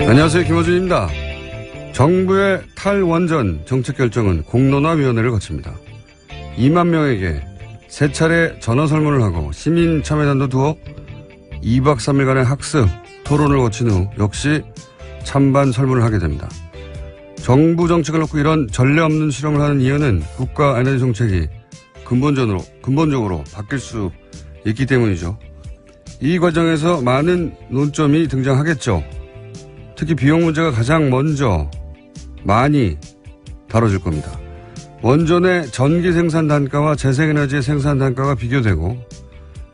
안녕하세요. 김어준입니다. 정부의 탈원전 정책 결정은 공론화위원회를 거칩니다. 2만 명에게 3차례 전화 설문을 하고 시민 참여단도 두어 2박 3일간의 학습, 토론을 거친 후 역시 찬반 설문을 하게 됩니다. 정부 정책을 놓고 이런 전례 없는 실험을 하는 이유는 국가 에너지 정책이 근본적으로 바뀔 수 있기 때문이죠. 이 과정에서 많은 논점이 등장하겠죠. 특히 비용 문제가 가장 먼저 많이 다뤄질 겁니다. 원전의 전기 생산 단가와 재생에너지의 생산 단가가 비교되고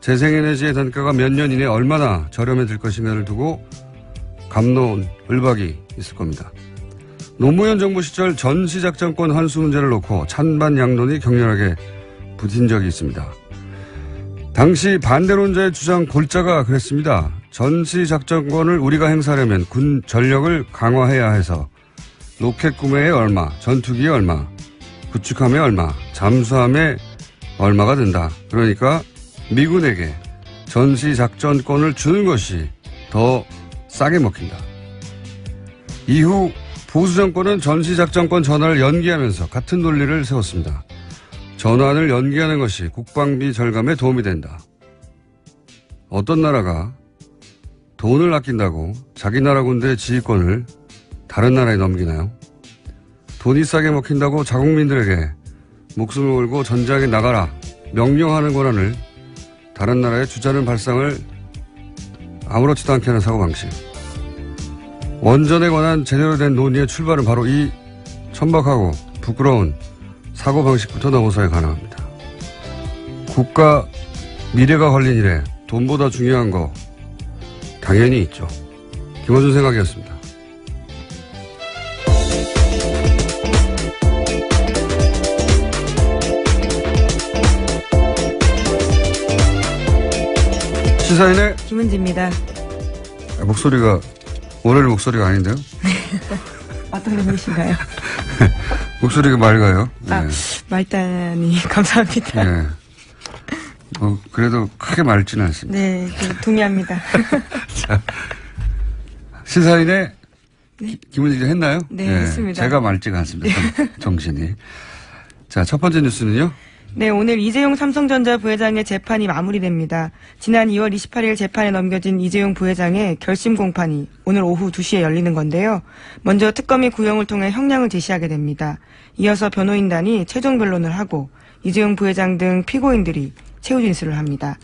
재생에너지의 단가가 몇 년 이내에 얼마나 저렴해질 것인가를 두고 갑론을박이 있을 겁니다. 노무현 정부 시절 전시작전권 환수 문제를 놓고 찬반 양론이 격렬하게 붙은 적이 있습니다. 당시 반대론자의 주장 골자가 그랬습니다. 전시작전권을 우리가 행사하려면 군 전력을 강화해야 해서 로켓 구매에 얼마, 전투기에 얼마, 구축함에 얼마, 잠수함에 얼마가 든다. 그러니까 미군에게 전시작전권을 주는 것이 더 싸게 먹힌다. 이후 보수정권은 전시작전권 전환을 연기하면서 같은 논리를 세웠습니다. 전환을 연기하는 것이 국방비 절감에 도움이 된다. 어떤 나라가 돈을 아낀다고 자기 나라 군대의 지휘권을 다른 나라에 넘기나요? 돈이 싸게 먹힌다고 자국민들에게 목숨을 걸고 전장에 나가라 명령하는 권한을 다른 나라에 주자는 발상을 아무렇지도 않게 하는 사고방식. 원전에 관한 제대로 된 논의의 출발은 바로 이 천박하고 부끄러운 사고방식부터 넘어서야 가능합니다. 국가 미래가 걸린 일에 돈보다 중요한 거 당연히 있죠. 김어준 생각이었습니다. 시사인의 김은지입니다. 목소리가 월요일 목소리가 아닌데요? 어떤 의미신가요? 목소리가 맑아요. 아, 네. 맑다니 감사합니다. 네. 그래도 크게 맑지는 않습니다. 네, 동의합니다. 자, 시사인의 네? 김은지 기자 했나요? 네, 했습니다. 제가 맑지가 않습니다. 정신이. 자, 첫 번째 뉴스는요? 네, 오늘 이재용 삼성전자 부회장의 재판이 마무리됩니다. 지난 2월 28일 재판에 넘겨진 이재용 부회장의 결심 공판이 오늘 오후 2시에 열리는 건데요. 먼저 특검이 구형을 통해 형량을 제시하게 됩니다. 이어서 변호인단이 최종 변론을 하고 이재용 부회장 등 피고인들이 최후 진술을 합니다.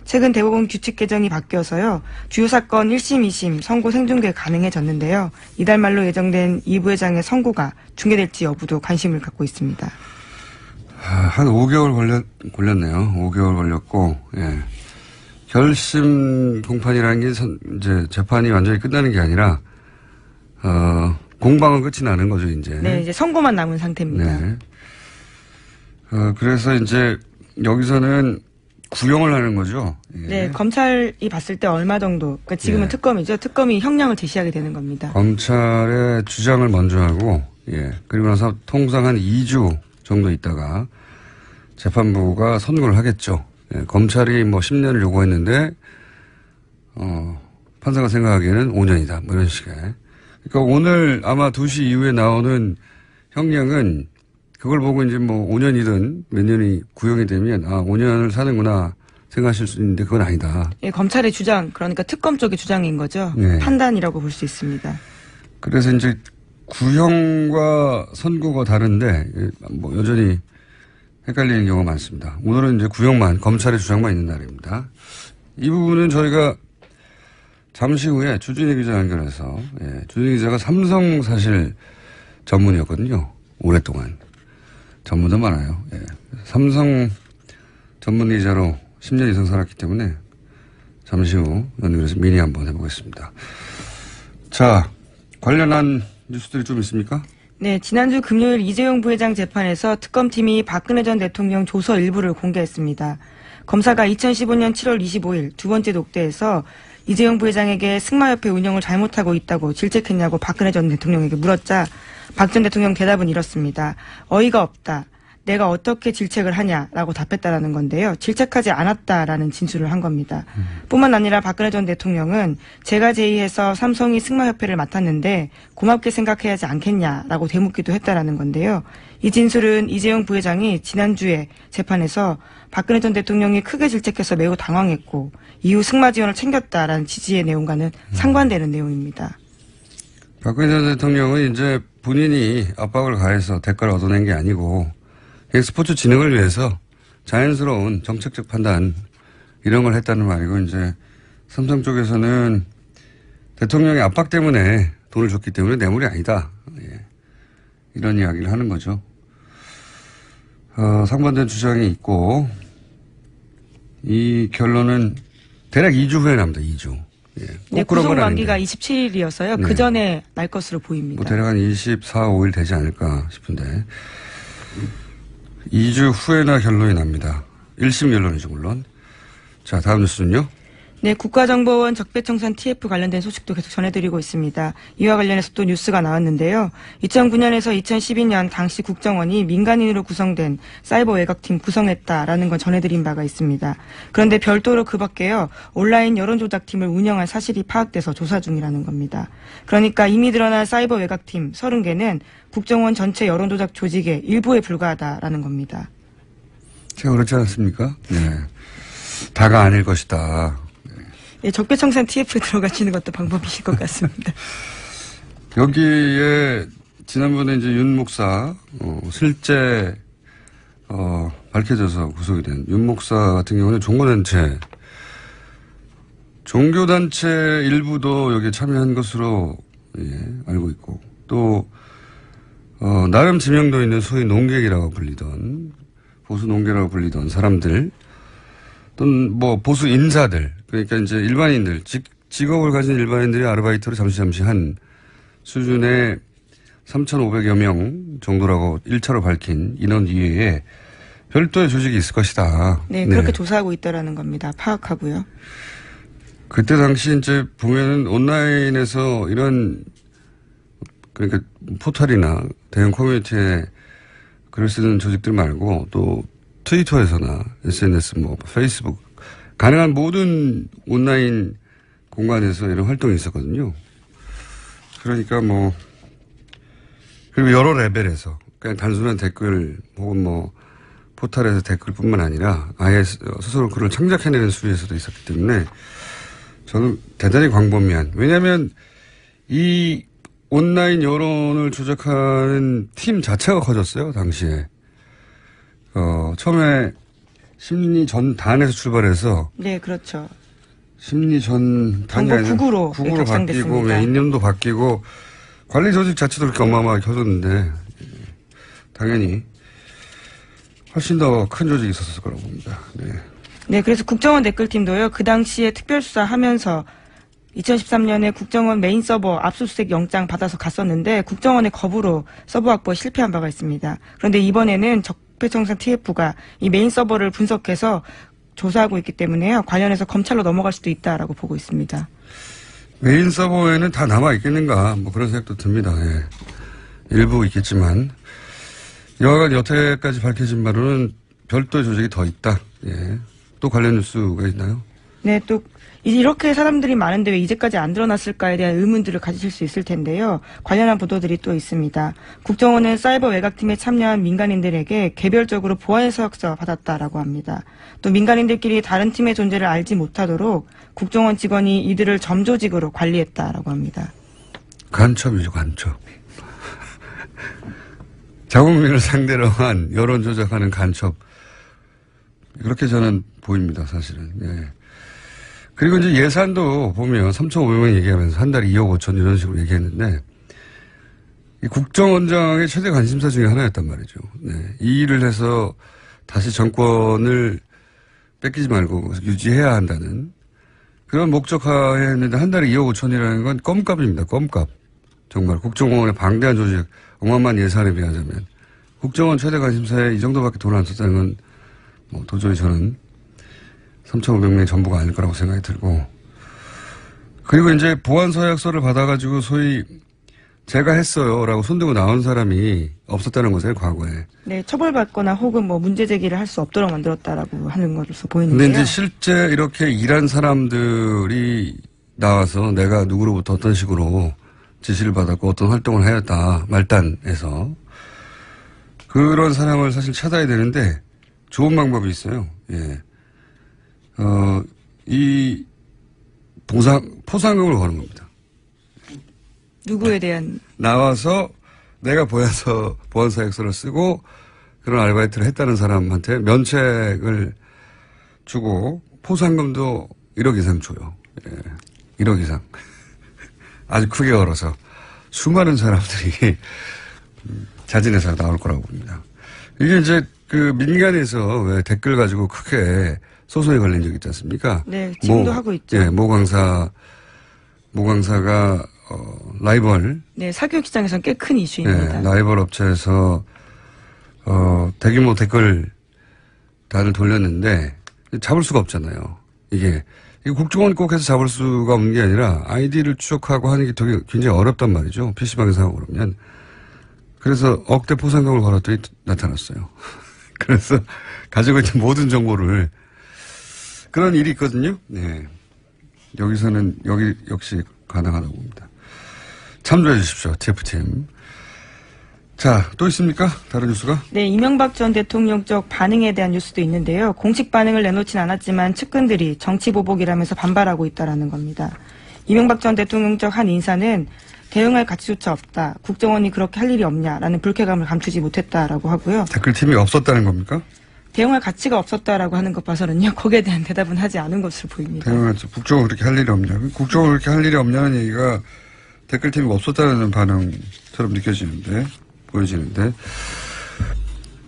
최근 대법원 규칙 개정이 바뀌어서요. 주요 사건 1심, 2심 선고 생중계 가능해졌는데요. 이달 말로 예정된 이 부회장의 선고가 중계될지 여부도 관심을 갖고 있습니다. 한 5개월 걸렸네요. 5개월 걸렸고, 예. 결심 공판이라는 게 이제 재판이 완전히 끝나는 게 아니라, 공방은 끝이 나는 거죠, 이제. 네, 이제 선고만 남은 상태입니다. 네. 그래서 이제 여기서는 구형을 하는 거죠. 예. 네, 검찰이 봤을 때 얼마 정도, 그러니까 지금은 예. 특검이죠. 특검이 형량을 제시하게 되는 겁니다. 검찰의 주장을 먼저 하고, 예. 그리고 나서 통상 한 2주 정도 있다가 재판부가 선고를 하겠죠. 예, 검찰이 뭐 10년을 요구했는데, 판사가 생각하기에는 5년이다. 뭐 이런 식의. 그러니까 오늘 아마 2시 이후에 나오는 형량은 그걸 보고 이제 뭐 5년이든 몇 년이 구형이 되면 5년을 사는구나 생각하실 수 있는데 그건 아니다. 예, 검찰의 주장, 그러니까 특검 쪽의 주장인 거죠. 네. 판단이라고 볼 수 있습니다. 그래서 이제 구형과 선고가 다른데 뭐 여전히 헷갈리는 경우가 많습니다. 오늘은 이제 구형만, 검찰의 주장만 있는 날입니다. 이 부분은 저희가 잠시 후에 주진희 기자 연결해서, 예, 주진희 기자가 삼성 사실 전문이었거든요. 오랫동안. 전문도 많아요. 예. 삼성 전문 기자로 10년 이상 살았기 때문에 잠시 후 연결해서 미니 한번 해보겠습니다. 자, 관련한 뉴스들이 좀 있습니까? 네, 지난주 금요일 이재용 부회장 재판에서 특검팀이 박근혜 전 대통령 조서 일부를 공개했습니다. 검사가 2015년 7월 25일 두 번째 녹취에서 이재용 부회장에게 승마협회 운영을 잘못하고 있다고 질책했냐고 박근혜 전 대통령에게 물었자 박 전 대통령 대답은 이렇습니다. 어이가 없다. 내가 어떻게 질책을 하냐라고 답했다라는 건데요. 질책하지 않았다라는 진술을 한 겁니다. 뿐만 아니라 박근혜 전 대통령은 제가 제의해서 삼성이 승마협회를 맡았는데 고맙게 생각해야 하지 않겠냐라고 되묻기도 했다라는 건데요. 이 진술은 이재용 부회장이 지난주에 재판에서 박근혜 전 대통령이 크게 질책해서 매우 당황했고 이후 승마 지원을 챙겼다라는 취지의 내용과는 상반되는 내용입니다. 박근혜 전 대통령은 이제 본인이 압박을 가해서 대가를 얻어낸 게 아니고 스포츠 진흥을 위해서 자연스러운 정책적 판단 이런 걸 했다는 말이고 이제 삼성 쪽에서는 대통령의 압박 때문에 돈을 줬기 때문에 뇌물이 아니다. 예. 이런 이야기를 하는 거죠. 상반된 주장이 있고 이 결론은 대략 2주 후에 납니다. 2주. 예. 네, 구속 만기가 27일이어서요. 네. 그 전에 날 것으로 보입니다. 뭐 대략 한 24, 5일 되지 않을까 싶은데 2주 후에나 결론이 납니다. 1심 결론이죠 물론. 자, 다음 뉴스는요. 네, 국가정보원 적폐청산 TF 관련된 소식도 계속 전해드리고 있습니다. 이와 관련해서 또 뉴스가 나왔는데요. 2009년에서 2012년 당시 국정원이 민간인으로 구성된 사이버 외곽팀 구성했다라는 건 전해드린 바가 있습니다. 그런데 별도로 그 밖에요. 온라인 여론조작팀을 운영한 사실이 파악돼서 조사 중이라는 겁니다. 그러니까 이미 드러난 사이버 외곽팀 30개는 국정원 전체 여론조작 조직의 일부에 불과하다라는 겁니다. 제가 그렇지 않습니까? 네. 다가 아닐 것이다. 예, 적폐청산 TF에 들어가시는 것도 방법이실 것 같습니다. 여기에 지난번에 이제 윤 목사 실제 밝혀져서 구속이 된 윤 목사 같은 경우는 종교단체 일부도 여기에 참여한 것으로 알고 있고 또 나름 지명도 있는 소위 농객이라고 불리던 보수 농객이라고 불리던 사람들 또는 뭐 보수 인사들 그러니까 이제 일반인들 직업을 가진 일반인들이 아르바이트로 잠시 한 수준의 3,500여 명 정도라고 1차로 밝힌 인원 이외에 별도의 조직이 있을 것이다. 네, 그렇게 조사하고 있다라는 겁니다. 파악하고요. 그때 당시 이제 보면은 온라인에서 이런 그러니까 포털이나 대형 커뮤니티에 글을 쓰는 조직들 말고 또 트위터에서나 SNS 뭐 페이스북 가능한 모든 온라인 공간에서 이런 활동이 있었거든요. 그러니까 뭐 그리고 여러 레벨에서 그냥 단순한 댓글 혹은 뭐 포털에서 댓글뿐만 아니라 아예 스스로 글을 창작해내는 수위에서도 있었기 때문에 저는 대단히 광범위한 왜냐하면 이 온라인 여론을 조작하는 팀 자체가 커졌어요 당시에. 처음에 심리 전단에서 출발해서. 네, 그렇죠. 심리 전단이 아니라 국으로 바뀌고, 이념도 바뀌고, 관리 조직 자체도 그렇게 어마어마하게 커졌는데, 당연히 훨씬 더 큰 조직이 있었을 거라고 봅니다. 네. 네, 그래서 국정원 댓글팀도요, 그 당시에 특별수사 하면서 2013년에 국정원 메인 서버 압수수색 영장 받아서 갔었는데, 국정원의 거부로 서버 확보에 실패한 바가 있습니다. 그런데 이번에는 적폐청산 TF가 이 메인 서버를 분석해서 조사하고 있기 때문에요. 관련해서 검찰로 넘어갈 수도 있다라고 보고 있습니다. 메인 서버에는 다 남아 있겠는가 뭐 그런 생각도 듭니다. 예. 일부 있겠지만 여하간 여태까지 밝혀진 바로는 별도의 조직이 더 있다. 예. 또 관련 뉴스가 있나요? 네, 또 이렇게 사람들이 많은데 왜 이제까지 안 드러났을까에 대한 의문들을 가지실 수 있을 텐데요. 관련한 보도들이 또 있습니다. 국정원은 사이버 외곽팀에 참여한 민간인들에게 개별적으로 보안 서약서 받았다라고 합니다. 또 민간인들끼리 다른 팀의 존재를 알지 못하도록 국정원 직원이 이들을 점조직으로 관리했다라고 합니다. 간첩이죠, 간첩. 자국민을 상대로 한 여론 조작하는 간첩. 그렇게 저는 보입니다, 사실은. 예. 그리고 이제 예산도 보면 3,500명 얘기하면서 한 달에 2억 5천 이런 식으로 얘기했는데 이 국정원장의 최대 관심사 중에 하나였단 말이죠. 네. 이 일을 해서 다시 정권을 뺏기지 말고 유지해야 한다는 그런 목적하에 했는데 한 달에 2억 5천이라는 건 껌값입니다. 껌값. 정말 국정원의 방대한 조직 어마어마한 예산에 비하자면 국정원 최대 관심사에 이 정도밖에 돈을 안 썼다는 건 뭐 도저히 저는 3,500명의 전부가 아닐 거라고 생각이 들고 그리고 이제 보안 서약서를 받아가지고 소위 제가 했어요라고 손들고 나온 사람이 없었다는 거죠, 과거에. 네, 처벌받거나 혹은 뭐 문제 제기를 할 수 없도록 만들었다라고 하는 것으로서 보이는데요. 근데 이제 실제 이렇게 일한 사람들이 나와서 내가 누구로부터 어떤 식으로 지시를 받았고 어떤 활동을 하였다 말단에서 그런 사람을 사실 찾아야 되는데 좋은 방법이 있어요. 예. 이 포상금을 거는 겁니다. 누구에 대한? 나와서 내가 보안사역서를 쓰고 그런 아르바이트를 했다는 사람한테 면책을 주고 포상금도 1억 이상 줘요. 예. 1억 이상. 아주 크게 걸어서 수많은 사람들이 자진해서 나올 거라고 봅니다. 이게 이제 그 민간에서 왜 댓글 가지고 크게 소송이 걸린 적 있지 않습니까? 네, 지금도 하고 있죠. 예, 모강사가 라이벌. 네, 사교육 시장에서는 꽤 큰 이슈입니다. 예, 라이벌 업체에서 대규모 댓글 다들 돌렸는데 잡을 수가 없잖아요. 이게 국정원 꼭 해서 잡을 수가 없는 게 아니라 아이디를 추적하고 하는 게 되게 굉장히 어렵단 말이죠. PC방에 사고 그러면. 그래서 억대 포상금을 걸었더니 나타났어요. 그래서 가지고 있는 모든 정보를 그런 일이 있거든요. 네. 여기서는 여기 역시 가능하다고 봅니다. 참조해 주십시오. TF팀. 자, 또 있습니까? 다른 뉴스가? 네, 이명박 전 대통령 쪽 반응에 대한 뉴스도 있는데요. 공식 반응을 내놓진 않았지만 측근들이 정치보복이라면서 반발하고 있다라는 겁니다. 이명박 전 대통령 쪽 한 인사는 대응할 가치조차 없다. 국정원이 그렇게 할 일이 없냐라는 불쾌감을 감추지 못했다라고 하고요. 댓글팀이 없었다는 겁니까? 대응할 가치가 없었다라고 하는 것 봐서는요. 거기에 대한 대답은 하지 않은 것으로 보입니다. 국정원 그렇게 할 일이 없냐. 국정원 그렇게 할 일이 없냐는 얘기가 댓글팀이 없었다는 반응처럼 보여지는데.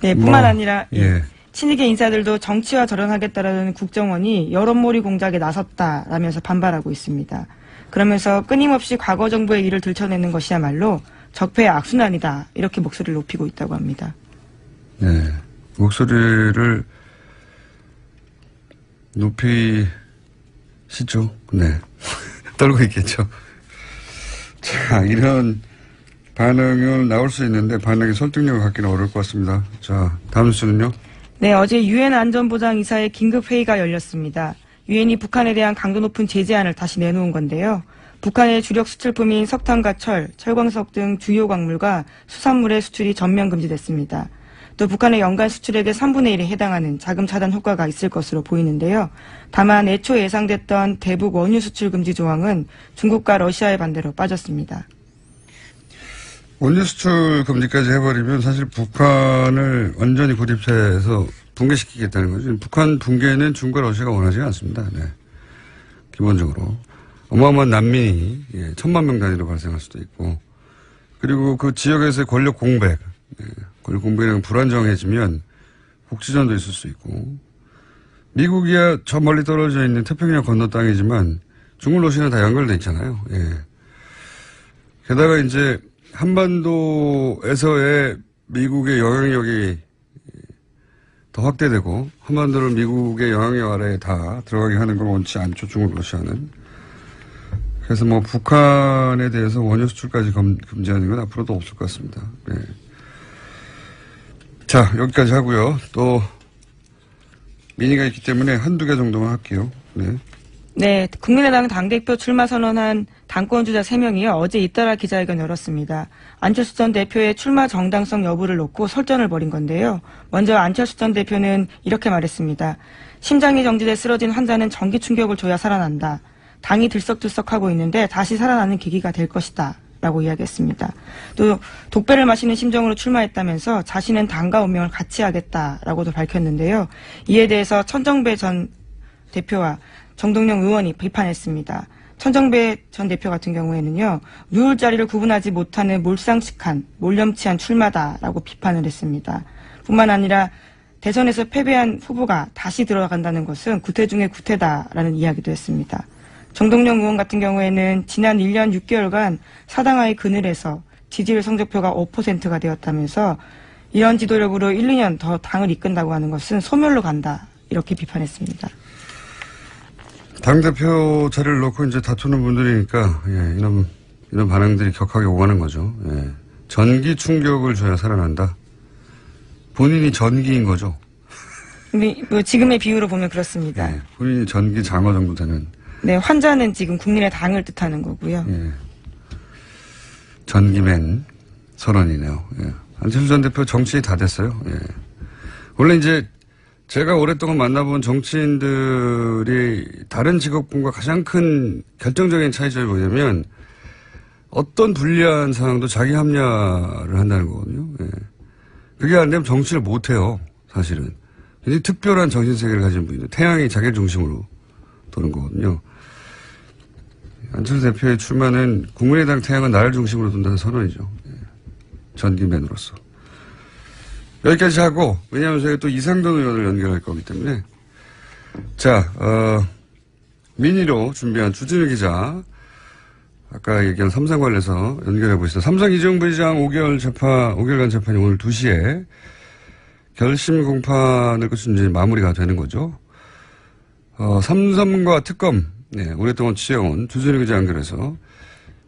네, 뿐만 아니라 예. 친이계 인사들도 정치와 절연하겠다라는 국정원이 여론몰이 공작에 나섰다라면서 반발하고 있습니다. 그러면서 끊임없이 과거 정부의 일을 들춰내는 것이야말로 적폐의 악순환이다. 이렇게 목소리를 높이고 있다고 합니다. 네. 목소리를 높이시죠. 네. 떨고 있겠죠. 자, 이런 반응은 나올 수 있는데 반응의 설득력을 갖기는 어려울 것 같습니다. 자, 다음 뉴스는요? 네, 어제 유엔 안전보장이사의 긴급회의가 열렸습니다. 유엔이 북한에 대한 강도 높은 제재안을 다시 내놓은 건데요. 북한의 주력 수출품인 석탄과 철, 철광석 등 주요 광물과 수산물의 수출이 전면 금지됐습니다. 또 북한의 연간 수출액의 3분의 1에 해당하는 자금 차단 효과가 있을 것으로 보이는데요. 다만 애초 예상됐던 대북 원유 수출 금지 조항은 중국과 러시아의 반대로 빠졌습니다. 원유 수출 금지까지 해버리면 사실 북한을 완전히 고립해서 붕괴시키겠다는 거죠. 북한 붕괴는 중국과 러시아가 원하지 않습니다. 네. 기본적으로. 어마어마한 난민이 1,000만 명 단위로 발생할 수도 있고 그리고 그 지역에서의 권력 공백, 권력 공백이 불안정해지면 국지전도 있을 수 있고 미국이야 저 멀리 떨어져 있는 태평양 건너 땅이지만 중국, 러시아는 다 연결돼 있잖아요. 예. 게다가 이제 한반도에서의 미국의 영향력이 더 확대되고 한반도를 미국의 영향력 아래에 다 들어가게 하는 걸 원치 않죠. 중국, 러시아는. 그래서 뭐 북한에 대해서 원유 수출까지 금지하는 건 앞으로도 없을 것 같습니다. 네. 자, 여기까지 하고요. 또 민의가 있기 때문에 한두 개 정도만 할게요. 네. 네, 국민의당 당대표 출마 선언한 당권주자 3명이요. 어제 잇따라 기자회견 열었습니다. 안철수 전 대표의 출마 정당성 여부를 놓고 설전을 벌인 건데요. 먼저 안철수 전 대표는 이렇게 말했습니다. 심장이 정지돼 쓰러진 환자는 전기 충격을 줘야 살아난다. 당이 들썩들썩하고 있는데 다시 살아나는 계기가 될 것이다. 라고 이야기했습니다. 또 독배를 마시는 심정으로 출마했다면서 자신은 당과 운명을 같이 하겠다라고도 밝혔는데요. 이에 대해서 천정배 전 대표와 정동영 의원이 비판했습니다. 천정배 전 대표 같은 경우에는요. 누울 자리를 구분하지 못하는 몰상식한, 몰염치한 출마다라고 비판을 했습니다. 뿐만 아니라 대선에서 패배한 후보가 다시 들어간다는 것은 구태 중의 구태다라는 이야기도 했습니다. 정동영 의원 같은 경우에는 지난 1년 6개월간 사당하의 그늘에서 지지율 성적표가 5%가 되었다면서 이런 지도력으로 1, 2년 더 당을 이끈다고 하는 것은 소멸로 간다. 이렇게 비판했습니다. 당대표 자리를 놓고 이제 다투는 분들이니까, 예, 이런 반응들이 격하게 오가는 거죠. 예. 전기 충격을 줘야 살아난다. 본인이 전기인 거죠. 뭐 지금의 비유로 보면 그렇습니다. 예. 본인이 전기 장어 정도 되는. 네, 환자는 지금 국민의당을 뜻하는 거고요. 예. 전기맨 선언이네요. 예. 안철수 전 대표 정치인이 다 됐어요. 예. 원래 이제 제가 오랫동안 만나본 정치인들이 다른 직업군과 가장 큰 결정적인 차이점이 뭐냐면 어떤 불리한 상황도 자기 합리화를 한다는 거거든요. 예. 그게 안 되면 정치를 못 해요. 사실은. 굉장히 특별한 정신세계를 가진 분인데 태양이 자기를 중심으로 도는 거거든요. 안철수 대표의 출마는 국민의당 태양은 나를 중심으로 둔다는 선언이죠. 예. 전기맨으로서. 여기까지 하고, 왜냐하면 저희가 또 이상돈 의원을 연결할 거기 때문에. 자, 민의로 준비한 주진우 기자. 아까 얘기한 삼성 관련해서 연결해 보시죠. 삼성 이재용 부회장 5개월간 재판이 오늘 2시에 결심 공판을 끝으로 이제 마무리가 되는 거죠. 삼성과 특검, 네, 오랫동안 취해온 주진우 기자 연결해서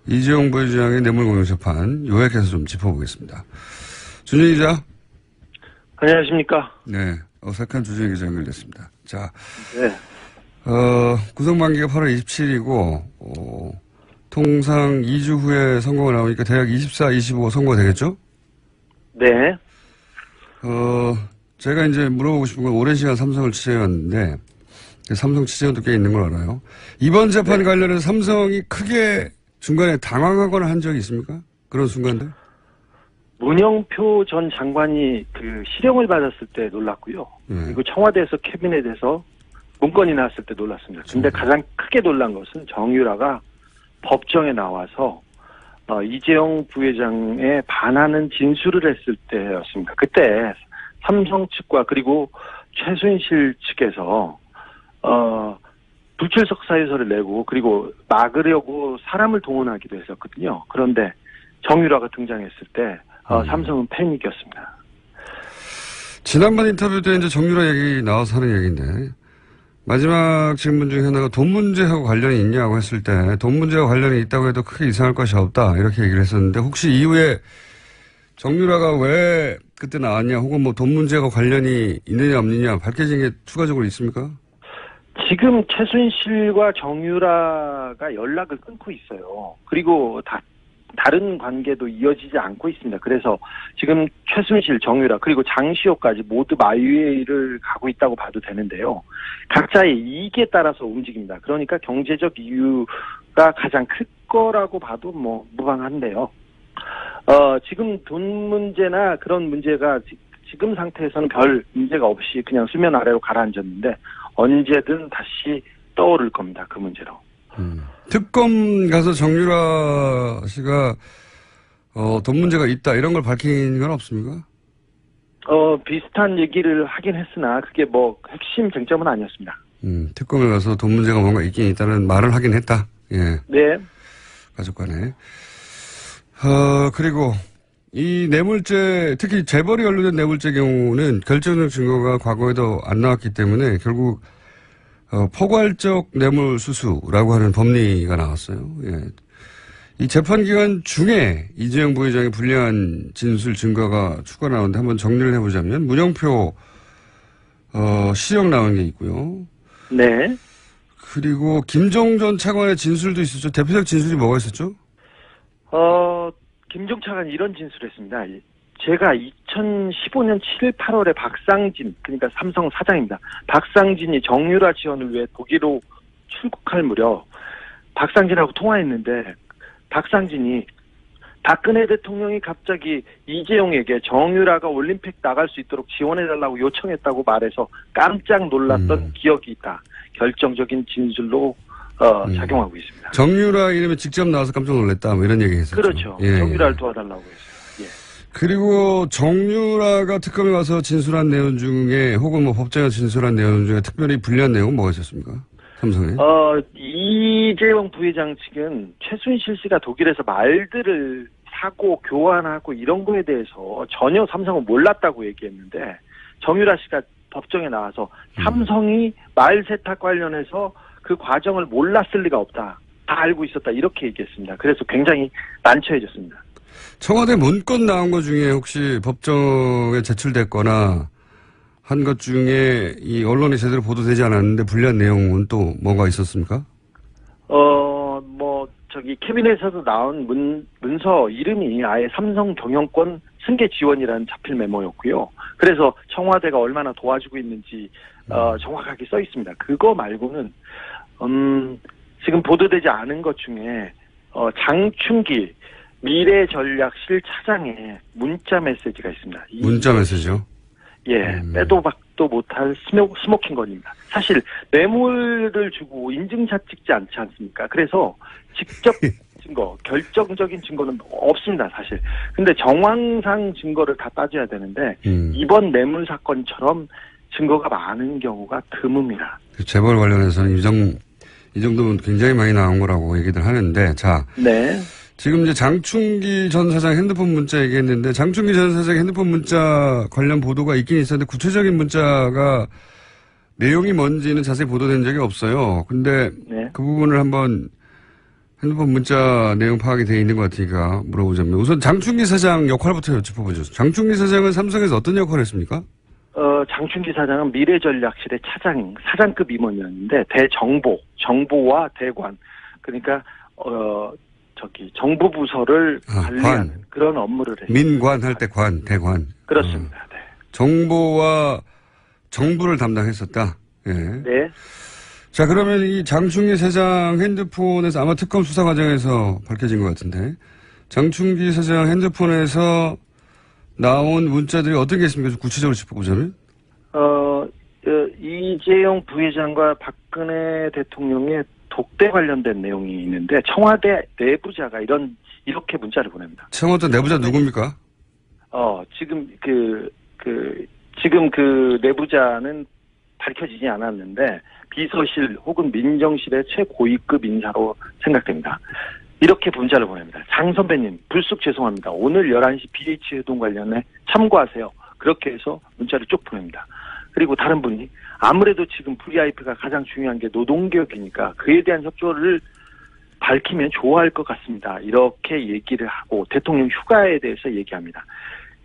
이재용 부회장의 뇌물공여 재판 요약해서 좀 짚어보겠습니다. 주진우 기자. 안녕하십니까. 네. 어색한 주진우 기자 연결됐습니다. 자. 네. 구속만기가 8월 27일이고, 통상 2주 후에 선고가 나오니까 대략 24, 25 선고가 되겠죠? 네. 제가 이제 물어보고 싶은 건 오랜 시간 삼성을 취재해왔는데, 삼성 취재원도 꽤 있는 걸 알아요. 이번 재판 관련해서 삼성이 크게 중간에 당황하거나 한 적이 있습니까? 그런 순간들? 문영표 전 장관이 그 실형을 받았을 때 놀랐고요. 그리고 청와대에서 캐비넷에서 문건이 나왔을 때 놀랐습니다. 근데 가장 크게 놀란 것은 정유라가 법정에 나와서 이재용 부회장에 반하는 진술을 했을 때였습니다. 그때 삼성 측과 그리고 최순실 측에서 불출석 사유서를 내고 그리고 막으려고 사람을 동원하기도 했었거든요. 그런데 정유라가 등장했을 때 삼성은 패닉이었습니다. 지난번 인터뷰 때 이제 정유라 얘기 나와서 하는 얘기인데 마지막 질문 중에 하나가 돈 문제하고 관련이 있냐고 했을 때 돈 문제와 관련이 있다고 해도 크게 이상할 것이 없다 이렇게 얘기를 했었는데 혹시 이후에 정유라가 왜 그때 나왔냐 혹은 뭐 돈 문제와 관련이 있느냐 없느냐 밝혀진 게 추가적으로 있습니까? 지금 최순실과 정유라가 연락을 끊고 있어요. 그리고 다른 관계도 이어지지 않고 있습니다. 그래서 지금 최순실, 정유라 그리고 장시호까지 모두 마유회를 가고 있다고 봐도 되는데요. 각자의 이익에 따라서 움직입니다. 그러니까 경제적 이유가 가장 클 거라고 봐도 뭐 무방한데요. 지금 돈 문제나 그런 문제가 지금 상태에서는 별 문제가 없이 그냥 수면 아래로 가라앉았는데 언제든 다시 떠오를 겁니다. 그 문제로. 특검 가서 정유라 씨가 돈 문제가 있다 이런 걸 밝힌 건 없습니까? 비슷한 얘기를 하긴 했으나 그게 뭐 핵심 쟁점은 아니었습니다. 특검에 가서 돈 문제가 뭔가 있긴 있다는 말을 하긴 했다. 예. 네. 가족 간에. 그리고 이 뇌물죄 특히 재벌이 연루된 뇌물죄 경우는 결정적 증거가 과거에도 안 나왔기 때문에 결국 포괄적 뇌물 수수라고 하는 법리가 나왔어요. 예. 이 재판 기간 중에 이재용 부회장의 불리한 진술 증거가 추가 나오는데 한번 정리를 해보자면 문영표 시형 나온 게 있고요. 네. 그리고 김종 전 차관의 진술도 있었죠. 대표적 진술이 뭐가 있었죠? 김종 차관이 이런 진술을 했습니다. 제가 2015년 7일 8월에 박상진, 그러니까 삼성 사장입니다. 박상진이 정유라 지원을 위해 독일로 출국할 무렵 박상진하고 통화했는데 박상진이 박근혜 대통령이 갑자기 이재용에게 정유라가 올림픽 나갈 수 있도록 지원해달라고 요청했다고 말해서 깜짝 놀랐던 기억이 있다. 결정적인 진술로 작용하고 있습니다. 정유라 이름이 직접 나와서 깜짝 놀랐다. 뭐 이런 얘기 했었죠. 그렇죠. 예. 정유라를 도와달라고 했어요. 예. 그리고 정유라가 특검에 와서 진술한 내용 중에 혹은 뭐 법정에 진술한 내용 중에 특별히 불리한 내용은 뭐가 있었습니까? 삼성에. 이재용 부회장 측은 최순실 씨가 독일에서 말들을 사고 교환하고 이런 거에 대해서 전혀 삼성은 몰랐다고 얘기했는데 정유라 씨가 법정에 나와서 삼성이 말 세탁 관련해서 그 과정을 몰랐을 리가 없다. 다 알고 있었다 이렇게 얘기했습니다. 그래서 굉장히 난처해졌습니다. 청와대 문건 나온 것 중에 혹시 법정에 제출됐거나 한 것 중에 이 언론이 제대로 보도되지 않았는데 불리한 내용은 또 뭐가 있었습니까? 캐비넷에서 나온 문서 이름이 아예 삼성 경영권 승계 지원이라는 자필 메모였고요. 그래서 청와대가 얼마나 도와주고 있는지 정확하게 써 있습니다. 그거 말고는 지금 보도되지 않은 것 중에 장충기 미래전략실 차장의 문자 메시지가 있습니다. 문자 메시지요? 예, 빼도 박도 못할 스모킹건입니다. 사실 뇌물을 주고 인증샷 찍지 않지 않습니까? 그래서 직접 증거, 결정적인 증거는 없습니다, 사실. 근데 정황상 증거를 다 따져야 되는데 이번 뇌물 사건처럼 증거가 많은 경우가 드뭅니다. 재벌 관련해서는 이 정도면 굉장히 많이 나온 거라고 얘기들 하는데, 자. 네. 지금 이제 장충기 전 사장 핸드폰 문자 얘기했는데, 장충기 전 사장 핸드폰 문자 관련 보도가 있긴 있었는데, 구체적인 문자가 내용이 뭔지는 자세히 보도된 적이 없어요. 근데 네. 그 부분을 한번 핸드폰 문자 내용 파악이 되어 있는 것 같으니까 물어보자면, 우선 장충기 사장 역할부터 여쭤보죠. 장충기 사장은 삼성에서 어떤 역할을 했습니까? 장충기 사장은 미래전략실의 사장급 임원이었는데, 정보와 대관, 그러니까, 정보부서를 관리하는 그런 업무를 했습니다. 민관 할 때 대관. 그렇습니다. 네. 정보와 정부를 담당했었다. 예. 네. 자, 그러면 이 장충기 사장 핸드폰에서 아마 특검 수사 과정에서 밝혀진 것 같은데, 장충기 사장 핸드폰에서 나온 문자들이 어떤 게 있습니까? 좀 구체적으로 짚어보자면? 이재용 부회장과 박근혜 대통령의 독대 관련된 내용이 있는데, 청와대 내부자가 이렇게 문자를 보냅니다. 청와대 내부자 누굽니까? 지금 지금 그 내부자는 밝혀지지 않았는데, 비서실 혹은 민정실의 최고위급 인사로 생각됩니다. 이렇게 문자를 보냅니다. 장 선배님, 불쑥 죄송합니다. 오늘 11시 BH 회동 관련해 참고하세요. 그렇게 해서 문자를 쭉 보냅니다. 그리고 다른 분이 아무래도 지금 VIP가 가장 중요한 게 노동개혁이니까 그에 대한 협조를 밝히면 좋아할 것 같습니다. 이렇게 얘기를 하고 대통령 휴가에 대해서 얘기합니다.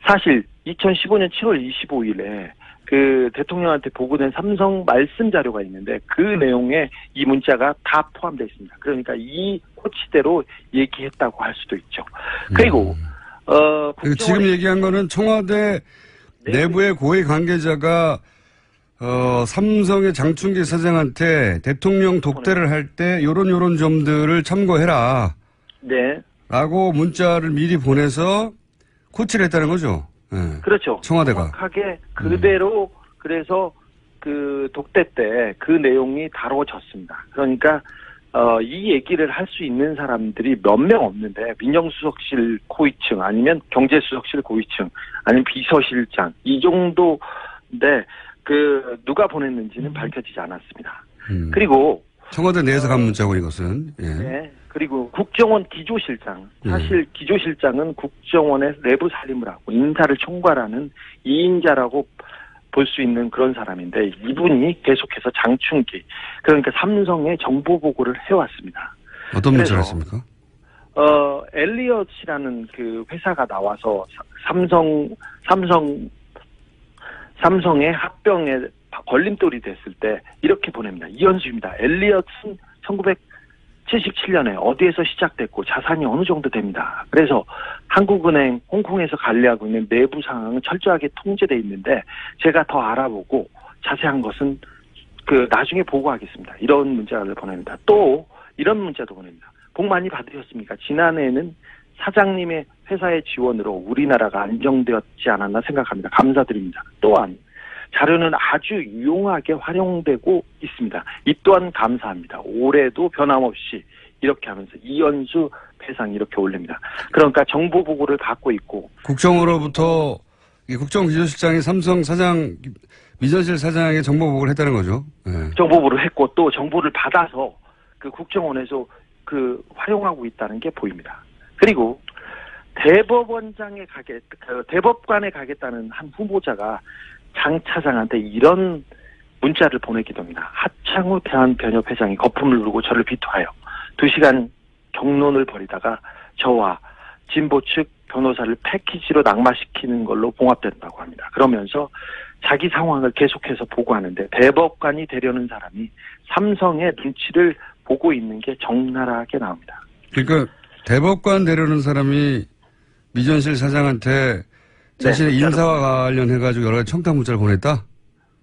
사실 2015년 7월 25일에 그 대통령한테 보고된 삼성 말씀 자료가 있는데 그 내용에 이 문자가 다 포함되어 있습니다. 그러니까 이 코치대로 얘기했다고 할 수도 있죠. 그리고 지금 얘기한 거는 청와대 내부의 고위 관계자가 삼성의 장충기 사장한테 대통령 독대를 할 때 요런 점들을 참고해라. 네. 라고 문자를 미리 보내서 코치를 했다는 거죠. 네. 그렇죠. 청와대가. 정확하게 그대로 그래서 그 독대 때 그 내용이 다뤄졌습니다. 그러니까 이 얘기를 할 수 있는 사람들이 몇 명 없는데 민정수석실 고위층 아니면 경제수석실 고위층 아니면 비서실장 이 정도인데 누가 보냈는지는 밝혀지지 않았습니다. 그리고 청와대 내에서 간 문자고 이것은. 예. 네. 그리고 국정원 기조실장. 사실 기조실장은 국정원의 내부 살림을 하고 인사를 총괄하는 2인자라고 볼 수 있는 그런 사람인데 이분이 계속해서 장충기 그러니까 삼성의 정보 보고를 해왔습니다. 어떤 문자를 했습니까? 엘리엇이라는 그 회사가 나와서 삼성의 합병에 걸림돌이 됐을 때 이렇게 보냅니다. 이현수입니다. 엘리엇은 1977년에 어디에서 시작됐고 자산이 어느 정도 됩니다. 그래서 한국은행 홍콩에서 관리하고 있는 내부 상황은 철저하게 통제돼 있는데 제가 더 알아보고 자세한 것은 나중에 보고하겠습니다. 이런 문자를 보냅니다. 또 이런 문자도 보냅니다. 복 많이 받으셨습니까? 지난해에는 사장님의 회사의 지원으로 우리나라가 안정되었지 않았나 생각합니다. 감사드립니다. 또한 자료는 아주 유용하게 활용되고 있습니다. 이 또한 감사합니다. 올해도 변함없이 이렇게 하면서 이현수 배상 이렇게 올립니다. 그러니까 정보 보고를 받고 있고 국정으로부터 국정기조실장이 삼성 사장 미전실 사장에게 정보 보고를 했다는 거죠. 네. 정보 보고를 했고 또 정보를 받아서 그 국정원에서 활용하고 있다는 게 보입니다. 그리고 대법관에 가겠다는 한 후보자가 장 차장한테 이런 문자를 보내기도 합니다. 하창우 대한변협회장이 거품을 누르고 저를 비토하여 2시간 경론을 벌이다가 저와 진보 측 변호사를 패키지로 낙마시키는 걸로 봉합된다고 합니다. 그러면서 자기 상황을 계속해서 보고하는데 대법관이 되려는 사람이 삼성의 눈치를 보고 있는 게 적나라하게 나옵니다. 그러니까 대법관 되려는 사람이 미전실 사장한테 자신의 인사와 관련해가지고 여러 가지 청탁 문자를 보냈다?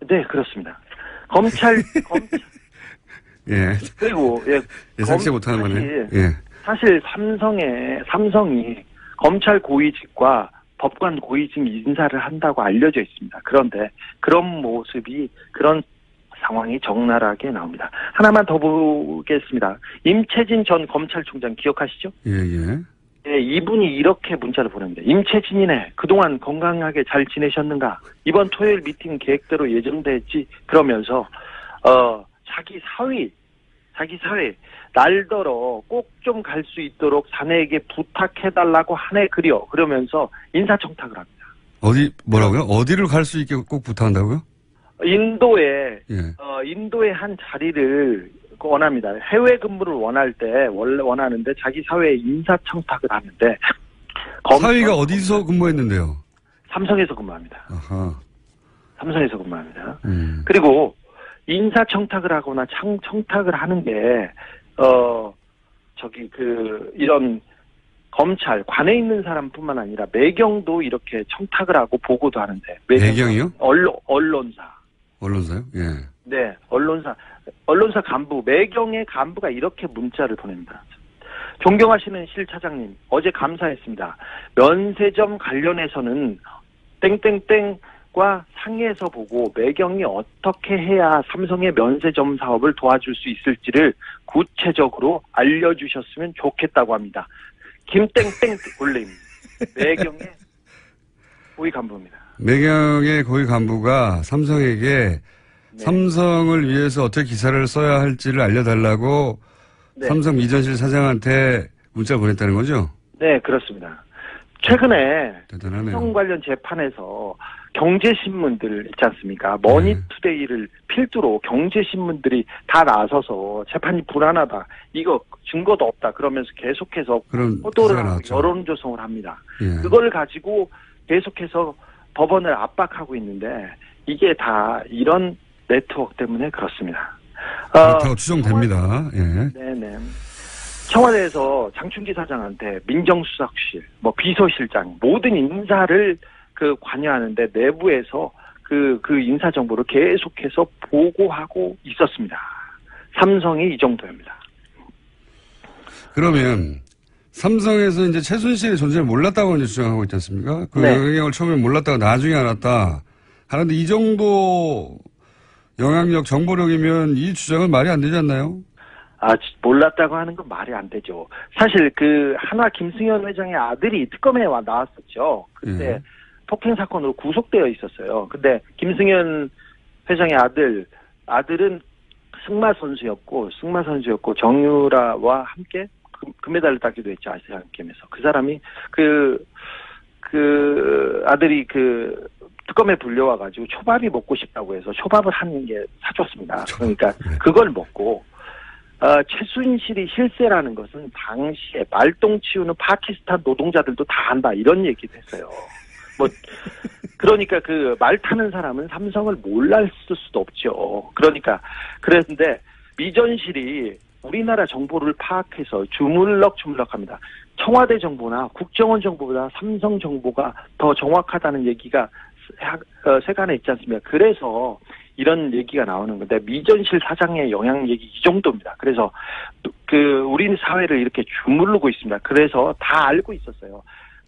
네, 그렇습니다. 검찰 예. 그리고 예상치 못하는 거네. 예. 사실 삼성이 검찰 고위직과 법관 고위직 인사를 한다고 알려져 있습니다. 그런데 그런 모습이 그런 상황이 적나라하게 나옵니다. 하나만 더 보겠습니다. 임채진 전 검찰총장 기억하시죠? 예. 네, 이분이 이렇게 문자를 보냅니다. 임채진이네. 그동안 건강하게 잘 지내셨는가? 이번 토요일 미팅 계획대로 예정됐지? 그러면서 자기 사위 날더러 꼭 좀 갈 수 있도록 자네에게 부탁해달라고 하네 그려. 그러면서 인사청탁을 합니다. 뭐라고요? 어디를 갈 수 있게 꼭 부탁한다고요? 인도의 한 자리를 원합니다. 해외 근무를 원할 때 원래 원하는데 자기 사회에 인사청탁을 하는데 사위가 어디서 근무했는데요? 삼성에서 근무합니다. 아하. 삼성에서 근무합니다. 그리고 인사청탁을 하거나 청탁을 하는 게 이런 검찰 관에 있는 사람뿐만 아니라 매경도 이렇게 청탁을 하고 보고도 하는데 매경이요? 언론사요? 예. 네, 언론사 간부 매경의 간부가 이렇게 문자를 보냅니다. 존경하시는 실 차장님, 어제 감사했습니다. 면세점 관련해서는 땡땡땡과 상의해서 보고 매경이 어떻게 해야 삼성의 면세점 사업을 도와줄 수 있을지를 구체적으로 알려주셨으면 좋겠다고 합니다. 김땡땡 올림 매경의 고위 간부입니다. 매경의 고위 간부가 삼성에게 삼성을 위해서 어떻게 기사를 써야 할지를 알려달라고 삼성 미전실 사장한테 문자를 보냈다는 거죠? 네, 그렇습니다. 최근에 대단하네요. 삼성 관련 재판에서 경제신문들 있지 않습니까? 머니투데이를 필두로 경제신문들이 다 나서서 재판이 불안하다. 이거 증거도 없다. 그러면서 계속해서 호도를 하고 여론 조성을 합니다. 예. 그걸 가지고 계속해서 법원을 압박하고 있는데 이게 다 이런 네트워크 때문에 그렇습니다. 그렇다고 추정됩니다. 예. 네네. 청와대에서 장충기 사장한테 민정수석실, 비서실장 모든 인사를 관여하는데 내부에서 그 인사 정보를 계속해서 보고하고 있었습니다. 삼성이 이 정도입니다. 그러면 삼성에서 이제 최순실의 존재를 몰랐다고 이제 주장하고 있지 않습니까? 그 영향력을 처음에 몰랐다가 나중에 알았다. 하는데 이 정도 영향력, 정보력이면 이 주장은 말이 안 되지 않나요? 몰랐다고 하는 건 말이 안 되죠. 사실 한화 김승현 회장의 아들이 특검에 나왔었죠. 그때 폭행 사건으로 구속되어 있었어요. 근데 김승현 회장의 아들은 승마 선수였고 정유라와 함께 금메달을 따기도 했죠. 아시안 게임에서. 그 사람이 아들이 특검에 불려와가지고 초밥이 먹고 싶다고 해서 초밥을 한 개 사줬습니다. 그러니까 그걸 먹고 최순실이 실세라는 것은 당시에 말똥 치우는 파키스탄 노동자들도 다 한다 이런 얘기도 했어요. 그러니까 말 타는 사람은 삼성을 몰랐을 수도 없죠. 그랬는데 미전실이 우리나라 정보를 파악해서 주물럭주물럭합니다. 청와대 정보나 국정원 정보보다 삼성 정보가 더 정확하다는 얘기가 세간에 있지 않습니까? 그래서 이런 얘기가 나오는 건데 미전실 사장의 영향 얘기 이 정도입니다. 그래서 우리 사회를 이렇게 주무르고 있습니다. 그래서 다 알고 있었어요.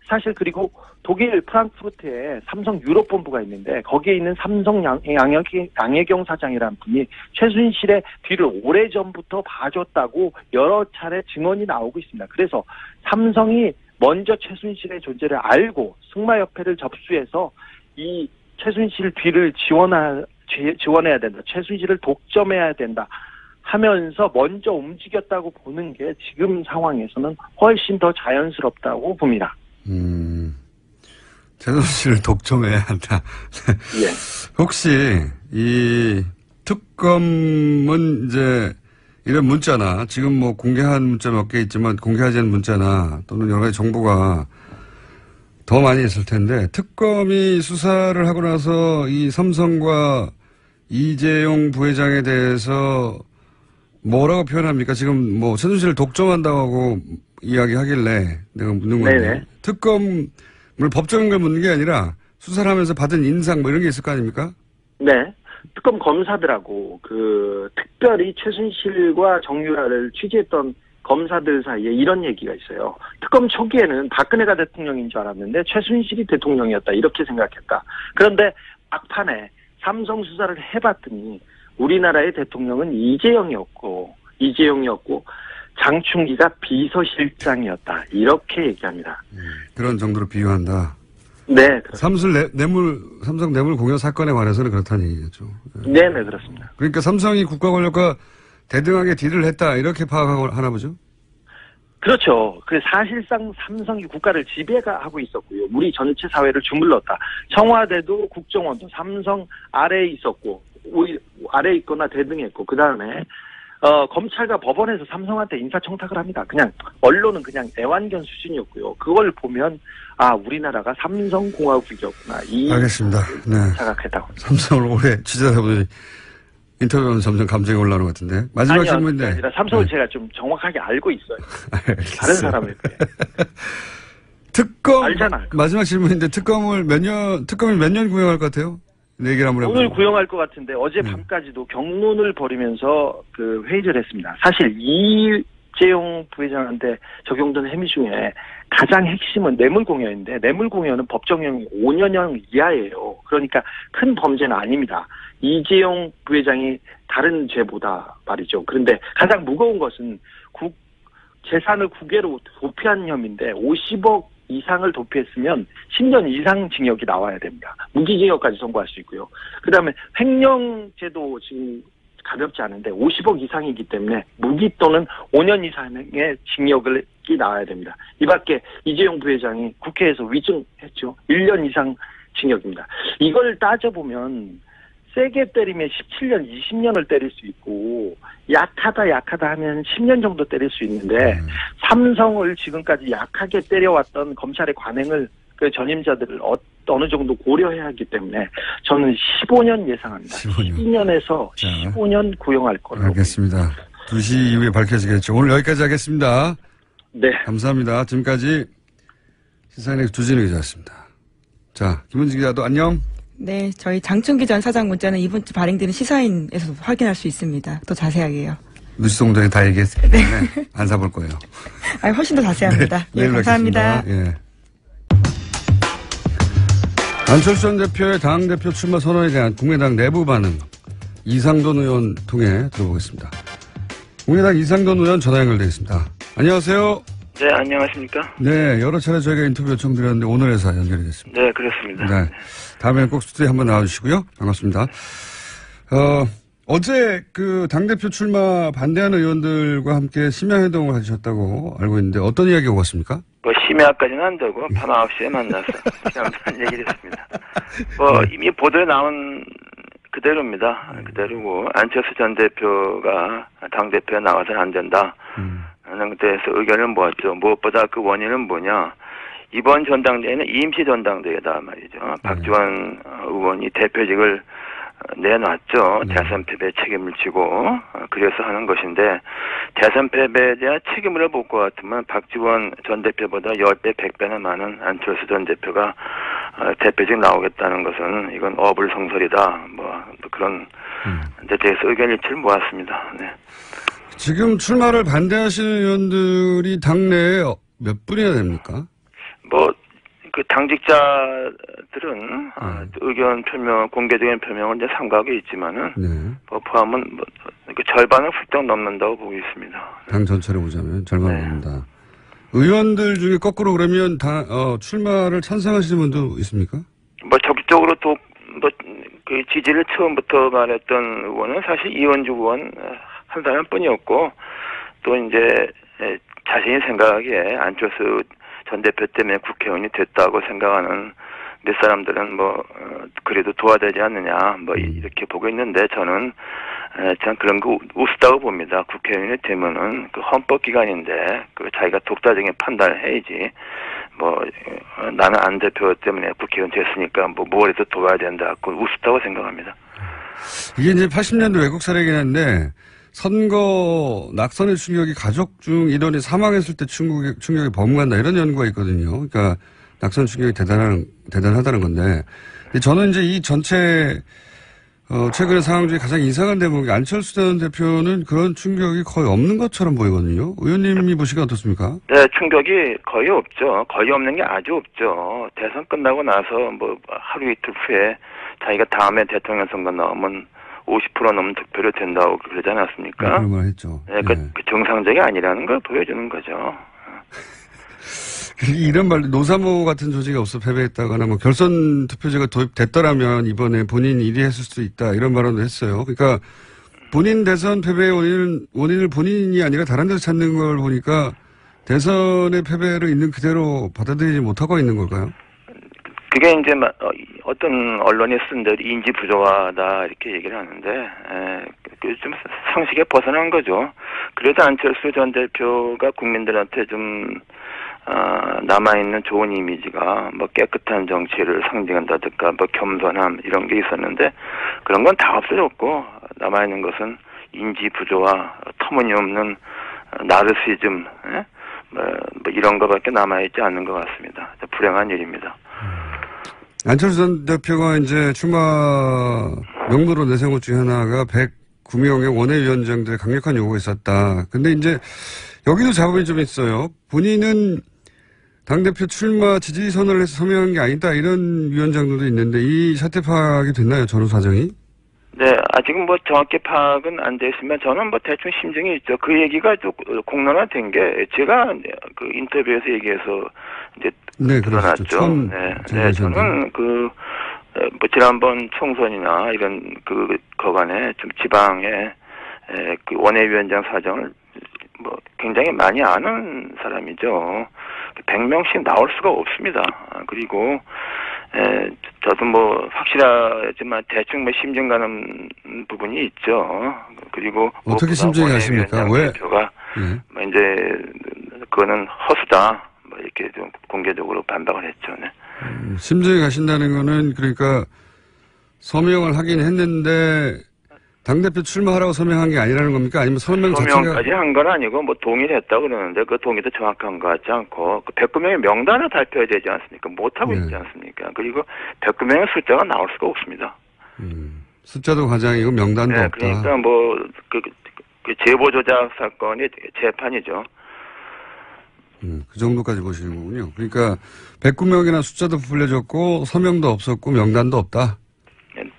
사실 그리고 독일 프랑크푸르트에 삼성 유럽 본부가 있는데 거기에 있는 삼성 양혜경 사장이라는 분이 최순실의 뒤를 오래전부터 봐줬다고 여러 차례 증언이 나오고 있습니다. 그래서 삼성이 먼저 최순실의 존재를 알고 승마협회를 접수해서 이 최순실 뒤를 지원해야 된다. 최순실을 독점해야 된다. 하면서 먼저 움직였다고 보는 게 지금 상황에서는 훨씬 더 자연스럽다고 봅니다. 최순실을 독점해야 한다. 예. 혹시 이 특검은 이제 이런 문자나 지금 뭐 공개한 문자 몇 개 있지만 공개하지 않은 문자나 또는 여러 가지 정보가 더 많이 있을 텐데 특검이 수사를 하고 나서 이 삼성과 이재용 부회장에 대해서 뭐라고 표현합니까? 지금 뭐 최순실을 독점한다고 이야기하길래 내가 묻는 건데 네네. 특검을 법적인 걸 묻는 게 아니라 수사를 하면서 받은 인상 뭐 이런 게 있을 거 아닙니까? 네. 특검 검사들하고 특별히 최순실과 정유라를 취재했던 검사들 사이에 이런 얘기가 있어요. 특검 초기에는 박근혜가 대통령인 줄 알았는데 최순실이 대통령이었다 이렇게 생각했다. 그런데 막판에 삼성 수사를 해봤더니 우리나라의 대통령은 이재용이었고 장충기가 비서실장이었다 이렇게 얘기합니다. 그런 정도로 비유한다. 네. 삼성 뇌물 공여 사건에 관해서는 그렇다는 얘기죠. 네네 그렇습니다. 그러니까 삼성이 국가 권력과 대등하게 딜을 했다 이렇게 파악하나 보죠? 그렇죠. 사실상 삼성이 국가를 지배하고 있었고요. 우리 전체 사회를 주물렀다. 청와대도 국정원도 삼성 아래에 있었고 아래에 있거나 대등했고 그다음에 검찰과 법원에서 삼성한테 인사청탁을 합니다. 그냥 언론은 그냥 애완견 수준이었고요. 그걸 보면 우리나라가 삼성공화국이었구나. 알겠습니다. 네. 생각했다고. 삼성을 오래 취재하다 보니 인터뷰하면 점점 감정이 올라오는 것 같은데. 마지막 질문인데. 아니라 삼성을 제가 좀 정확하게 알고 있어요. 다른 사람에 비해. 특검. 알잖아요. 마지막 질문인데 특검이 몇 년 구형할 것 같아요? 네 얘기를 한번 해보세요. 오늘 구형할 것 같은데 어제 밤까지도 경론을 벌이면서 회의를 했습니다. 사실 이재용 부회장한테 적용된 혐의 중에 가장 핵심은 뇌물공여인데 뇌물공여는 법정형이 5년형 이하예요. 그러니까 큰 범죄는 아닙니다. 이재용 부회장이 다른 죄보다 말이죠. 그런데 가장 무거운 것은 재산을 국외로 도피한 혐의인데 50억 이상을 도피했으면 10년 이상 징역이 나와야 됩니다. 무기징역까지 선고할 수 있고요. 그다음에 횡령죄도 지금 가볍지 않은데 50억 이상이기 때문에 무기 또는 5년 이상의 징역이 나와야 됩니다. 이 밖에 이재용 부회장이 국회에서 위증했죠. 1년 이상 징역입니다. 이걸 따져보면 세게 때리면 17년, 20년을 때릴 수 있고 약하다 하면 10년 정도 때릴 수 있는데 삼성을 지금까지 약하게 때려왔던 검찰의 관행을 전임자들을 어느 정도 고려해야 하기 때문에 저는 15년 예상합니다. 12년에서 15년 구형할 거라고. 알겠습니다. 2시 이후에 밝혀지겠죠. 오늘 여기까지 하겠습니다. 네. 감사합니다. 지금까지 시사인의 주진우 기자였습니다. 자, 김은지 기자도 안녕. 네, 저희 장충기 전 사장 문자는 이번 주 발행되는 시사인에서 확인할 수 있습니다. 더 자세하게요. 뉴스공장에 다 얘기했기 때문에 안 사볼 거예요. 훨씬 더 자세합니다. 네, 감사합니다. 예. 안철수 전 대표의 당대표 출마 선언에 대한 국민의당 내부 반응 이상돈 의원 통해 들어보겠습니다. 국민의당 이상돈 의원 전화 연결되어 있습니다. 안녕하세요. 네, 안녕하십니까? 네, 여러 차례 저희가 인터뷰 요청드렸는데 오늘 해서 연결이 됐습니다. 네, 그렇습니다. 네. 다음에는 꼭 스튜디오에 한번 나와주시고요. 반갑습니다. 어제 당대표 출마 반대하는 의원들과 함께 심야회동을 하셨다고 알고 있는데 어떤 이야기가 오갔습니까? 심야까지는 안 되고 밤 9시에 만나서 그런 얘기를 했습니다. 이미 보도에 나온 그대로입니다. 그대로고 안철수 전 대표가 당대표에 나와서는 안 된다. 하는 데에서 의견을 모았죠. 무엇보다 그 원인은 뭐냐. 이번 전당대회는 임시 전당대회다 말이죠. 박지원 의원이 대표직을 내놨죠. 대선 패배 책임을 지고 그래서 하는 것인데 대선 패배에 대한 책임을 볼 것 같으면 박지원 전 대표보다 10배, 100배나 많은 안철수 전 대표가 대표직 나오겠다는 것은 이건 어불성설이다. 그런 데 대해서 의견 일치를 모았습니다. 네. 지금 출마를 반대하시는 의원들이 당내에 몇 분이나 됩니까? 당직자들은 의견 표명, 공개적인 표명은 이제 삼가하게 있지만은 포함은 절반을 훌쩍 넘는다고 보고 있습니다. 당 전체를 보자면 절반을 넘는다. 의원들 중에 거꾸로 그러면 출마를 찬성하시는 분도 있습니까? 적극적으로 그 지지를 처음부터 말했던 의원은 사실 이원주 의원 한 사람뿐이었고 또 이제 자신이 생각하기에 안철수 전 대표 때문에 국회의원이 됐다고 생각하는 몇 사람들은 그래도 도와되지 않느냐 이렇게 보고 있는데 저는 참 그런 거 우습다고 봅니다. 국회의원이 되면은 그 헌법기관인데 그 자기가 독자적인 판단을 해야지. 뭐 나는 안 대표 때문에 국회의원 됐으니까 뭐 뭐라도 도와야 된다. 그건 우습다고 생각합니다. 이게 이제 80년대 외국 사례이긴 한데 선거 낙선의 충격이 가족 중 일원이 사망했을 때 충격이 범간다 이런 연구가 있거든요. 그러니까 낙선 충격이 대단하다는 건데 저는 이제 이 전체 최근의 상황 중에 가장 이상한 대목이 안철수 전 대표는 그런 충격이 거의 없는 것처럼 보이거든요. 의원님이 보시기에 어떻습니까? 네, 충격이 거의 없죠. 거의 없는 게 아주 없죠. 대선 끝나고 나서 뭐 하루 이틀 후에 자기가 다음에 대통령 선거 나오면 50% 넘는 득표를 된다고 그러지 않았습니까? 네, 그런 말 했죠. 네, 그 정상적이 아니라는 걸 보여주는 거죠. 이런 말, 노사모 같은 조직이 없어 패배했다거나, 뭐, 결선 투표제가 도입됐더라면 이번에 본인이 1위 했을 수도 있다, 이런 발언도 했어요. 그러니까, 본인 대선 패배의 원인을 본인이 아니라 다른 데서 찾는 걸 보니까, 대선의 패배를 있는 그대로 받아들이지 못하고 있는 걸까요? 그게 이제, 어떤 언론이 쓴 대로 인지 부조화다, 이렇게 얘기를 하는데, 좀 상식에 벗어난 거죠. 그래도 안철수 전 대표가 국민들한테 좀, 남아있는 좋은 이미지가 뭐 깨끗한 정치를 상징한다든가 뭐 겸손함 이런 게 있었는데 그런 건 다 없어졌고 남아있는 것은 인지 부조와 터무니없는 나르시즘 뭐 이런 거밖에 남아있지 않는 것 같습니다. 불행한 일입니다. 안철수 전 대표가 이제 출마 명부로 내세운 것 중에 하나가 109명의 원외위원장들의 강력한 요구가 있었다. 근데 이제 여기도 잡음이 좀 있어요. 본인은 당대표 출마 지지 선언을 해서 서명한 게 아니다. 이런 위원장들도 있는데 이 사태 파악이 됐나요? 전후 사정이? 네, 아직은 뭐 정확히 파악은 안 돼 있으면 저는 뭐 대충 심증이 있죠. 그 얘기가 좀 공론화된 게 제가 그 인터뷰에서 얘기해서 이제 드러났죠. 네, 저는 그 뭐 지난번 총선이나 이런 그 거간에 좀 지방에 그 원외위원장 사정을 뭐 굉장히 많이 아는 사람이죠. 100명씩 나올 수가 없습니다. 그리고 저도 뭐 확실하지만 대충 뭐 심증 가는 부분이 있죠. 그리고 어떻게 심증이 가십니까? 왜? 대표가 뭐 이제 그거는 허수다. 뭐 이렇게 좀 공개적으로 반박을 했죠. 네. 심증이 가신다는 거는 그러니까 서명을 하긴 했는데 당대표 출마하라고 서명한 게 아니라는 겁니까? 아니면 서명까지 한 건 아니고 뭐 동의를 했다고 그러는데 그 동의도 정확한 것 같지 않고 그 109명의 명단을 발표해야 되지 않습니까? 못하고 있지 않습니까? 그리고 109명의 숫자가 나올 수가 없습니다. 숫자도 과장이고 명단도 없다. 그러니까 뭐 그 제보 조작 사건이 재판이죠. 그 정도까지 보시는 거군요. 그러니까 109명이나 숫자도 불려졌고 서명도 없었고 명단도 없다.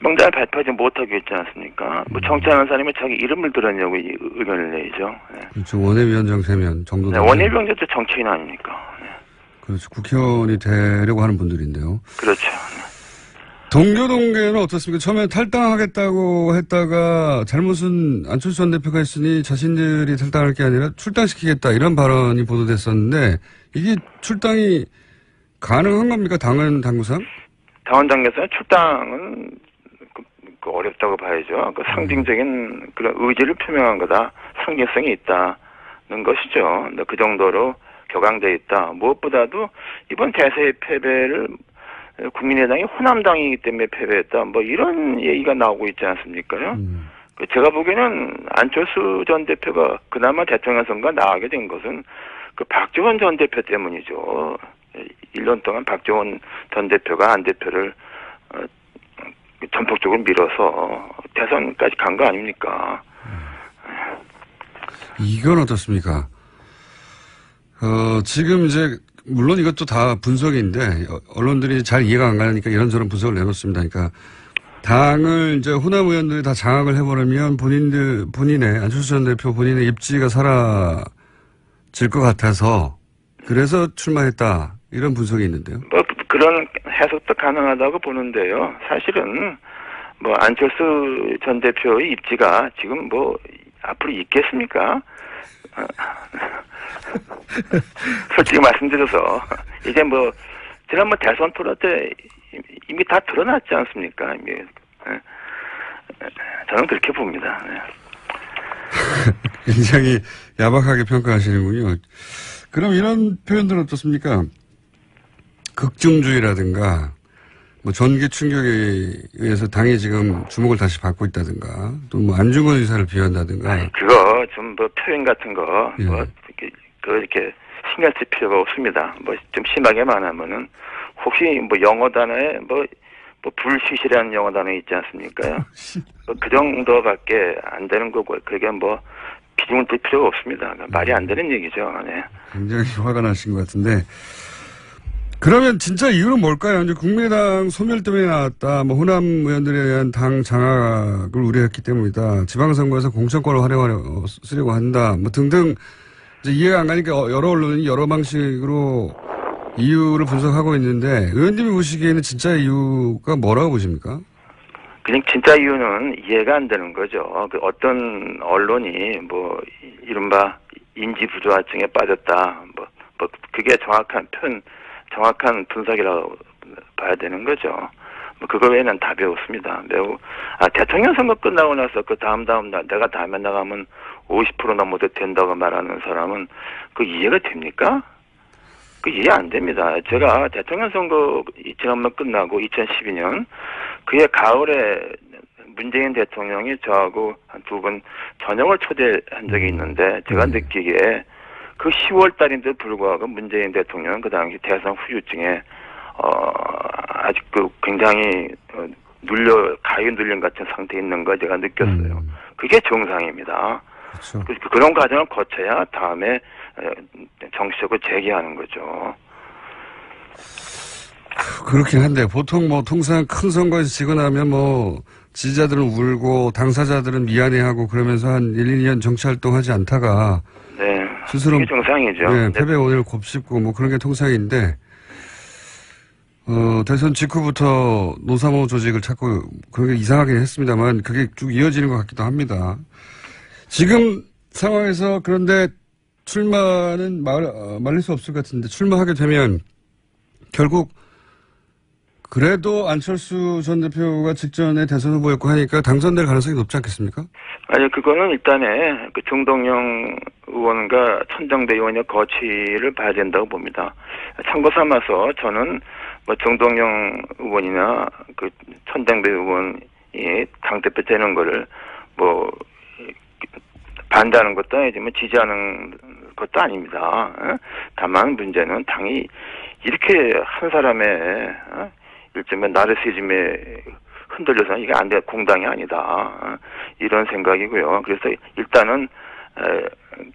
명단을 발표하지 못하게 했지 않습니까? 뭐 정치하는 사람이 자기 이름을 들었냐고 의견을 내죠. 네. 그렇죠. 원외위원장 3명 정도. 네, 원외위원장도 정치인 아닙니까? 네. 그렇죠. 국회의원이 되려고 하는 분들인데요. 그렇죠. 동교동계는 어떻습니까? 처음에 탈당하겠다고 했다가 잘못은 안철수 전 대표가 했으니 자신들이 탈당할 게 아니라 출당시키겠다 이런 발언이 보도됐었는데 이게 출당이 가능한 겁니까? 당구상? 당원 당에서는 출당은 어렵다고 봐야죠. 그 상징적인 그런 의지를 표명한 거다. 상징성이 있다는 것이죠. 그 정도로 격앙돼 있다. 무엇보다도 이번 대세의 패배를 국민의당이 호남당이기 때문에 패배했다. 뭐 이런 얘기가 나오고 있지 않습니까요? 제가 보기에는 안철수 전 대표가 그나마 대통령 선거 나가게 된 것은 그 박지원 전 대표 때문이죠. 1년 동안 박지원 전 대표가 안 대표를 전폭적으로 밀어서 대선까지 간 거 아닙니까? 이건 어떻습니까? 지금 이제 물론 이것도 다 분석인데 언론들이 잘 이해가 안 가니까 이런저런 분석을 내놓습니다. 그러니까 당을 이제 호남 의원들이 다 장악을 해버리면 본인의 안철수 전 대표 본인의 입지가 사라질 것 같아서 그래서 출마했다 이런 분석이 있는데요. 뭐 그런 해석도 가능하다고 보는데요. 사실은 뭐 안철수 전 대표의 입지가 지금 뭐 앞으로 있겠습니까? 솔직히 말씀드려서 이제 뭐 지난번 대선 토론 때 이미 다 드러났지 않습니까? 이미 저는 그렇게 봅니다. 네. 굉장히 야박하게 평가하시는군요. 그럼 이런 표현들은 어떻습니까? 극중주의라든가, 뭐 전기 충격에 의해서 당이 지금 주목을 다시 받고 있다든가, 또 뭐 안중근 의사를 비한다든가. 아니, 그거 좀 뭐 표현 같은 거, 예. 뭐 이렇게 신경 쓸 필요가 없습니다. 뭐 좀 심하게 말하면은 혹시 뭐 영어 단어에 뭐 불시시라는 영어 단어 있지 않습니까요? 그 정도밖에 안 되는 거고, 그게 뭐 비중을 둘 필요가 없습니다. 말이 안 되는 얘기죠. 네. 굉장히 화가 나신 것 같은데. 그러면 진짜 이유는 뭘까요? 이제 국민의당 소멸 때문에 나왔다. 뭐 호남 의원들에 대한 당 장악을 우려했기 때문이다. 지방선거에서 공천권을 쓰려고 한다. 뭐 등등 이제 이해가 안 가니까 여러 언론이 여러 방식으로 이유를 분석하고 있는데 의원님이 보시기에는 진짜 이유가 뭐라고 보십니까? 그냥 진짜 이유는 이해가 안 되는 거죠. 그 어떤 언론이 뭐 이른바 인지 부조화증에 빠졌다. 뭐 그게 정확한 분석이라고 봐야 되는 거죠. 뭐 그거 외에는 답이 없습니다. 대통령 선거 끝나고 나서 그 다음 날 내가 다음에 나가면 50% 넘어도 된다고 말하는 사람은 그 이해가 됩니까? 그 이해 안 됩니다. 제가 대통령 선거 지난번 끝나고 2012년 그해 가을에 문재인 대통령이 저하고 한 2번 저녁을 초대한 적이 있는데 제가 느끼기에 그 10월 달인데도 불구하고 문재인 대통령은 그 당시 대선 후유증에 아직 그 굉장히 가위 눌린 같은 상태에 있는 걸 제가 느꼈어요. 그게 정상입니다. 그렇죠. 그런 과정을 거쳐야 다음에 정치적으로 재개하는 거죠. 그렇긴 한데 보통 뭐 통상 큰 선거에서 지고 나면 뭐 지지자들은 울고 당사자들은 미안해하고 그러면서 한 1, 2년 정치활동하지 않다가 네, 스스로 그게 정상이죠. 네, 패배 원인을 곱씹고 뭐 그런 게 통상인데 대선 직후부터 노사모 조직을 찾고 그런 게 이상하긴 했습니다만 그게 쭉 이어지는 것 같기도 합니다. 지금 상황에서 그런데 출마는 말릴 수 없을 것 같은데 출마하게 되면 결국 그래도 안철수 전 대표가 직전에 대선 후보였고 하니까 당선될 가능성이 높지 않겠습니까? 아니, 그거는 일단에 그 정동영 의원과 천정배 의원의 거취를 봐야 된다고 봅니다. 참고 삼아서 저는 뭐 정동영 의원이나 그 천정배 의원이 당대표 되는 거를 뭐 반대하는 것도 아니지만 지지하는 것도 아닙니다. 다만 문제는 당이 이렇게 한 사람의 일종의 나르시즘에 흔들려서 이게 안 돼, 공당이 아니다. 이런 생각이고요. 그래서 일단은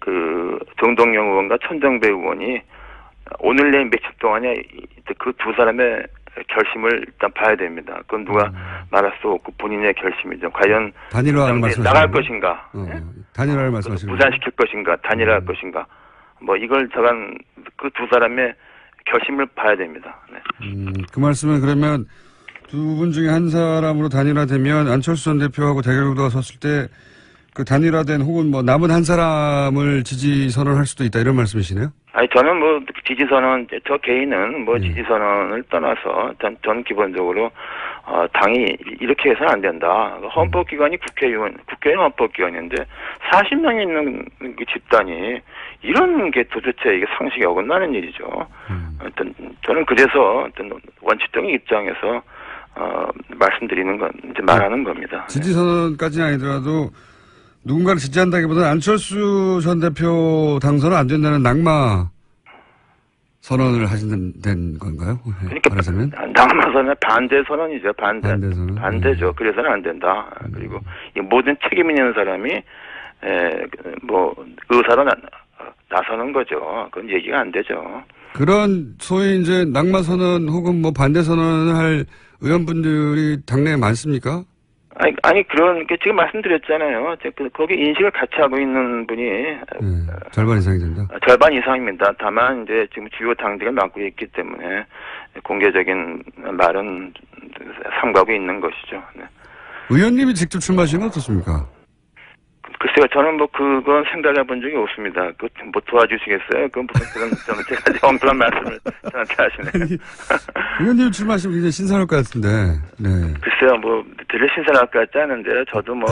그 정동영 의원과 천정배 의원이 오늘 내일 며칠 동안에 그 두 사람의 결심을 일단 봐야 됩니다. 그건 누가 말할 수 없고 본인의 결심이죠. 과연 단일화를 나갈 것인가, 단일화를 말씀하시는 무산시킬 것인가, 단일화할 것인가, 뭐 이걸 저간 그 두 사람의 결심을 봐야 됩니다. 네. 그 말씀은 그러면 두 분 중에 한 사람으로 단일화되면 안철수 전 대표하고 대결구도가 섰을 때 그 단일화된 혹은 뭐 남은 한 사람을 지지 선언할 수도 있다 이런 말씀이시네요? 아니 저는 뭐 지지 선언 저 개인은 뭐 지지 선언을 떠나서 전 기본적으로 당이 이렇게 해서는 안 된다. 헌법기관이 국회의원 헌법기관인데 40명이 있는 그 집단이 이런 게 도대체 이게 상식에 어긋나는 일이죠. 하여튼 저는 그래서 원칙적인 입장에서 말씀드리는 건 이제 말하는 겁니다. 지지 선언까지는 아니더라도 누군가를 지지한다기보다는 안철수 전 대표 당선은 안 된다는 낙마 선언을 하신다는 건가요? 그러니까 말하자면? 낙마 선언 반대 선언이죠. 반대선언. 반대죠. 그래서는 안 된다. 그리고 이 모든 책임 있는 사람이 뭐 의사로 나서는 거죠. 그건 얘기가 안 되죠. 그런 소위 이제 낙마 선언 혹은 뭐 반대 선언을 할 의원분들이 당내에 많습니까? 아니 그런 게 지금 말씀드렸잖아요. 거기 인식을 같이 하고 있는 분이 절반 이상이 된다. 절반 이상입니다. 다만 이제 지금 주요 당직을 맡고 있기 때문에 공개적인 말은 삼가고 있는 것이죠. 네. 의원님이 직접 출마하시는 건 어떻습니까? 글쎄요, 저는 뭐 그건 생각해 본 적이 없습니다. 그 뭐 도와주시겠어요? 그건 무슨 그런 제가 엄청난 말씀을 저한테 하시네요. 의원님 출마하시면 굉장히 신선할 것 같은데. 네. 글쎄요, 뭐 되게 신선할 것 같지 않은데요. 저도 뭐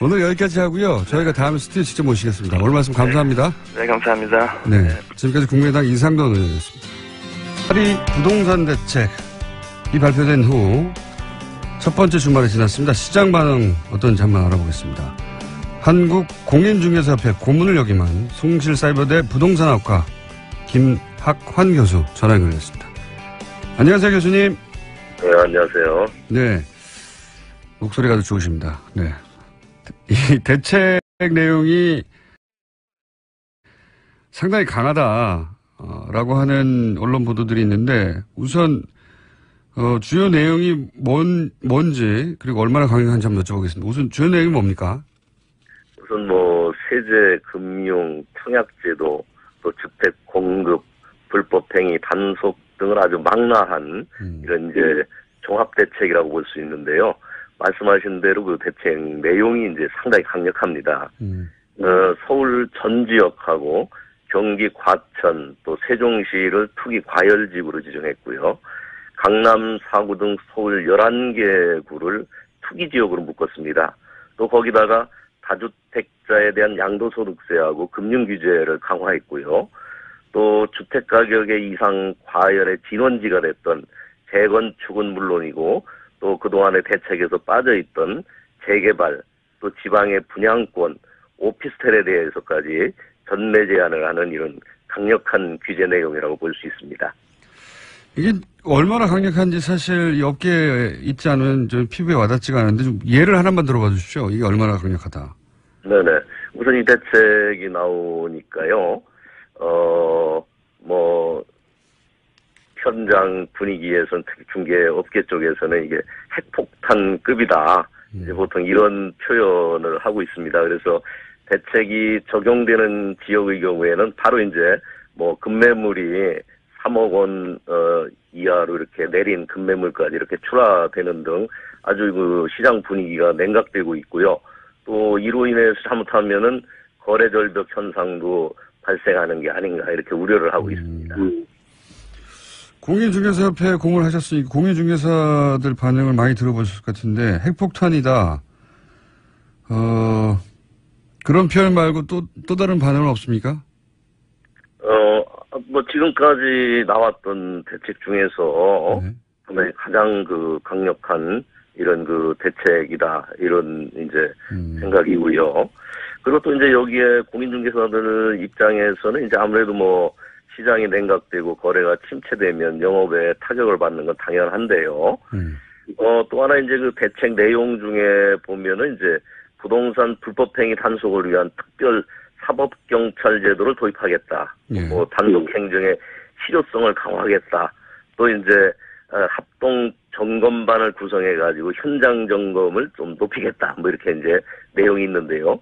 오늘 여기까지 하고요. 저희가 다음에 스튜디오 직접 모시겠습니다. 오늘 말씀 감사합니다. 네, 감사합니다. 네. 지금까지 국민의당 이상돈 의원이었습니다. 파리 부동산 대책이 발표된 후 첫 번째 주말이 지났습니다. 시장 반응 어떤지 한번 알아보겠습니다. 한국공인중개사협회 고문을 역임한 송실사이버대 부동산학과 김학환 교수 전화 연결했습니다. 안녕하세요, 교수님. 네, 안녕하세요. 네. 목소리가 아주 좋으십니다. 네. 이 대책 내용이 상당히 강하다라고 하는 언론 보도들이 있는데 우선 주요 내용이 뭔지 그리고 얼마나 강력한지 한번 여쭤보겠습니다. 우선 주요 내용이 뭡니까? 우선 뭐 세제, 금융, 청약제도, 또 주택 공급, 불법행위, 단속 등을 아주 망라한 이런 이제 종합 대책이라고 볼 수 있는데요. 말씀하신 대로 그 대책 내용이 이제 상당히 강력합니다. 서울 전 지역하고 경기 과천 또 세종시를 투기 과열지구로 지정했고요. 강남 4구 등 서울 11개 구를 투기 지역으로 묶었습니다. 또 거기다가 다주택자에 대한 양도소득세하고 금융 규제를 강화했고요. 또 주택가격의 이상 과열의 진원지가 됐던 재건축은 물론이고 또 그동안의 대책에서 빠져있던 재개발 또 지방의 분양권, 오피스텔에 대해서까지 전매 제한을 하는 이런 강력한 규제 내용이라고 볼 수 있습니다. 이게 얼마나 강력한지 사실 이 업계에 있지 않으면 좀 피부에 와닿지가 않은데 좀 예를 하나만 들어봐 주십시오. 이게 얼마나 강력하다. 네네. 우선 이 대책이 나오니까요. 뭐 현장 분위기에서는 특히 중개업계 쪽에서는 이게 핵폭탄급이다. 이제 보통 이런 표현을 하고 있습니다. 그래서 대책이 적용되는 지역의 경우에는 바로 이제 뭐 급매물이 3억 원 이하로 이렇게 내린 급매물까지 이렇게 출하되는 등 아주 그 시장 분위기가 냉각되고 있고요. 또 이로 인해서 잘못하면은 거래 절벽 현상도 발생하는 게 아닌가 이렇게 우려를 하고 있습니다. 공인중개사협회에 공을 하셨으니 공인중개사들 반응을 많이 들어보셨을 것 같은데 핵폭탄이다. 그런 표현 말고 또 다른 반응은 없습니까? 뭐 지금까지 나왔던 대책 중에서 가장 그 강력한 이런 그 대책이다 이런 이제 생각이고요. 그리고 또 이제 여기에 공인중개사들 입장에서는 이제 아무래도 뭐 시장이 냉각되고 거래가 침체되면 영업에 타격을 받는 건 당연한데요. 또 하나 이제 그 대책 내용 중에 보면은 이제 부동산 불법행위 단속을 위한 특별 사법경찰 제도를 도입하겠다. 뭐 단속 행정의 실효성을 강화하겠다. 또 이제 합동 점검반을 구성해가지고 현장 점검을 좀 높이겠다. 뭐 이렇게 이제 내용이 있는데요.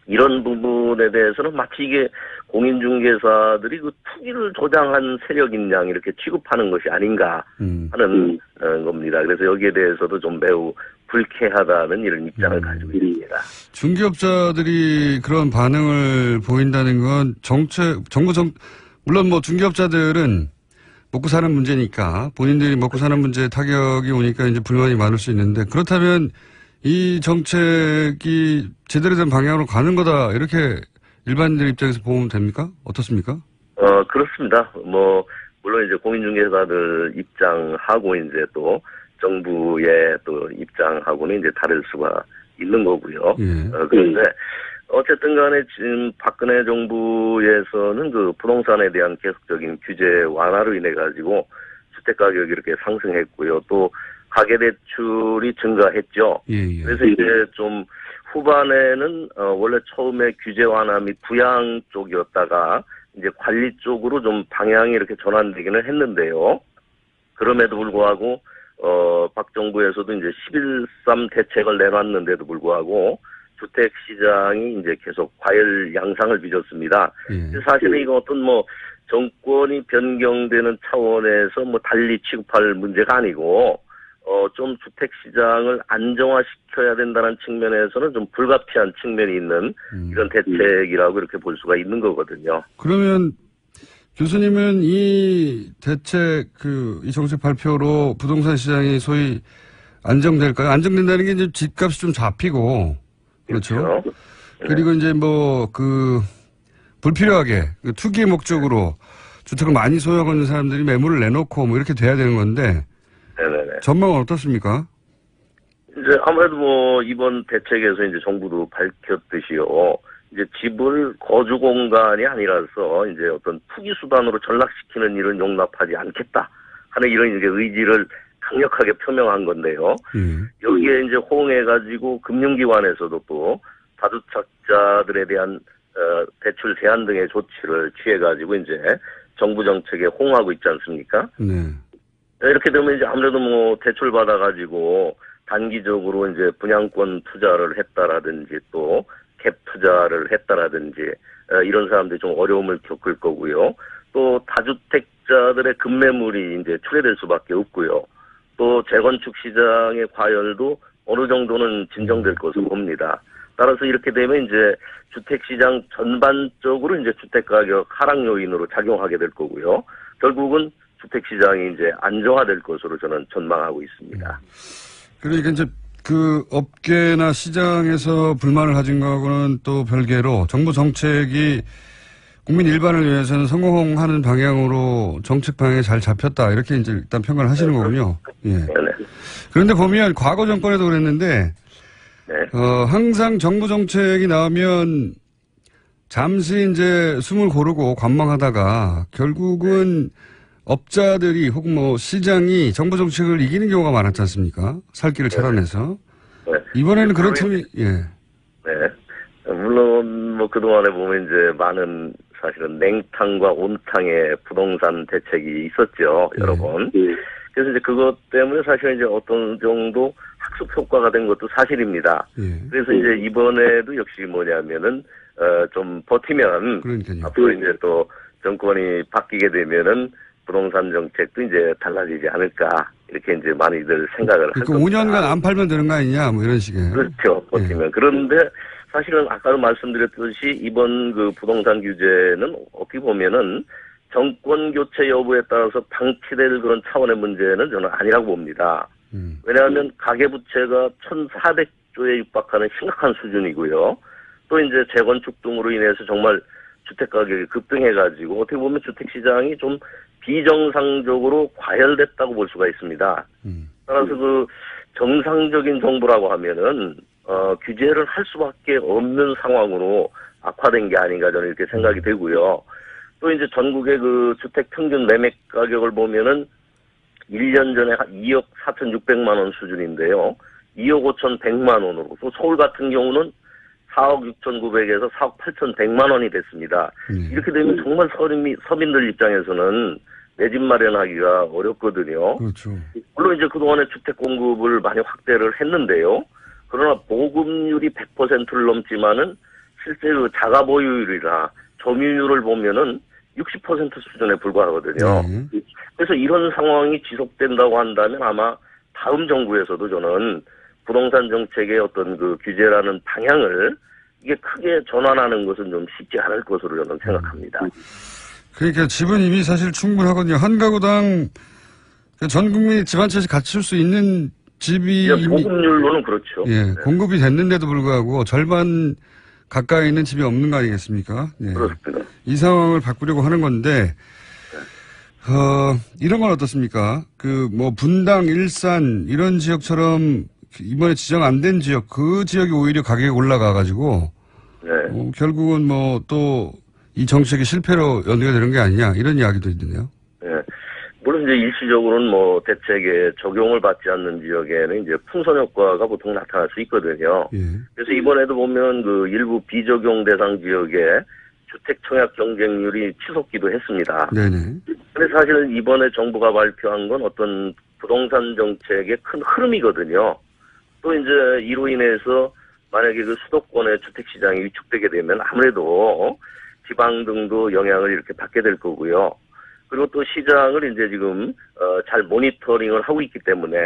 이런 부분에 대해서는 마치 이게 공인중개사들이 그 투기를 조장한 세력인 양 이렇게 취급하는 것이 아닌가 하는 겁니다. 그래서 여기에 대해서도 좀 매우 불쾌하다는 이런 입장을 가지고 있습니다. 중개업자들이 그런 반응을 보인다는 건 물론 뭐 중개업자들은 먹고 사는 문제니까 본인들이 먹고 사는 문제에 타격이 오니까 이제 불만이 많을 수 있는데 그렇다면 이 정책이 제대로 된 방향으로 가는 거다 이렇게 일반인들 입장에서 보면 됩니까? 어떻습니까? 그렇습니다. 뭐 물론 이제 공인중개사들 입장하고 이제 또 정부의 또 입장하고는 이제 다를 수가 있는 거고요. 그런데 어쨌든 간에 지금 박근혜 정부에서는 그 부동산에 대한 계속적인 규제 완화로 인해 가지고 주택 가격이 이렇게 상승했고요. 또 가계대출이 증가했죠. 그래서 이제 좀 후반에는 원래 처음에 규제 완화 및 부양 쪽이었다가 이제 관리 쪽으로 좀 방향이 이렇게 전환되기는 했는데요. 그럼에도 불구하고 박 정부에서도 이제 11.3 대책을 내놨는데도 불구하고 주택 시장이 이제 계속 과열 양상을 빚었습니다. 사실은 이거 어떤 뭐 정권이 변경되는 차원에서 뭐 달리 취급할 문제가 아니고 좀 주택 시장을 안정화시켜야 된다는 측면에서는 좀 불가피한 측면이 있는 이런 대책이라고 이렇게 볼 수가 있는 거거든요. 그러면 교수님은 이 대책, 이 정책 발표로 부동산 시장이 소위 안정될까요? 안정된다는 게 이제 집값이 좀 잡히고, 그렇죠? 그리고 이제 불필요하게 투기의 목적으로 주택을 많이 소유하고 있는 사람들이 매물을 내놓고 뭐 이렇게 돼야 되는 건데, 네네네. 전망은 어떻습니까? 이제 아무래도 이번 대책에서 이제 정부도 밝혔듯이요. 이제 집을 거주 공간이 아니라서 이제 어떤 투기 수단으로 전락시키는 일은 용납하지 않겠다 하는 이런 이제 의지를 강력하게 표명한 건데요. 여기에 이제 호응해가지고 금융기관에서도 또 다주택자들에 대한 대출 제한 등의 조치를 취해가지고 이제 정부 정책에 호응하고 있지 않습니까? 네. 이렇게 되면 이제 아무래도 대출 받아가지고 단기적으로 이제 분양권 투자를 했다라든지 또 갭 투자를 했다라든지 이런 사람들이 좀 어려움을 겪을 거고요. 또 다주택자들의 급매물이 이제 출회될 수밖에 없고요. 또 재건축 시장의 과열도 어느 정도는 진정될 것으로 봅니다. 따라서 이렇게 되면 이제 주택시장 전반적으로 이제 주택가격 하락 요인으로 작용하게 될 거고요. 결국은 주택시장이 이제 안정화될 것으로 저는 전망하고 있습니다. 그러니까 이제 업계나 시장에서 불만을 가진 거하고는 또 별개로 정부 정책이 국민 일반을 위해서는 성공하는 방향으로 정책 방향이 잘 잡혔다. 이렇게 이제 일단 평가를 하시는 거군요. 예. 그런데 보면 과거 정권에도 그랬는데, 항상 정부 정책이 나오면 잠시 이제 숨을 고르고 관망하다가 결국은 업자들이 혹은 시장이 정부 정책을 이기는 경우가 많았지 않습니까? 살 길을 찾아내서. 이번에는 그런 틈이, 물론 그동안에 보면 이제 많은 사실은 냉탕과 온탕의 부동산 대책이 있었죠. 여러 번. 그래서 이제 그것 때문에 사실 이제 어떤 정도 학습 효과가 된 것도 사실입니다. 그래서 이제 이번에도 역시 뭐냐면은, 좀 버티면 그러니까요. 앞으로 이제 또 정권이 바뀌게 되면은 부동산 정책도 이제 달라지지 않을까 이렇게 이제 많이들 생각을 할 겁니다. 5년간 안 팔면 되는 거 아니냐 뭐 이런 식의. 그렇죠. 버티면. 그런데 사실은 아까도 말씀드렸듯이 이번 부동산 규제는 어떻게 보면은 정권 교체 여부에 따라서 방치될 그런 차원의 문제는 저는 아니라고 봅니다. 왜냐하면 가계부채가 1,400조에 육박하는 심각한 수준이고요. 또 이제 재건축 등으로 인해서 정말 주택 가격이 급등해가지고 어떻게 보면 주택 시장이 좀 비정상적으로 과열됐다고 볼 수가 있습니다. 따라서 정상적인 정부라고 하면은 규제를 할 수밖에 없는 상황으로 악화된 게 아닌가 저는 이렇게 생각이 되고요. 또 이제 전국의 주택 평균 매매 가격을 보면은 1년 전에 2억 4,600만 원 수준인데요. 2억 5,100만 원으로 또 서울 같은 경우는 4억 6,900에서 4억 8,100만 원이 됐습니다. 이렇게 되면 정말 서민들 입장에서는 내 집 마련하기가 어렵거든요. 그렇죠. 물론 이제 그동안에 주택 공급을 많이 확대를 했는데요. 그러나 보급률이 100%를 넘지만은 실제 자가 보유율이나 점유율을 보면은 60% 수준에 불과하거든요. 그래서 이런 상황이 지속된다고 한다면 아마 다음 정부에서도 저는 부동산 정책의 어떤 규제라는 방향을 이게 크게 전환하는 것은 좀 쉽지 않을 것으로 저는 생각합니다. 그러니까 집은 이미 사실 충분하거든요. 한 가구당 전 국민이 집 한 채씩 갖출 수 있는 집이 보급률로는 그렇죠. 공급이 됐는데도 불구하고 절반 가까이 있는 집이 없는 거 아니겠습니까? 그렇습니다. 이 상황을 바꾸려고 하는 건데 이런 건 어떻습니까? 분당, 일산 이런 지역처럼 이번에 지정 안 된 지역, 그 지역이 오히려 가격이 올라가가지고, 결국은 또 이 정책이 실패로 연계가 되는 게 아니냐, 이런 이야기도 있는데요. 물론 이제 일시적으로는 대책에 적용을 받지 않는 지역에는 이제 풍선 효과가 보통 나타날 수 있거든요. 그래서 이번에도 보면 일부 비적용 대상 지역에 주택 청약 경쟁률이 치솟기도 했습니다. 근데 사실 이번에 정부가 발표한 건 어떤 부동산 정책의 큰 흐름이거든요. 또 이제 이로 인해서 만약에 수도권의 주택 시장이 위축되게 되면 아무래도 지방 등도 영향을 이렇게 받게 될 거고요. 그리고 또 시장을 이제 지금 잘 모니터링을 하고 있기 때문에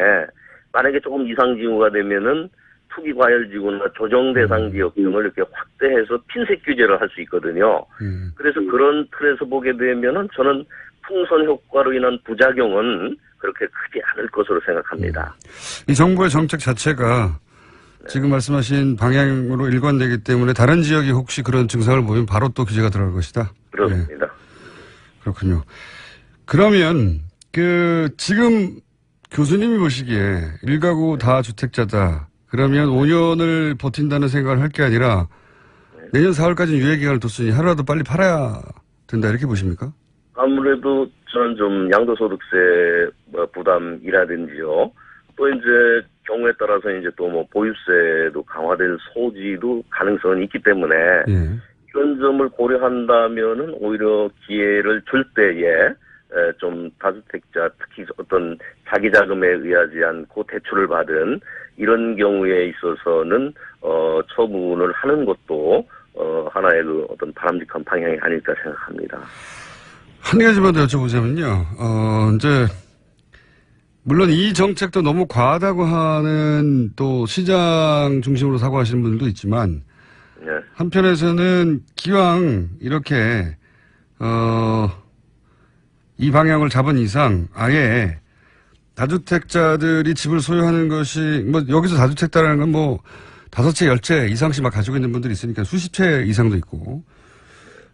만약에 조금 이상 징후가 되면은 투기 과열지구나 조정 대상 지역 등을 이렇게 확대해서 핀셋 규제를 할 수 있거든요. 그래서 그런 틀에서 보게 되면은 저는 풍선 효과로 인한 부작용은 그렇게 크지 않을 것으로 생각합니다. 이 정부의 정책 자체가 지금 말씀하신 방향으로 일관되기 때문에 다른 지역이 혹시 그런 증상을 보이면 바로 또 규제가 들어갈 것이다. 그렇습니다. 네. 그렇군요. 그러면 지금 교수님이 보시기에 1가구 다 주택자다. 그러면 5년을 버틴다는 생각을 할 게 아니라 내년 4월까지는 유예기간을 뒀으니 하루라도 빨리 팔아야 된다 이렇게 보십니까? 아무래도 저는 좀 양도소득세 부담이라든지요. 또 이제 경우에 따라서 이제 또 뭐 보유세도 강화될 소지도 가능성이 있기 때문에 이런 점을 고려한다면은 오히려 기회를 줄 때에 좀 다주택자 특히 어떤 자기 자금에 의하지 않고 대출을 받은 이런 경우에 있어서는 처분을 하는 것도 하나의 그 어떤 바람직한 방향이 아닐까 생각합니다. 한 가지만 더 여쭤보자면요. 이제 물론 이 정책도 너무 과하다고 하는 또 시장 중심으로 사고하시는 분들도 있지만 네. 한편에서는 기왕 이렇게 이 방향을 잡은 이상 아예 다주택자들이 집을 소유하는 것이 뭐 여기서 다주택자라는 건 뭐 5채, 10채 이상씩 막 가지고 있는 분들이 있으니까 수십 채 이상도 있고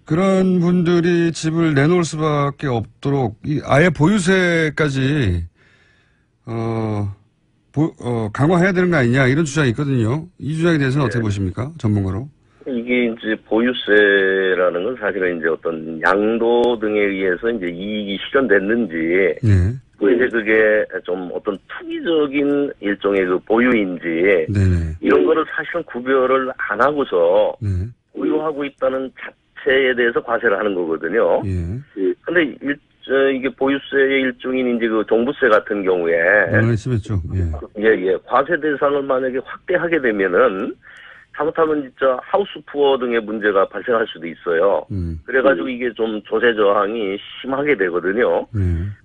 그런 분들이 집을 내놓을 수밖에 없도록 아예 보유세까지 강화해야 되는 거 아니냐 이런 주장이 있거든요. 이 주장에 대해서는 어떻게 보십니까? 전문가로. 이게 이제 보유세라는 건 사실은 이제 어떤 양도 등에 의해서 이제 이익이 실현됐는지, 또 이제 그게 좀 어떤 투기적인 일종의 그 보유인지, 이런 거를 사실은 구별을 안 하고서 보유하고 있다는 자체에 대해서 과세를 하는 거거든요. 근데 이게 보유세의 일종인 이제 그 종부세 같은 경우에. 심했죠. 과세 대상을 만약에 확대하게 되면은 잘못하면 진짜 하우스 푸어 등의 문제가 발생할 수도 있어요. 그래가지고 이게 좀 조세 저항이 심하게 되거든요.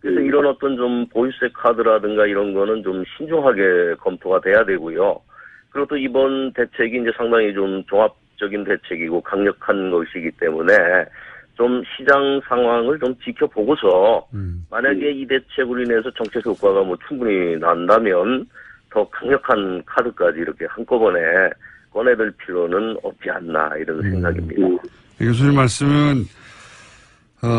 그래서 이런 어떤 좀 보유세 카드라든가 이런 거는 좀 신중하게 검토가 돼야 되고요. 그리고 또 이번 대책이 이제 상당히 좀 종합적인 대책이고 강력한 것이기 때문에 좀 시장 상황을 좀 지켜보고서 만약에 이 대책으로 인해서 정책 효과가 뭐 충분히 난다면 더 강력한 카드까지 이렇게 한꺼번에 꺼내들 필요는 없지 않나 이런 생각입니다. 교수님 말씀은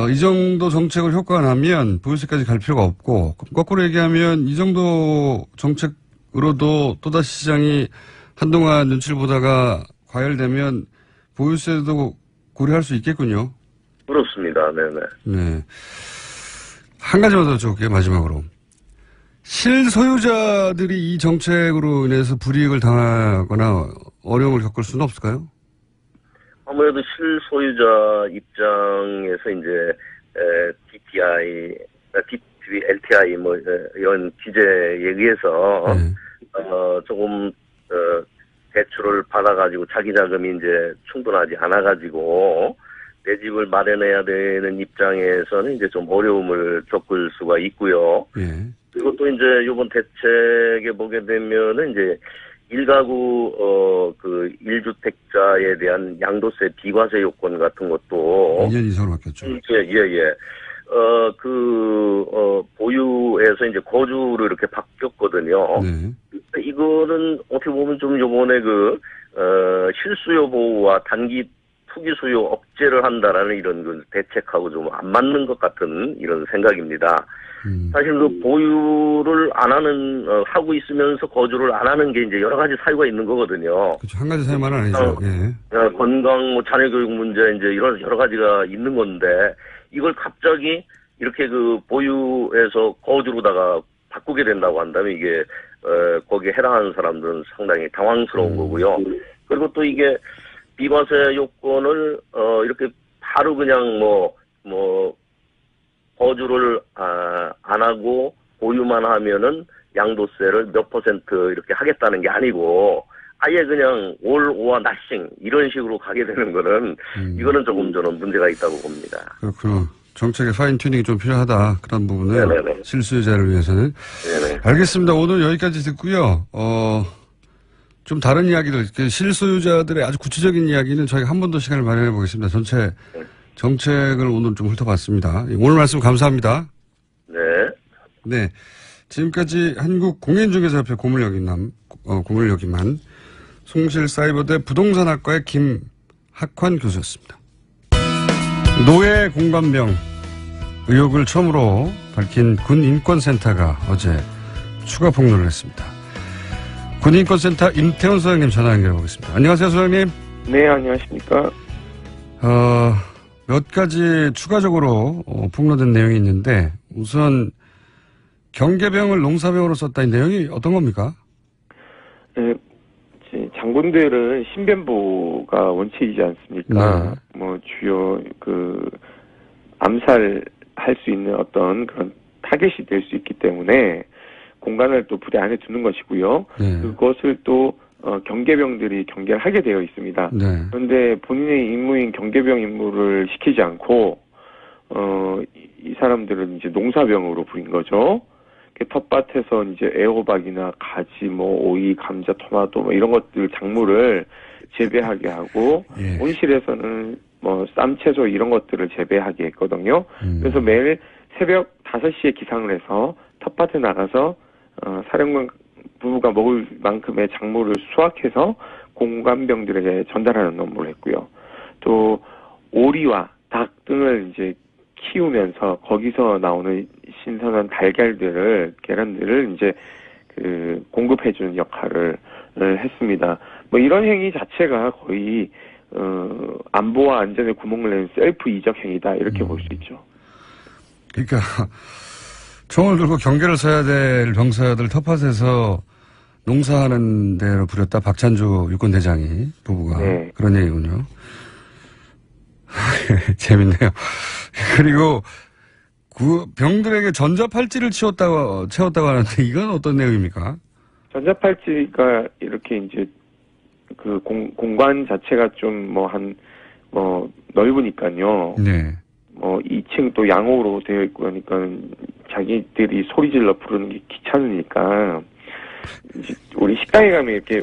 이 정도 정책을 효과가 나면 보유세까지 갈 필요가 없고 거꾸로 얘기하면 이 정도 정책으로도 또다시 시장이 한동안 눈치를 보다가 과열되면 보유세도 고려할 수 있겠군요. 그렇습니다. 네네. 네. 한 가지만 더 여쭤볼게요. 마지막으로. 실소유자들이 이 정책으로 인해서 불이익을 당하거나 어려움을 겪을 수는 없을까요? 아무래도 실소유자 입장에서 이제 DTI, LTI 뭐 이런 규제에 의해서 조금 대출을 받아가지고 자기 자금이 이제 충분하지 않아가지고 내 집을 마련해야 되는 입장에서는 이제 좀 어려움을 겪을 수가 있고요. 그리고 또 이제 이번 대책에 보게 되면은 이제 1가구 그 1주택자에 대한 양도세 비과세 요건 같은 것도 2년 이상으로 바뀌었죠. 보유에서 이제 거주로 이렇게 바뀌었거든요. 이거는 어떻게 보면 좀 요번에 실수요 보호와 단기 투기 수요 억제를 한다라는 이런 그 대책하고 좀 안 맞는 것 같은 이런 생각입니다. 사실 그 보유를 안 하는, 하고 있으면서 거주를 안 하는 게 이제 여러 가지 사유가 있는 거거든요. 그렇죠. 한 가지 사유만은 아니죠. 건강, 뭐 자녀교육 문제 이제 이런 여러 가지가 있는 건데 이걸 갑자기 이렇게 그 보유해서 거주로다가 바꾸게 된다고 한다면 이게, 거기에 해당하는 사람들은 상당히 당황스러운 거고요. 그리고 또 이게 비과세 요건을, 이렇게 바로 그냥 거주를 안 하고 보유만 하면은 양도세를 몇 % 이렇게 하겠다는 게 아니고 아예 그냥 all or nothing 이런 식으로 가게 되는 거는 이거는 조금 저는 문제가 있다고 봅니다. 그렇군요. 정책의 파인 튜닝이 좀 필요하다. 그런 부분은 실수요자를 위해서는. 알겠습니다. 오늘 여기까지 듣고요. 좀 다른 이야기들, 실소유자들의 아주 구체적인 이야기는 저희가 한 번 더 시간을 마련해 보겠습니다. 전체 정책을 오늘 좀 훑어봤습니다. 오늘 말씀 감사합니다. 네. 네. 지금까지 한국공인중개사협회 고물역임만 송실사이버대 부동산학과의 김학환 교수였습니다. 노예 공감병 의혹을 처음으로 밝힌 군인권센터가 어제 추가 폭로를 했습니다. 군인권센터 임태훈 소장님 전화 연결해 보겠습니다. 안녕하세요, 소장님. 네, 안녕하십니까. 몇 가지 추가적으로 폭로된 내용이 있는데 우선 경계병을 농사병으로 썼다 이 내용이 어떤 겁니까? 네, 장군들은 신변보가 원칙이지 않습니까? 네. 뭐 주요 암살할 수 있는 어떤 그런 타겟이 될 수 있기 때문에 공간을 또 부대 안에 두는 것이고요. 네. 그것을 또 경계병들이 경계를 하게 되어 있습니다. 네. 그런데 본인의 임무인 경계병 임무를 시키지 않고 이 사람들은 이제 농사병으로 부린 거죠. 텃밭에서 이제 애호박이나 가지, 오이, 감자, 토마토 이런 것들 작물을 재배하게 하고 예. 온실에서는 쌈, 채소 이런 것들을 재배하게 했거든요. 그래서 매일 새벽 5시에 기상을 해서 텃밭에 나가서 사령관 부부가 먹을 만큼의 작물을 수확해서 공관병들에게 전달하는 업무를 했고요. 또 오리와 닭 등을 이제 키우면서 거기서 나오는 신선한 계란들을 이제 공급해주는 역할을 했습니다. 이런 행위 자체가 거의 안보와 안전에 구멍을 내는 셀프 이적 행위다 이렇게 볼 수 있죠. 그러니까 총을 들고 경계를 서야 될 병사들 텃밭에서 농사하는 데로 부렸다. 박찬주 육군대장이 부부가 네. 그런 얘기군요. 재밌네요. 그리고 병들에게 전자팔찌를 채웠다고 하는데 이건 어떤 내용입니까? 전자팔찌가 이렇게 이제 공간 자체가 좀 넓으니까요. 네. 2층 또 양호로 되어 있고 하니까 자기들이 소리 질러 부르는 게 귀찮으니까 이제 우리 식당에 가면 이렇게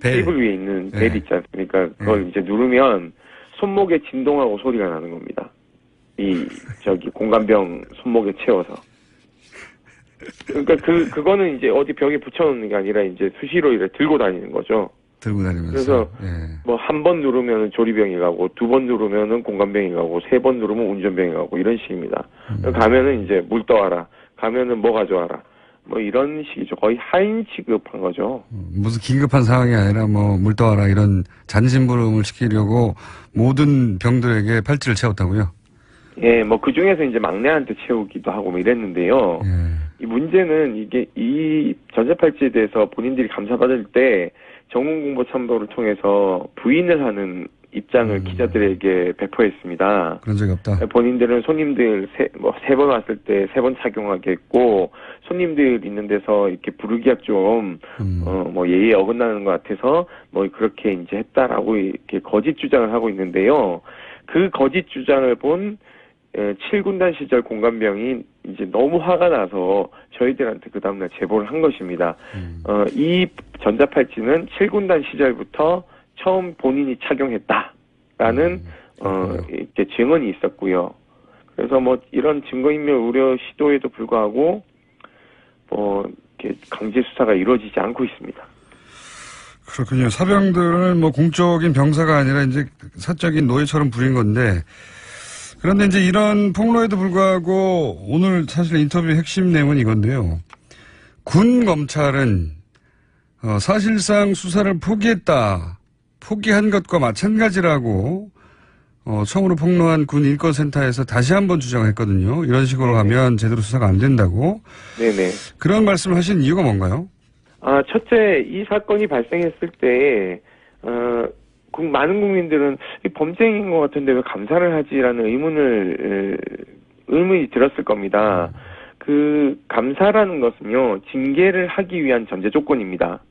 테이블 위에 있는 벨 있지 않습니까? 그걸 이제 누르면 손목에 진동하고 소리가 나는 겁니다. 공간병 손목에 채워서. 그러니까 그거는 이제 어디 벽에 붙여놓는 게 아니라 이제 수시로 이렇게 들고 다니는 거죠. 들고 다니면서. 그래서 한 번 누르면 조리병이 가고 2번 누르면은 공간병이 가고 3번 누르면 운전병이 가고 이런 식입니다. 가면은 이제 물 떠와라. 가면은 뭐 가져와라. 이런 식이죠. 거의 하인 취급한 거죠. 무슨 긴급한 상황이 아니라 물 떠와라 이런 잔심부름을 시키려고 모든 병들에게 팔찌를 채웠다고요? 예, 그 중에서 이제 막내한테 채우기도 하고 이랬는데요. 이 문제는 이 전자팔찌에 대해서 본인들이 감사받을 때 정문공보참모를 통해서 부인을 하는 입장을 기자들에게 배포했습니다. 그런 적이 없다. 본인들은 손님들 세 번 왔을 때 3번 착용하게 했고, 손님들 있는 데서 이렇게 부르기가 좀, 예의에 어긋나는 것 같아서, 그렇게 이제 했다라고 이렇게 거짓 주장을 하고 있는데요. 그 거짓 주장을 본 7군단 시절 공관병이 이제 너무 화가 나서 저희들한테 그 다음날 제보를 한 것입니다. 이 전자팔찌는 7군단 시절부터 처음 본인이 착용했다라는 이렇게 증언이 있었고요. 그래서 이런 증거인멸 우려 시도에도 불구하고 이렇게 강제 수사가 이루어지지 않고 있습니다. 그렇군요. 사병들은 공적인 병사가 아니라 이제 사적인 노예처럼 부린 건데, 그런데 이제 이런 폭로에도 불구하고 오늘 사실 인터뷰의 핵심 내용은 이건데요. 군 검찰은 사실상 수사를 포기한 것과 마찬가지라고 처음으로 폭로한 군 인권센터에서 다시 한번 주장했거든요. 이런 식으로 가면 제대로 수사가 안 된다고. 네네. 그런 말씀을 하신 이유가 뭔가요? 첫째, 이 사건이 발생했을 때 많은 국민들은 범죄인 것 같은데 왜 감사를 하지라는 의문이 들었을 겁니다. 그 감사라는 것은요, 징계를 하기 위한 전제 조건입니다.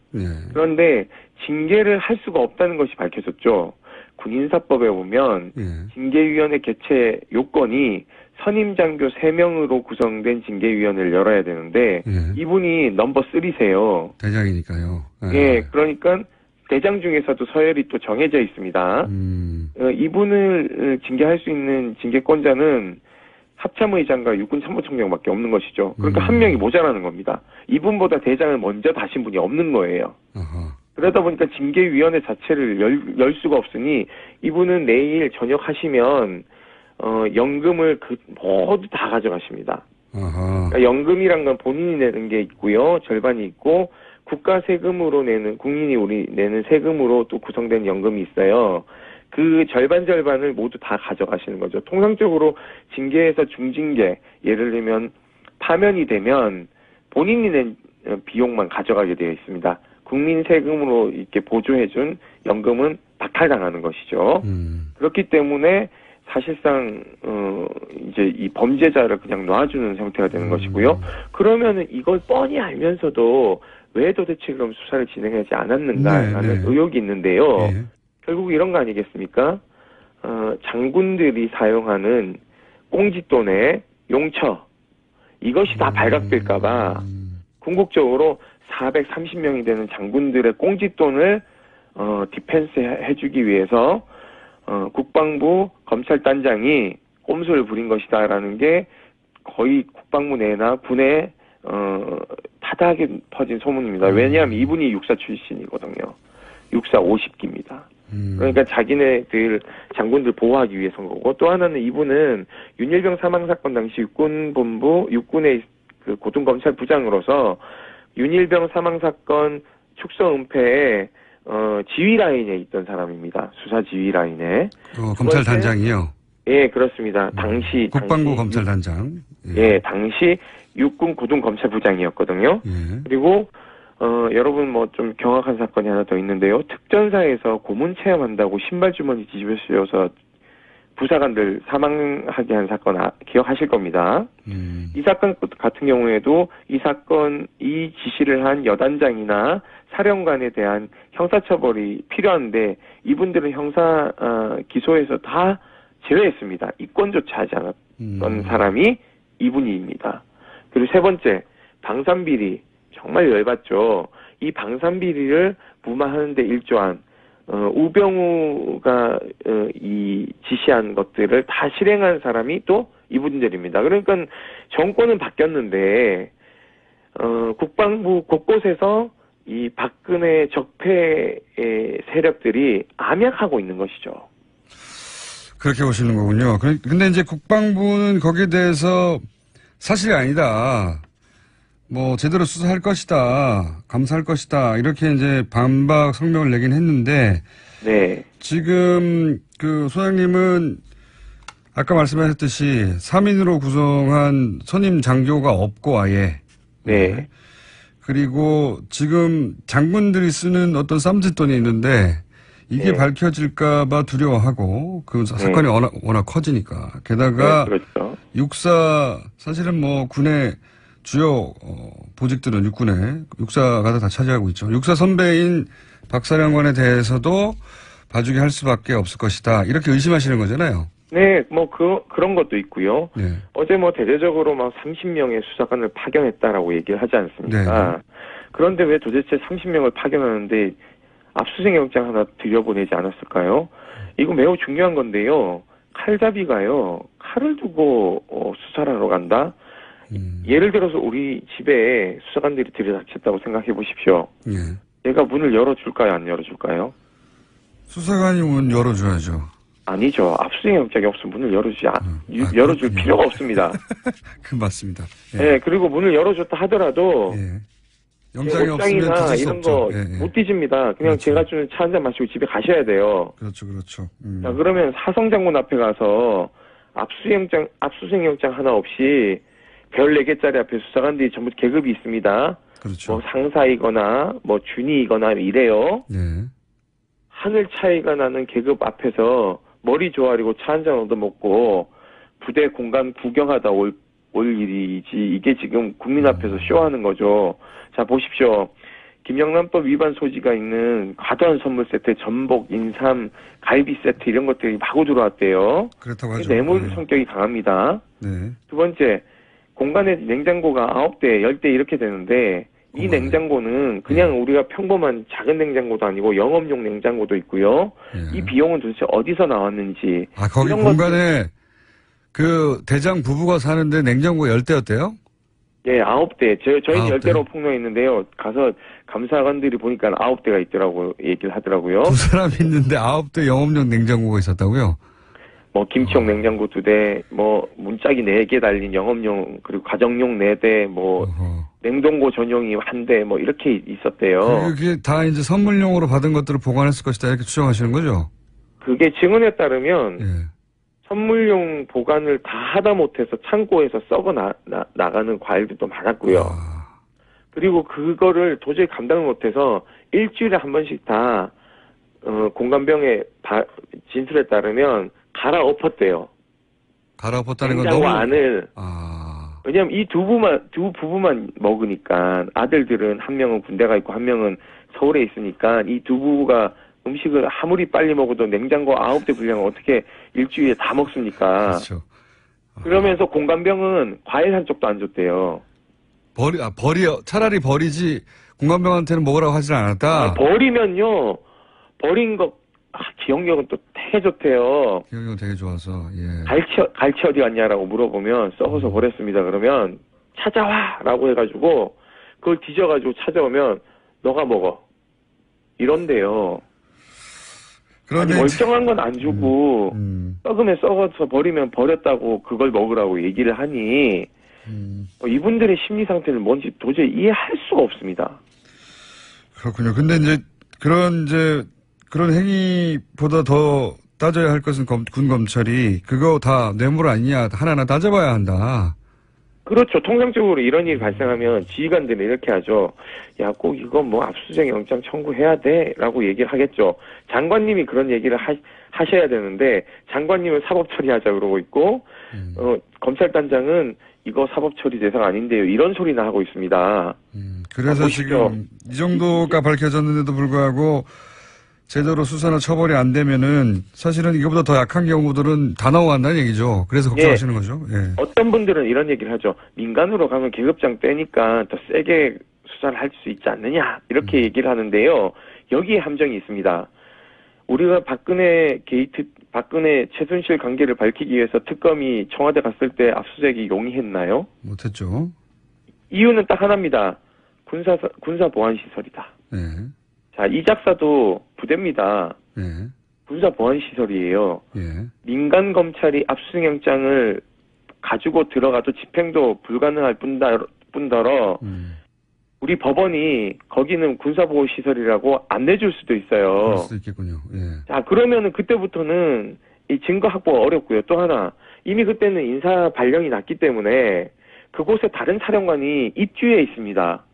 그런데 징계를 할 수가 없다는 것이 밝혀졌죠. 군인사법에 보면 징계위원회 개최 요건이 선임장교 3명으로 구성된 징계위원회를 열어야 되는데 이분이 넘버 3세요. 대장이니까요. 예, 그러니까 대장 중에서도 서열이 또 정해져 있습니다. 이분을 징계할 수 있는 징계권자는 합참의장과 육군참모총장밖에 없는 것이죠. 그러니까 한 명이 모자라는 겁니다. 이분보다 대장을 먼저 다신 분이 없는 거예요. 그러다 보니까 징계위원회 자체를 열 수가 없으니 이분은 내일 저녁 하시면 연금을 모두 다 가져가십니다. 그러니까 연금이란 건 본인이 내는 게 있고요. 절반이 있고 국가 세금으로 내는 국민이 우리 내는 세금으로 또 구성된 연금이 있어요. 그 절반을 모두 다 가져가시는 거죠. 통상적으로 징계에서 중징계, 예를 들면 파면이 되면 본인이 낸 비용만 가져가게 되어 있습니다. 국민 세금으로 이렇게 보조해준 연금은 박탈당하는 것이죠. 그렇기 때문에 사실상 이제 이 범죄자를 그냥 놔주는 형태가 되는 것이고요. 그러면은 이걸 뻔히 알면서도 왜 도대체 그럼 수사를 진행하지 않았는가라는 의혹이 있는데요. 결국 이런 거 아니겠습니까? 장군들이 사용하는 꽁짓돈의 용처, 이것이 다 발각될까봐 궁극적으로 430명이 되는 장군들의 꽁짓돈을 디펜스 해주기 위해서 국방부 검찰단장이 꼼수를 부린 것이다라는 게 거의 국방부 내나 군에 타다하게 퍼진 소문입니다. 왜냐하면 이분이 육사 출신이거든요. 육사 50기입니다. 그러니까 자기네들 장군들 보호하기 위해서인 거고, 또 하나는 이분은 윤일병 사망 사건 당시 육군본부 육군의 그 고등검찰부장으로서 윤일병 사망 사건 축소 은폐에 지휘 라인에 있던 사람입니다. 수사 지휘 라인에. 검찰단장이요? 예, 그렇습니다. 당시 국방부 검찰단장. 예, 당시 육군 고등검찰부장이었거든요. 그리고 여러분 뭐 좀 경악한 사건이 하나 더 있는데요. 특전사에서 고문 체험한다고 신발 주머니 뒤집어 씌워서 부사관들 사망하게 한 사건 기억하실 겁니다. 이 사건 같은 경우에도 이 지시를 한 여단장이나 사령관에 대한 형사처벌이 필요한데 이분들은 형사 기소에서 다 제외했습니다. 이권조차 하지 않았던 사람이 이분입니다. 그리고 세 번째, 방산비리. 정말 열받죠. 이 방산비리를 무마하는 데 일조한 우병우가 이 지시한 것들을 다 실행한 사람이 또 이분들입니다. 그러니까 정권은 바뀌었는데 국방부 곳곳에서 이 박근혜 적폐의 세력들이 암약하고 있는 것이죠. 그렇게 보시는 거군요. 근데 이제 국방부는 거기에 대해서 사실이 아니다. 뭐 제대로 수사할 것이다, 감사할 것이다 이렇게 이제 반박 성명을 내긴 했는데, 네. 지금 그 소장님은 아까 말씀하셨듯이 3인으로 구성한 선임 장교가 없고 아예, 네. 그리고 지금 장군들이 쓰는 어떤 쌈짓돈이 있는데 이게 네. 밝혀질까봐 두려워하고 그 사건이 네. 워낙 커지니까 게다가 네, 그렇죠. 육사 사실은 뭐 군의 주요 보직들은 육사가 다 차지하고 있죠. 육사 선배인 박사령관에 대해서도 봐주게 할 수밖에 없을 것이다. 이렇게 의심하시는 거잖아요. 네, 뭐 그런 것도 있고요. 네. 어제 뭐 대대적으로 막 30명의 수사관을 파견했다라고 얘기를 하지 않습니까? 네. 그런데 왜 도대체 30명을 파견하는데 압수수색 영장 하나 들여보내지 않았을까요? 이거 매우 중요한 건데요. 칼잡이가요. 칼을 두고 수사를 하러 간다? 예를 들어서 우리 집에 수사관들이 들이닥쳤다고 생각해 보십시오. 얘가 문을 열어줄까요? 안 열어줄까요? 수사관이 문 열어줘야죠. 아니죠. 압수수색 영장이 없으면 문을 열어줄 필요가 없습니다. 그 맞습니다. 예. 네, 그리고 문을 열어줬다 하더라도 예. 영장이 없으면 뒤질 수 이런 거 못 뒤집니다. 그냥 그렇죠. 제가 주는 차 한잔 마시고 집에 가셔야 돼요. 그렇죠. 자, 그러면 사성장군 앞에 가서 압수수색 영장 하나 없이 별 4개짜리 앞에 수사관들이 전부 계급이 있습니다. 그렇죠. 뭐 상사이거나 뭐 준이이거나 이래요. 네. 하늘 차이가 나는 계급 앞에서 머리 조아리고 차 한잔 얻어먹고 부대 공간 구경하다 올 일이지 이게 지금 국민 앞에서 쇼하는 거죠. 자 보십시오. 김영란법 위반 소지가 있는 과도한 선물 세트, 전복, 인삼, 갈비 세트 이런 것들이 마구 들어왔대요. 그렇다고 하죠. 뇌물 네. 성격이 강합니다. 네. 두 번째, 공간에 냉장고가 9대, 10대 이렇게 되는데 이 공간에. 냉장고는 그냥 우리가 평범한 작은 냉장고도 아니고 영업용 냉장고도 있고요. 예. 이 비용은 도대체 어디서 나왔는지. 거기 이런 공간에 그 대장 부부가 사는데 냉장고 10대였대요? 예, 9대. 저희는 9대? 10대로 폭로했는데요. 가서 감사관들이 보니까 9대가 있더라고, 얘기를 하더라고요. 두 사람 있는데 9대 영업용 냉장고가 있었다고요? 뭐, 김치용 냉장고 2대, 뭐, 문짝이 4개 달린 영업용, 그리고 가정용 4대, 뭐, 어허. 냉동고 전용이 1대, 뭐, 이렇게 있었대요. 그게 다 이제 선물용으로 받은 것들을 보관했을 것이다 이렇게 추정하시는 거죠? 그게 증언에 따르면, 예. 선물용 보관을 다 하다 못해서 창고에서 썩어 나가는 과일들도 많았고요. 그리고 그거를 도저히 감당을 못해서 일주일에 한 번씩 다 공관병의 진술에 따르면 갈아엎었대요. 갈아엎었다는 건 냉장고 너무 안을. 왜냐면 이 두 부부만 먹으니까 아들들은 한 명은 군대가 있고 한 명은 서울에 있으니까 이 두 부부가 음식을 아무리 빨리 먹어도 냉장고 9대 분량을 어떻게 일주일에 다 먹습니까? 그렇죠. 그러면서 공관병은 과일 한 쪽도 안 줬대요. 차라리 버리지 공관병한테는 먹으라고 하질 않았다. 버리면요, 버린 거 기억력은 또 되게 좋대요. 기억력은 되게 좋아서 예. 갈치 어디 갔냐라고 물어보면 썩어서 버렸습니다. 그러면 찾아와라고 해가지고 그걸 뒤져가지고 찾아오면 너가 먹어 이런데요. 아니, 멀쩡한 건 안 주고 썩으면 썩어서 버리면 버렸다고 그걸 먹으라고 얘기를 하니 이분들의 심리 상태는 뭔지 도저히 이해할 수가 없습니다. 그렇군요. 근데 이제 그런 행위보다 더 따져야 할 것은 군 검찰이 그거 다 뇌물 아니냐 하나하나 따져봐야 한다. 그렇죠. 통상적으로 이런 일이 발생하면 지휘관들은 이렇게 하죠. 야, 꼭 이거 뭐 압수수색 영장 청구해야 돼 라고 얘기를 하겠죠. 장관님이 그런 얘기를 하셔야 되는데 장관님은 사법처리하자 그러고 있고 검찰단장은 이거 사법처리 대상 아닌데요. 이런 소리나 하고 있습니다. 그래서 지금 이 정도가 밝혀졌는데도 불구하고 제대로 수사나 처벌이 안 되면은 사실은 이거보다 더 약한 경우들은 다 나온다는 얘기죠. 그래서 걱정하시는 거죠. 예. 어떤 분들은 이런 얘기를 하죠. 민간으로 가면 계급장 떼니까 더 세게 수사를 할 수 있지 않느냐 이렇게 얘기를 하는데요. 여기에 함정이 있습니다. 우리가 박근혜 최순실 관계를 밝히기 위해서 특검이 청와대 갔을 때 압수수색이 용이했나요? 못했죠. 이유는 딱 하나입니다. 군사 보안 시설이다. 네. 자, 이 작사도 부대입니다. 네. 군사 보안 시설이에요. 예. 민간 검찰이 압수수색 영장을 가지고 들어가도 집행도 불가능할 뿐더러 우리 법원이 거기는 군사보호 시설이라고 안 내줄 수도 있어요. 그럴 수도 있겠군요. 예. 자, 그러면은 그때부터는 이 증거 확보가 어렵고요. 또 하나, 이미 그때는 인사 발령이 났기 때문에 그곳에 다른 사령관이 입주해 있습니다.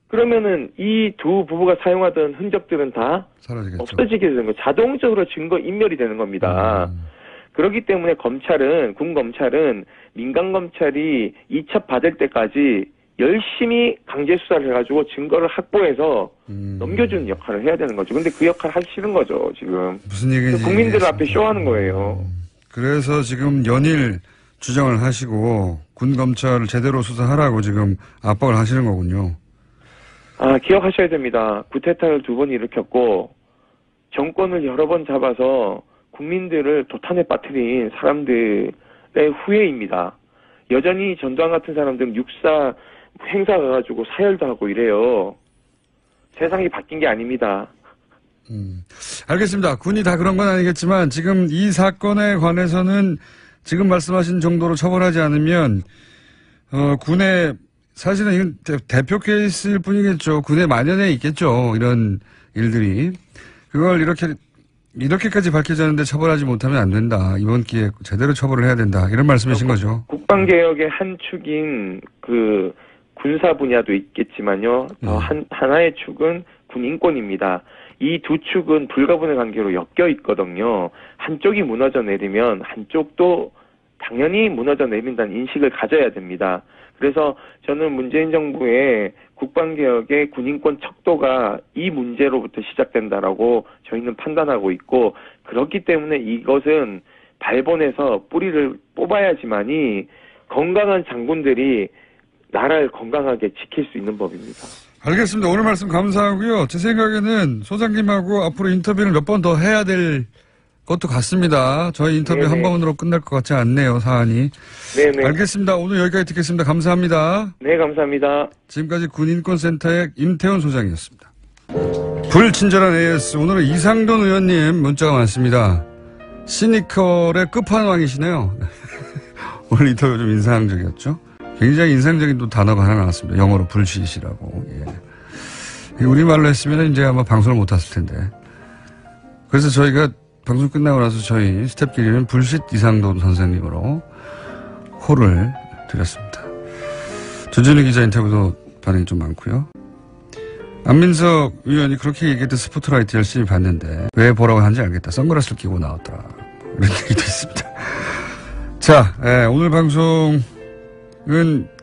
그러면은 이 두 부부가 사용하던 흔적들은 다 사라지겠죠. 없어지게 되는 거예요. 자동적으로 증거 인멸이 되는 겁니다. 그렇기 때문에 군 검찰은 민간 검찰이 이첩 받을 때까지 열심히 강제 수사를 해가지고 증거를 확보해서 넘겨주는 역할을 해야 되는 거죠. 근데 그 역할을 하기 싫은 거죠, 지금. 무슨 얘기인지 국민들 앞에 쇼하는 거예요. 그래서 지금 연일 주장을 하시고 군 검찰을 제대로 수사하라고 지금 압박을 하시는 거군요. 기억하셔야 됩니다. 구테타를 2번 일으켰고 정권을 여러 번 잡아서 국민들을 도탄에 빠뜨린 사람들의 후예입니다. 여전히 전두환 같은 사람들은 육사 행사 가가지고 사열도 하고 이래요. 세상이 바뀐 게 아닙니다. 알겠습니다. 군이 다 그런 건 아니겠지만 지금 이 사건에 관해서는 지금 말씀하신 정도로 처벌하지 않으면 군의 사실은 이건 대표 케이스일 뿐이겠죠. 군의 만연해 있겠죠. 이런 일들이. 그걸 이렇게까지 밝혀졌는데 처벌하지 못하면 안 된다. 이번 기회에 제대로 처벌을 해야 된다. 이런 말씀이신 거죠. 국방개혁의 한 축인 그 군사 분야도 있겠지만요. 하나의 축은 군 인권입니다. 이 두 축은 불가분의 관계로 엮여 있거든요. 한쪽이 무너져 내리면 한쪽도 당연히 무너져 내린다는 인식을 가져야 됩니다. 그래서 저는 문재인 정부의 국방개혁의 군인권 척도가 이 문제로부터 시작된다라고 저희는 판단하고 있고, 그렇기 때문에 이것은 발본에서 뿌리를 뽑아야지만이 건강한 장군들이 나라를 건강하게 지킬 수 있는 법입니다. 알겠습니다. 오늘 말씀 감사하고요. 제 생각에는 소장님하고 앞으로 인터뷰를 몇 번 더 해야 될 것도 같습니다. 저희 인터뷰 네네. 한 번으로 끝날 것 같지 않네요, 사안이. 네네. 알겠습니다. 오늘 여기까지 듣겠습니다. 감사합니다. 네, 감사합니다. 지금까지 군인권센터의 임태훈 소장이었습니다. 불친절한 AS. 오늘은 이상돈 의원님 문자가 많습니다. 시니컬의 끝판왕이시네요. 오늘 인터뷰 좀 인상적이었죠. 굉장히 인상적인 또 단어가 하나 나왔습니다. 영어로 불시시라고. 예. 우리말로 했으면 이제 아마 방송을 못 했을 텐데. 그래서 저희가 방송 끝나고 나서 저희 스태프끼리는 불쉿 이상돈 선생님으로 호를 드렸습니다. 조준희 기자 인터뷰도 반응이 좀 많고요. 안민석 의원이 그렇게 얘기했던 스포트라이트 열심히 봤는데 왜 보라고 하는지 알겠다. 선글라스를 끼고 나왔다. 이런 얘기도 있습니다. 자, 오늘 방송은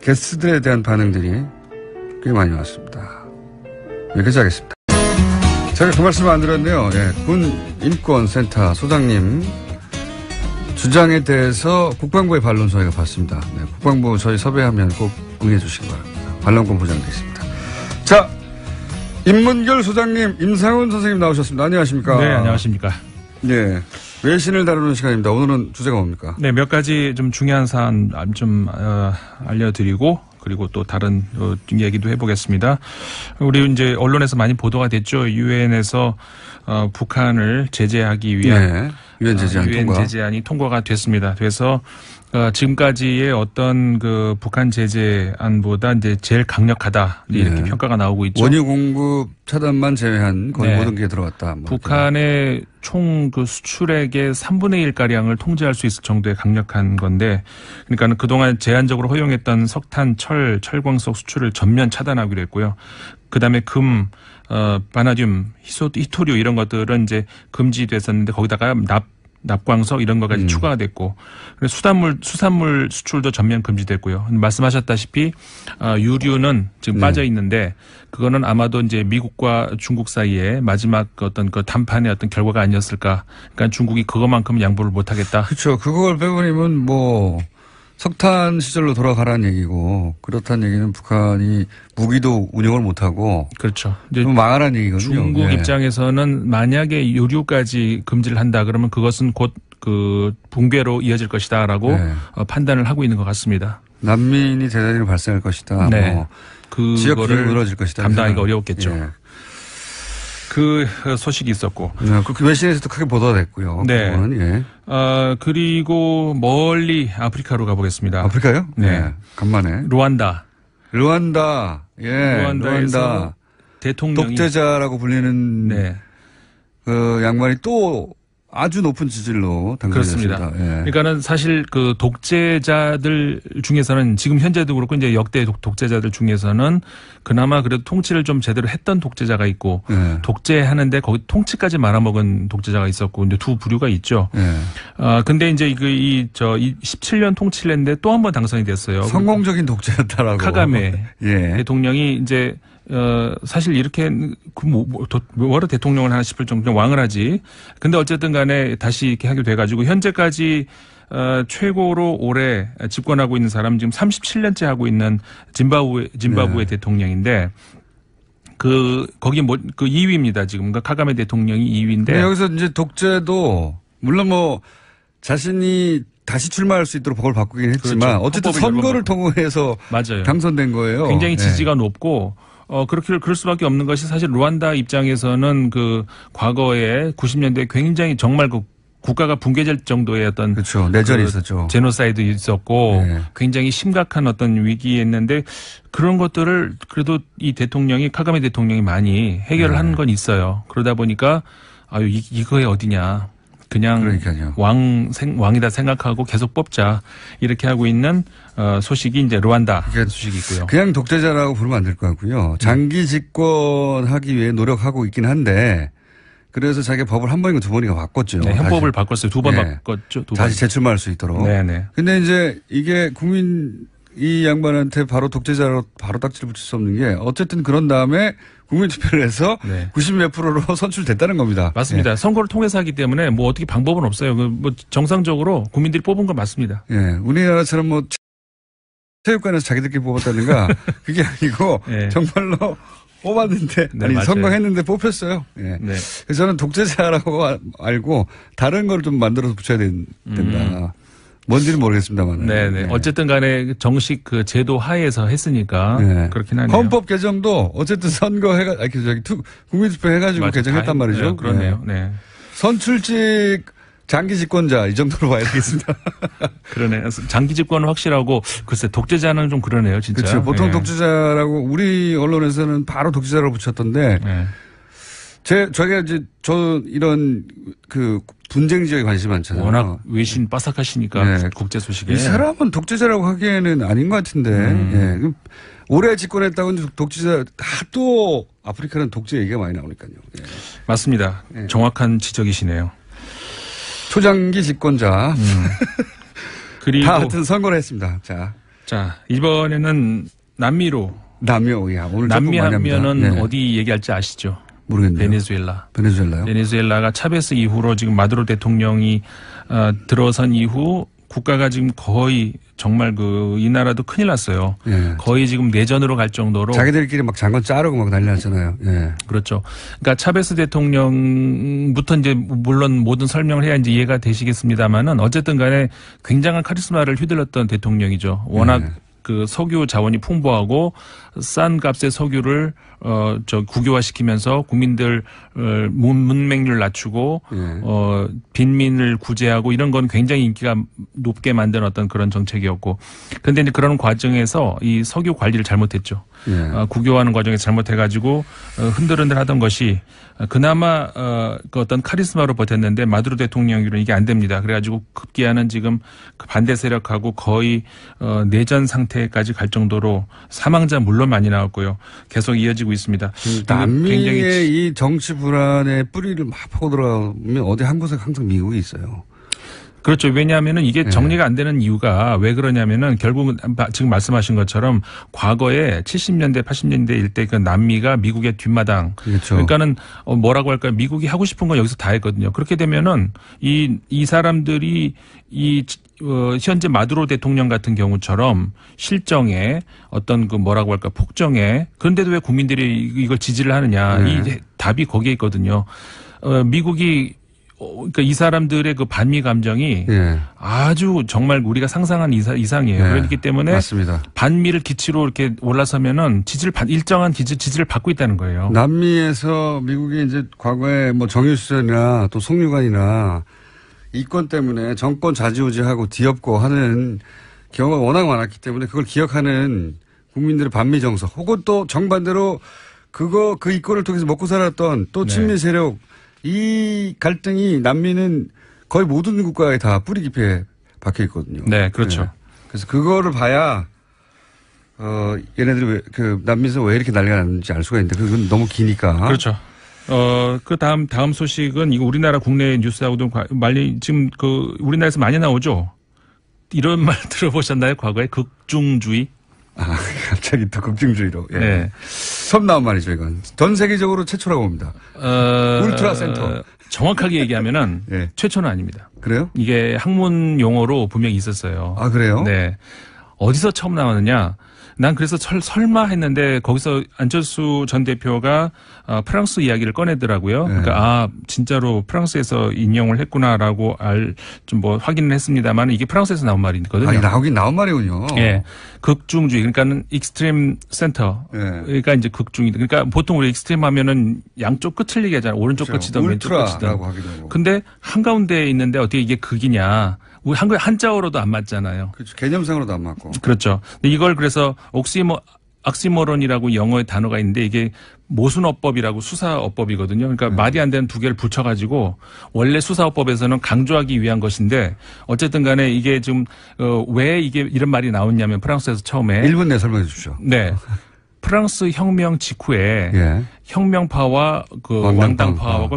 게스트들에 대한 반응들이 꽤 많이 왔습니다. 여기까지 하겠습니다. 제가 그 말씀을 안 드렸네요. 군인권센터 소장님 주장에 대해서 국방부의 반론 저희가 봤습니다. 네, 국방부 저희 섭외하면 꼭 응해 주시기 바랍니다. 반론권 보장되어 있습니다. 자, 인문결 소장님, 임상훈 선생님 나오셨습니다. 안녕하십니까? 네, 안녕하십니까? 네. 외신을 다루는 시간입니다. 오늘은 주제가 뭡니까? 네, 몇 가지 좀 중요한 사안 좀 알려드리고 그리고 또 다른 얘기도 해보겠습니다. 우리 이제 언론에서 많이 보도가 됐죠. 유엔에서 북한을 제재하기 위한 유엔 제재안이 통과가 됐습니다. 그래서 지금까지의 어떤 그 북한 제재안보다 이제 제일 강력하다 이렇게 평가가 나오고 있죠. 원유 공급 차단만 제외한 거의 모든 게 들어갔다. 북한의 총 그 수출액의 3분의 1 가량을 통제할 수 있을 정도의 강력한 건데, 그러니까는 그동안 제한적으로 허용했던 석탄, 철광 속 수출을 전면 차단하기로 했고요. 그다음에 금, 바나듐, 히토류 이런 것들은 이제 금지됐었는데 거기다가 납광석 이런 것까지 추가가 됐고, 수산물 수출도 전면 금지됐고요. 말씀하셨다시피 유류는 지금 빠져 있는데 그거는 아마도 이제 미국과 중국 사이에 마지막 어떤 그 담판의 어떤 결과가 아니었을까. 그러니까 중국이 그것만큼 양보를 못하겠다. 그렇죠. 그걸 빼버리면 뭐 석탄 시절로 돌아가라는 얘기고, 그렇다는 얘기는 북한이 무기도 운영을 못하고. 그렇죠. 이제 망하라는 얘기거든요. 중국 입장에서는 만약에 유류까지 금지를 한다 그러면 그것은 곧 그 붕괴로 이어질 것이다라고 판단을 하고 있는 것 같습니다. 난민이 대단히 발생할 것이다. 네. 뭐 지역이 무너질 것이다. 감당하기가 어려웠겠죠. 그 소식이 있었고. 그 외신에서도 크게 보도가 됐고요. 네. 그리고 멀리 아프리카로 가보겠습니다. 아프리카요? 네. 간만에. 루안다. 루안다. 대통령이. 독재자라고 불리는. 그 양반이 또 아주 높은 지지로 당선됐습니다. 그렇습니다. 그러니까는 사실 그 독재자들 중에서는 지금 현재도 그렇고 이제 역대 독재자들 중에서는 그나마 그래도 통치를 좀 제대로 했던 독재자가 있고 독재하는데 거기 통치까지 말아먹은 독재자가 있었고 이제 두 부류가 있죠. 근데 이제 이 17년 통치를 했는데 또 한 번 당선이 됐어요. 성공적인 독재였다라고. 카가메 대통령이 이제 사실 이렇게 뭐하러 대통령을 하나 싶을 정도로 왕을 하지. 근데 어쨌든 간에 다시 이렇게 하게 돼가지고 현재까지 최고로 오래 집권하고 있는 사람 지금 37년째 하고 있는 짐바브웨 대통령인데 거기 그 2위입니다 지금. 그러니까 카가메 대통령이 2위인데. 여기서 이제 독재도 물론 뭐 자신이 다시 출마할 수 있도록 법을 바꾸긴 했지만 그렇죠. 어쨌든 선거를 통해서 맞아요. 당선된 거예요. 굉장히 지지가 높고. 그럴 수밖에 없는 것이 사실 루안다 입장에서는 그 과거에 90년대에 굉장히 정말 그 국가가 붕괴될 정도의 어떤. 그렇죠. 내전이 있었죠. 제노사이드 있었고 굉장히 심각한 어떤 위기였는데 그런 것들을 그래도 이 카가메 대통령이 많이 해결을 한 건 있어요. 그러다 보니까 이거에 어디냐. 그냥 그러니까요. 왕이다 생각하고 계속 뽑자 이렇게 하고 있는 소식이 이제 루안다 소식이 있고요. 그냥 독재자라고 부르면 안 될 것 같고요. 장기 집권하기 위해 노력하고 있긴 한데 그래서 자기가 법을 한 번인가 두 번인가 바꿨죠. 네, 헌법을 바꿨어요. 두 번 바꿨죠. 다시 재출마할 수 있도록. 네네. 근데 이제 이게 국민 이 양반한테 바로 독재자로 바로 딱지를 붙일 수 없는 게 어쨌든 그런 다음에 국민투표를 해서 네. 90몇 %로 선출됐다는 겁니다. 맞습니다. 예. 선거를 통해서 하기 때문에 뭐 어떻게 방법은 없어요. 뭐 정상적으로 국민들이 뽑은 건 맞습니다. 예. 우리나라처럼 뭐 체육관에서 자기들끼리 뽑았다든가 그게 아니고 예. 정말로 뽑았는데 네, 아니 맞아요. 선거했는데 뽑혔어요. 예. 네. 그래서 저는 독재자라고 알고 다른 걸 좀 만들어서 붙여야 된다. 뭔지는 모르겠습니다만. 네네. 어쨌든 간에 정식 그 제도 하에서 했으니까 네. 그렇긴 하네요. 헌법 개정도 어쨌든 국민투표 해가지고 맞아, 개정했단 말이죠. 네, 그렇네요. 네. 선출직 장기 집권자 이 정도로 봐야 되겠습니다. 그러네요. 장기 집권은 확실하고 글쎄 독재자는 좀 그러네요, 진짜. 그렇죠. 보통 네. 독재자라고 우리 언론에서는 바로 독재자라고 붙였던데 네. 저희가 이제 저 이런 그 분쟁 지역에 관심이 많잖아요. 워낙 외신 빠삭하시니까 네. 국제 소식에. 이 사람은 독재자라고 하기에는 아닌 것 같은데. 예. 오래 집권했다고 독재자 하도 아프리카는 독재 얘기가 많이 나오니까요. 예. 맞습니다. 예. 정확한 지적이시네요. 초장기 집권자. 그리고 다 하여튼 선거를 했습니다. 자 이번에는 남미로. 남미야 오늘 남미 하면은 네. 어디 얘기할지 아시죠? 모르겠네요. 베네수엘라. 베네수엘라요? 베네수엘라가 차베스 이후로 지금 마두로 대통령이 들어선 이후 국가가 지금 거의 정말 이 나라도 큰일 났어요. 예. 거의 지금 내전으로 갈 정도로. 자기들끼리 막 장관 자르고 막 난리 났잖아요. 예. 그렇죠. 그러니까 차베스 대통령부터 이제 물론 모든 설명을 해야 이제 이해가 되시겠습니다만은 어쨌든 간에 굉장한 카리스마를 휘둘렀던 대통령이죠. 워낙 그 석유 자원이 풍부하고 싼 값의 석유를 국유화시키면서 국민들 문맹률 낮추고 빈민을 구제하고 이런 건 굉장히 인기가 높게 만든 어떤 그런 정책이었고, 그런데 이제 그런 과정에서 이 석유 관리를 잘못했죠. 국유화하는 과정에서 잘못해가지고 흔들흔들하던 것이 그나마 그 어떤 카리스마로 버텼는데 마두로 대통령으로는 이게 안 됩니다. 그래가지고 급기야는 지금 그 반대 세력하고 거의 내전 상태까지 갈 정도로 사망자 물론 많이 나왔고요. 계속 이어지고 있습니다. 남미의 이 정치 불안의 뿌리를 막 파고 들어가면 어디 한 곳에 항상 미국이 있어요. 그렇죠. 왜냐하면은 이게 정리가 안 되는 이유가 왜 그러냐면은 결국은 지금 말씀하신 것처럼 과거에 70년대, 80년대 일대 그 남미가 미국의 뒷마당. 그렇죠. 그러니까는 뭐라고 할까요? 미국이 하고 싶은 건 여기서 다 했거든요. 그렇게 되면은 이 사람들이 현재 마두로 대통령 같은 경우처럼 실정에 어떤 그 뭐라고 할까 폭정에, 그런데도 왜 국민들이 이걸 지지를 하느냐. 이 답이 거기에 있거든요. 미국이 그러니까 이 사람들의 그 반미 감정이 아주 정말 우리가 상상한 이상이에요. 그렇기 때문에 맞습니다. 반미를 기치로 이렇게 올라서면은 일정한 지지를 받고 있다는 거예요. 남미에서 미국이 이제 과거에 뭐 정유수련이나 또 송유관이나 이권 때문에 정권 좌지우지하고 뒤엎고 하는 경우가 워낙 많았기 때문에 그걸 기억하는 국민들의 반미 정서, 혹은 또 정반대로 그 이권을 통해서 먹고 살았던 또 친미 세력, 이 갈등이 남미는 거의 모든 국가에 다 뿌리 깊이 박혀 있거든요. 네, 그렇죠. 그래서 그거를 봐야 얘네들이 남미에서 왜 이렇게 난리가 났는지 알 수가 있는데 그건 너무 기니까. 그렇죠. 그 다음 소식은 이거 우리나라 국내 뉴스하고도 많이 지금 우리나라에서 많이 나오죠. 이런 말 들어보셨나요? 과거에 극중주의? 갑자기 또 극중주의로. 예. 네. 처음 나온 말이죠, 이건. 전 세계적으로 최초라고 봅니다. 울트라 센터. 정확하게 얘기하면은 최초는 아닙니다. 그래요? 이게 학문 용어로 분명히 있었어요. 아, 그래요? 네. 어디서 처음 나왔느냐? 난 그래서 설마 했는데 거기서 안철수 전 대표가 프랑스 이야기를 꺼내더라고요. 그러니까 진짜로 프랑스에서 인용을 했구나라고 좀 확인을 했습니다만 이게 프랑스에서 나온 말이거든요. 나오긴 나온 말이군요. 예. 극중주의. 그러니까는 익스트림 센터. 그러니까 이제 극중이. 그러니까 보통 우리 익스트림 하면은 양쪽 끝을 얘기하잖아요. 오른쪽 끝이든 왼쪽 끝이든. 근데 한가운데에 있는데 어떻게 이게 극이냐. 우리 한자어로도 안 맞잖아요. 그렇죠. 개념상으로도 안 맞고. 그렇죠. 이걸 그래서 옥시모론이라고 영어의 단어가 있는데 이게 모순어법이라고 수사어법이거든요. 그러니까 말이 안 되는 두 개를 붙여가지고 원래 수사어법에서는 강조하기 위한 것인데 어쨌든 간에 이게 지금 왜 이게 이런 말이 나왔냐면 프랑스에서 처음에 1분 내 설명해 주십시오. 네. 프랑스 혁명 직후에 혁명파와 왕당파와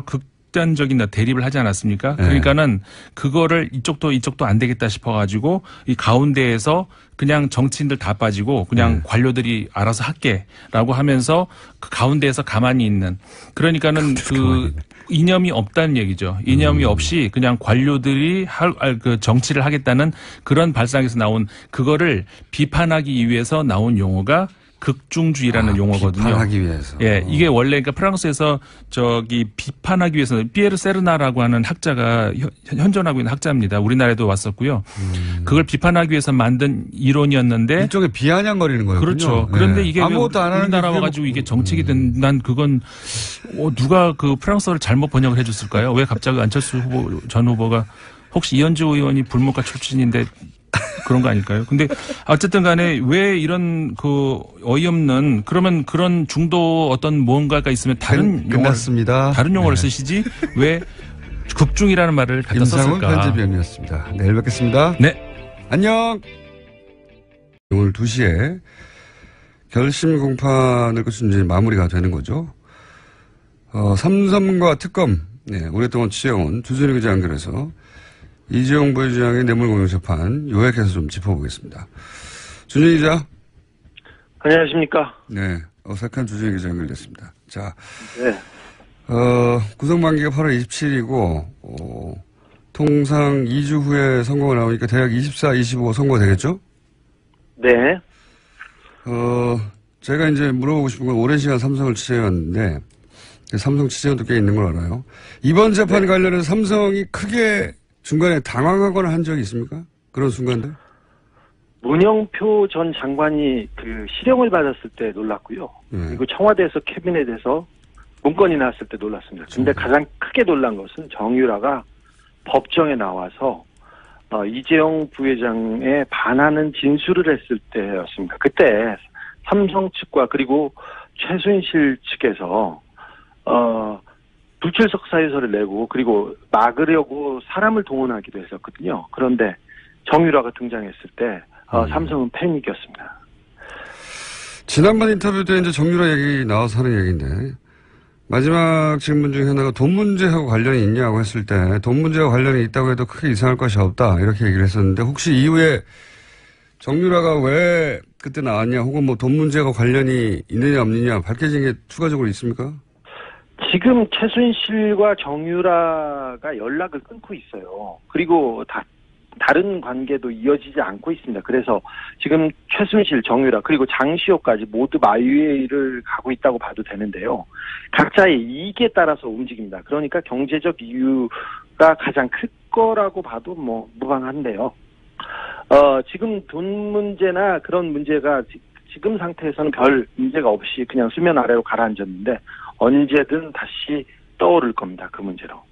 극단적인 대립을 하지 않았습니까? 네. 그러니까는 그거를 이쪽도 안 되겠다 싶어가지고 이 가운데에서 그냥 정치인들 다 빠지고 그냥 관료들이 알아서 할게라고 하면서 그 가운데에서 가만히 있는 그러니까는 그 이념이 없다는 얘기죠. 이념이 없이 그냥 관료들이 그 정치를 하겠다는 그런 발상에서 나온 그거를 비판하기 위해서 나온 용어가 극중주의라는 용어거든요. 비판하기 위해서. 예, 이게 원래 그러니까 프랑스에서 비판하기 위해서 피에르 세르나라고 하는 학자가 현존하고 있는 학자입니다. 우리나라에도 왔었고요. 그걸 비판하기 위해서 만든 이론이었는데 일종의 비아냥거리는 거예요. 그렇죠. 그런데 이게 아무것도 안 하는 우리나라 와가지고 이게 정책이 된 난 그건 누가 그 프랑스어를 잘못 번역을 해줬을까요? 왜 갑자기 안철수 전 후보가 혹시 이현주 의원이 불문과 출신인데 그런 거 아닐까요? 근데 어쨌든 간에 왜 이런 그 어이없는 그러면 그런 중도 어떤 무언가가 있으면 다른 용어를 쓰시지 왜 극중이라는 말을 갖다 썼을까? 임상훈 편집위원이었습니다. 내일 뵙겠습니다. 네. 안녕. 오늘 2시에 결심 공판을 끝으로 이제 마무리가 되는 거죠. 삼성과 특검, 네, 오랫동안 취재해온 주진우 기자 연결해서 이재용 부회장의 뇌물공여 재판 요약해서 좀 짚어보겠습니다. 주진우 기자. 안녕하십니까. 네, 어색한 주진우 기자 연결됐습니다. 자, 네. 구속만기가 8월 27일이고 통상 2주 후에 선고가 나오니까 대략 24, 25 선고가 되겠죠? 네. 제가 이제 물어보고 싶은 건 오랜 시간 삼성을 취재해왔는데 삼성 취재원도 꽤 있는 걸 알아요. 이번 재판 관련해서 삼성이 크게 중간에 당황하거나 한 적이 있습니까? 그런 순간들? 문영표 전 장관이 그 실형을 받았을 때 놀랐고요. 그리고 청와대에서 캐비넷에서 문건이 나왔을 때 놀랐습니다. 근데 가장 크게 놀란 것은 정유라가 법정에 나와서 이재용 부회장에 반하는 진술을 했을 때였습니다. 그때 삼성 측과 그리고 최순실 측에서 불출석 사유서를 내고 그리고 막으려고 사람을 동원하기도 했었거든요. 그런데 정유라가 등장했을 때 삼성은 패닉이었습니다. 지난번 인터뷰 때 이제 정유라 얘기 나와서 하는 얘기인데 마지막 질문 중에 하나가 돈 문제하고 관련이 있냐고 했을 때 돈 문제와 관련이 있다고 해도 크게 이상할 것이 없다 이렇게 얘기를 했었는데 혹시 이후에 정유라가 왜 그때 나왔냐 혹은 뭐 돈 문제와 관련이 있느냐 없느냐 밝혀진 게 추가적으로 있습니까? 지금 최순실과 정유라가 연락을 끊고 있어요. 그리고 다른 관계도 이어지지 않고 있습니다. 그래서 지금 최순실, 정유라 그리고 장시호까지 모두 마유회를 가고 있다고 봐도 되는데요. 각자의 이익에 따라서 움직입니다. 그러니까 경제적 이유가 가장 클 거라고 봐도 뭐 무방한데요. 지금 돈 문제나 그런 문제가 지금 상태에서는 별 문제가 없이 그냥 수면 아래로 가라앉았는데 언제든 다시 떠오를 겁니다. 그 문제로.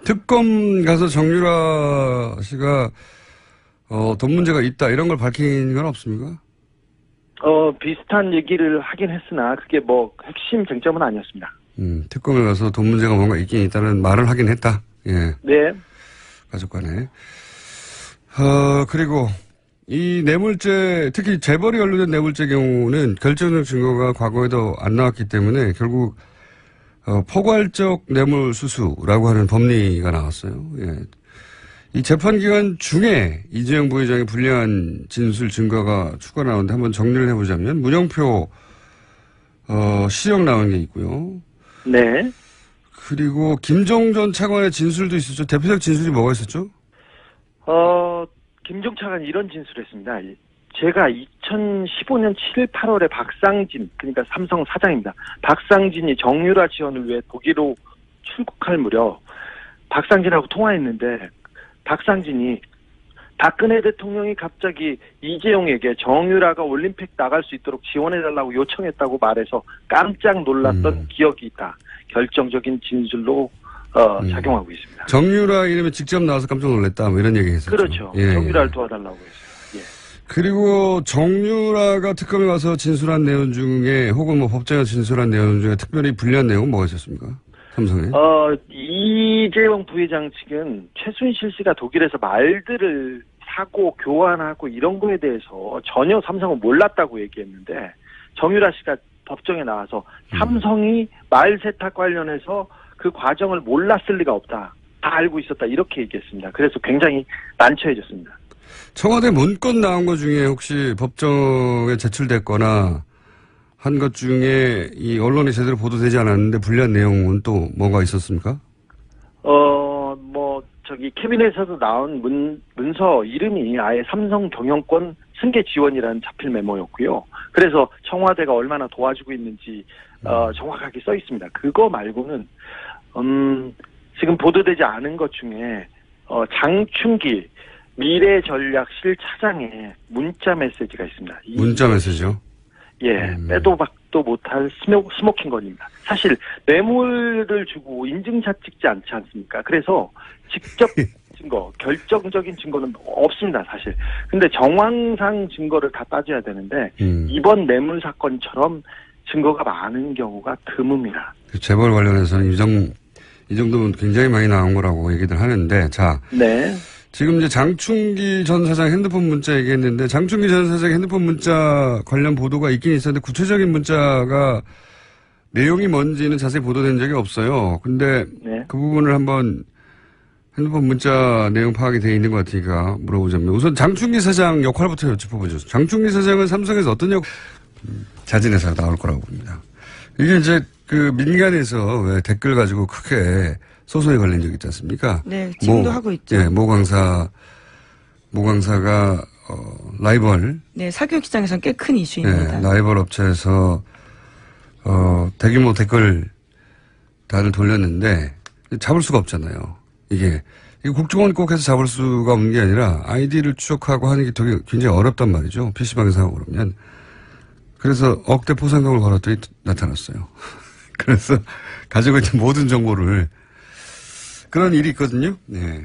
특검 가서 정유라 씨가 돈 문제가 있다 이런 걸 밝힌 건 없습니까? 비슷한 얘기를 하긴 했으나 그게 뭐 핵심 쟁점은 아니었습니다. 특검에 가서 돈 문제가 뭔가 있긴 있다는 말을 하긴 했다. 예. 네. 가족 간에. 그리고 이 뇌물죄, 특히 재벌이 연루된 뇌물죄 경우는 결정적 증거가 과거에도 안 나왔기 때문에 결국 포괄적 뇌물 수수라고 하는 법리가 나왔어요. 예. 이 재판 기간 중에 이재용 부회장의 불리한 진술 증거가 추가 나오는데 한번 정리를 해보자면 문영표 실형 나온 게 있고요. 네. 그리고 김종 전 차관의 진술도 있었죠. 대표적 진술이 뭐가 있었죠? 김종 차관이 이런 진술을 했습니다. 제가 2015년 7월 8월에 박상진, 그러니까 삼성 사장입니다. 박상진이 정유라 지원을 위해 독일로 출국할 무렵 박상진하고 통화했는데 박상진이 박근혜 대통령이 갑자기 이재용에게 정유라가 올림픽 나갈 수 있도록 지원해달라고 요청했다고 말해서 깜짝 놀랐던 기억이 있다. 결정적인 진술로 작용하고 있습니다. 정유라 이름이 직접 나와서 깜짝 놀랐다. 뭐 이런 얘기 했었죠. 그렇죠. 예. 정유라를 도와달라고 했어요. 예. 그리고 정유라가 특검에 와서 진술한 내용 중에 혹은 뭐 법정에 진술한 내용 중에 특별히 불리한 내용은 뭐가 있었습니까? 삼성에? 이재용 부회장 측은 최순실 씨가 독일에서 말들을 사고 교환하고 이런 거에 대해서 전혀 삼성은 몰랐다고 얘기했는데 정유라 씨가 법정에 나와서 삼성이 말 세탁 관련해서 그 과정을 몰랐을 리가 없다. 다 알고 있었다. 이렇게 얘기했습니다. 그래서 굉장히 난처해졌습니다. 청와대 문건 나온 것 중에 혹시 법정에 제출됐거나 한 것 중에 이 언론이 제대로 보도되지 않았는데 불리한 내용은 또 뭐가 있었습니까? 캐비넷에서 나온 문서 이름이 아예 삼성 경영권 승계 지원이라는 자필 메모였고요. 그래서 청와대가 얼마나 도와주고 있는지 정확하게 써 있습니다. 그거 말고는 지금 보도되지 않은 것 중에 장충기 미래전략실 차장의 문자 메시지가 있습니다. 문자 메시지요? 예, 빼도 박도 못할 스모킹건입니다. 사실 뇌물을 주고 인증샷 찍지 않지 않습니까? 그래서 직접 증거, 결정적인 증거는 없습니다, 사실. 근데 정황상 증거를 다 따져야 되는데 이번 뇌물 사건처럼 증거가 많은 경우가 드뭅니다. 재벌 관련해서는 이 정도면 굉장히 많이 나온 거라고 얘기들 하는데, 자. 네. 지금 이제 장충기 전 사장 핸드폰 문자 얘기했는데, 장충기 전 사장 핸드폰 문자 관련 보도가 있긴 있었는데, 구체적인 문자가 내용이 뭔지는 자세히 보도된 적이 없어요. 근데 네. 그 부분을 한번 핸드폰 문자 내용 파악이 되어 있는 것 같으니까 물어보자면, 우선 장충기 사장 역할부터 여쭤보죠. 장충기 사장은 삼성에서 어떤 자진해서 나올 거라고 봅니다. 이게 이제 그 민간에서 왜 댓글 가지고 크게 소송에 걸린 적 있지 않습니까? 네, 지금도 하고 있죠. 예, 모 강사가 라이벌. 네, 사교육 시장에서는 꽤 큰 이슈입니다. 네, 라이벌 업체에서 대규모 댓글 단을 돌렸는데 잡을 수가 없잖아요. 이게 국정원 꼭 해서 잡을 수가 없는 게 아니라 아이디를 추적하고 하는 게 되게 굉장히 어렵단 말이죠. PC방에서 하고 그러면. 그래서 억대 포상금을 걸었더니 나타났어요. 그래서 가지고 있는 모든 정보를, 그런 일이 있거든요. 네.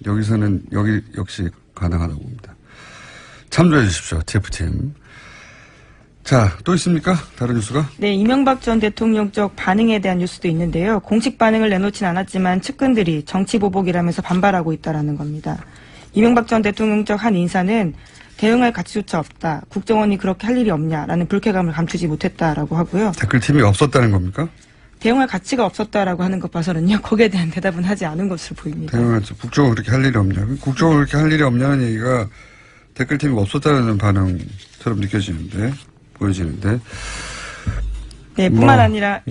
여기서는 여기 역시 가능하다고 봅니다. 참조해 주십시오. TF팀. 자, 또 있습니까? 다른 뉴스가? 네, 이명박 전 대통령 쪽 반응에 대한 뉴스도 있는데요. 공식 반응을 내놓진 않았지만 측근들이 정치보복이라면서 반발하고 있다라는 겁니다. 이명박 전 대통령 쪽 한 인사는 대응할 가치조차 없다. 국정원이 그렇게 할 일이 없냐라는 불쾌감을 감추지 못했다라고 하고요. 댓글팀이 없었다는 겁니까? 대응할 가치가 없었다라고 하는 것 봐서는요. 거기에 대한 대답은 하지 않은 것으로 보입니다. 국정원 그렇게 할 일이 없냐. 국정원 그렇게 할 일이 없냐는 얘기가 댓글팀이 없었다는 반응처럼 보여지는데. 네, 뿐만 아니라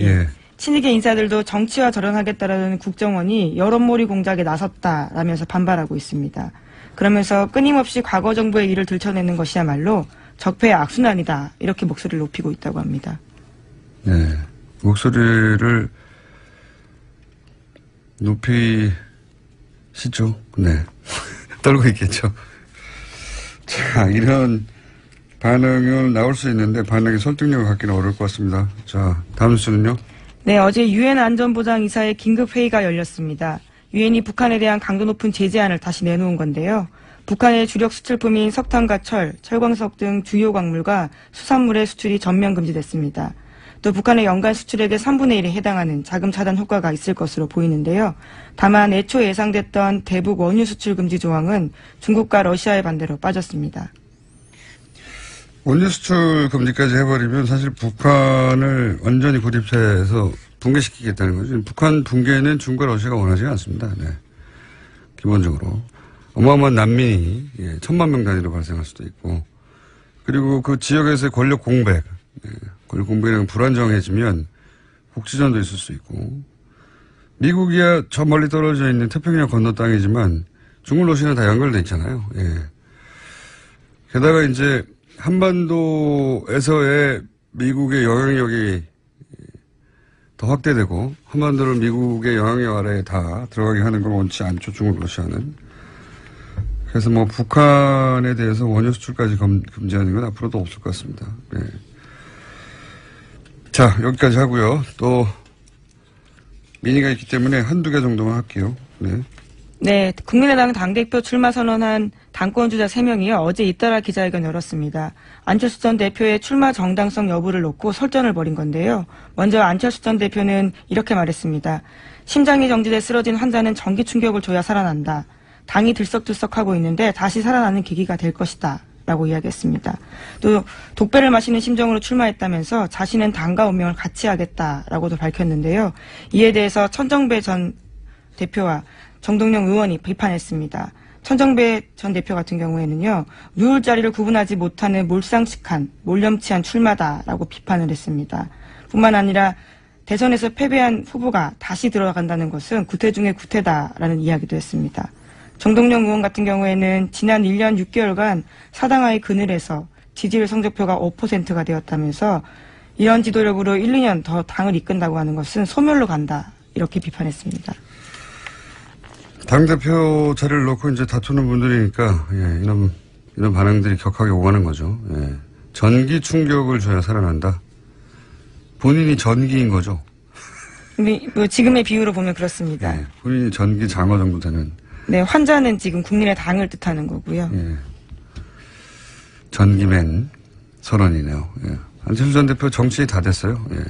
친이계 인사들도 정치와 절연하겠다라는 국정원이 여론몰이 공작에 나섰다라면서 반발하고 있습니다. 그러면서 끊임없이 과거 정부의 일을 들춰내는 것이야말로 적폐의 악순환이다. 이렇게 목소리를 높이고 있다고 합니다. 네. 목소리를 높이시죠. 네. 떨고 있겠죠. 자, 이런 반응은 나올 수 있는데 반응이 설득력을 갖기는 어려울 것 같습니다. 자, 다음 뉴스는요? 네, 어제 유엔 안전보장이사의 긴급회의가 열렸습니다. 유엔이 북한에 대한 강도 높은 제재안을 다시 내놓은 건데요. 북한의 주력 수출품인 석탄과 철광석 등 주요 광물과 수산물의 수출이 전면 금지됐습니다. 또 북한의 연간 수출액의 3분의 1에 해당하는 자금 차단 효과가 있을 것으로 보이는데요. 다만 애초 예상됐던 대북 원유 수출 금지 조항은 중국과 러시아의 반대로 빠졌습니다. 원유 수출 금지까지 해버리면 사실 북한을 완전히 고립해서 붕괴시키겠다는 거죠. 북한 붕괴는 중국과 러시아가 원하지 않습니다. 네. 기본적으로. 어마어마한 난민이 1,000만 명 단위로 발생할 수도 있고, 그리고 그 지역에서의 권력 공백, 권력 공백이랑 불안정해지면 국지전도 있을 수 있고, 미국이야 저 멀리 떨어져 있는 태평양 건너 땅이지만 중국, 러시아는 다 연결돼 있잖아요. 예. 게다가 이제 한반도에서의 미국의 영향력이 더 확대되고, 한반도를 미국의 영향력 아래에 다 들어가게 하는 걸 원치 않죠, 중국, 러시아는. 그래서 뭐 북한에 대해서 원유 수출까지 금지하는 건 앞으로도 없을 것 같습니다. 네. 자, 여기까지 하고요. 또 민의가 있기 때문에 한두 개 정도만 할게요. 네. 네, 국민의당 당대표 출마 선언한 당권주자 3명이요. 어제 잇따라 기자회견 열었습니다. 안철수 전 대표의 출마 정당성 여부를 놓고 설전을 벌인 건데요. 먼저 안철수 전 대표는 이렇게 말했습니다. 심장이 정지돼 쓰러진 환자는 전기 충격을 줘야 살아난다. 당이 들썩들썩하고 있는데 다시 살아나는 계기가 될 것이다. 라고 이야기했습니다. 또 독배를 마시는 심정으로 출마했다면서 자신은 당과 운명을 같이 하겠다라고도 밝혔는데요. 이에 대해서 천정배 전 대표와 정동영 의원이 비판했습니다. 천정배 전 대표 같은 경우에는요, 누울 자리를 구분하지 못하는 몰상식한, 몰염치한 출마다라고 비판을 했습니다. 뿐만 아니라 대선에서 패배한 후보가 다시 들어간다는 것은 구태 중의 구태다라는 이야기도 했습니다. 정동영 의원 같은 경우에는 지난 1년 6개월간 사당하의 그늘에서 지지율 성적표가 5%가 되었다면서 이런 지도력으로 1, 2년 더 당을 이끈다고 하는 것은 소멸로 간다, 이렇게 비판했습니다. 당대표 자리를 놓고 이제 다투는 분들이니까, 예, 이런 반응들이 격하게 오가는 거죠. 예. 전기 충격을 줘야 살아난다. 본인이 전기인 거죠. 뭐 지금의 비유로 보면 그렇습니다. 예, 본인이 전기 장어 정도 되는. 네, 환자는 지금 국민의 당을 뜻하는 거고요. 예. 전기맨 선언이네요. 예. 안철수 전 대표 정치인이 다 됐어요. 예.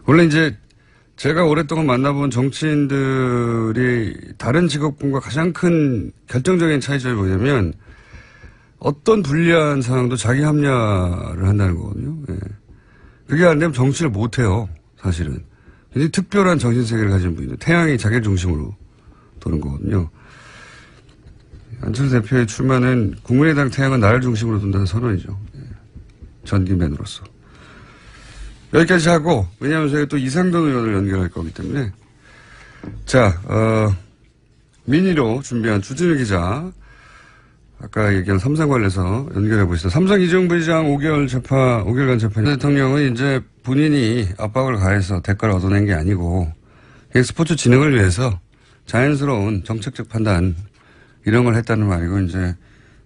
원래 이제 제가 오랫동안 만나본 정치인들이 다른 직업군과 가장 큰 결정적인 차이점이 뭐냐면 어떤 불리한 상황도 자기 합리화를 한다는 거거든요. 예. 그게 안 되면 정치를 못 해요, 사실은. 굉장히 특별한 정신세계를 가진 분이죠. 태양이 자기 중심으로 도는 거거든요. 안철수 대표의 출마는 국민의당 태양은 나를 중심으로 둔다는 선언이죠. 예. 전기맨으로서. 여기까지 하고, 왜냐하면 저희가 또 이상돈 의원을 연결할 거기 때문에. 자, 미니로 준비한 주진우 기자, 아까 얘기한 삼성 관련해서 연결해 보시죠. 삼성 이재용 부회장 5개월간 재판. 대통령은 이제 본인이 압박을 가해서 대가를 얻어낸 게 아니고, 그냥 스포츠 진흥을 위해서 자연스러운 정책적 판단, 이런 걸 했다는 말이고, 이제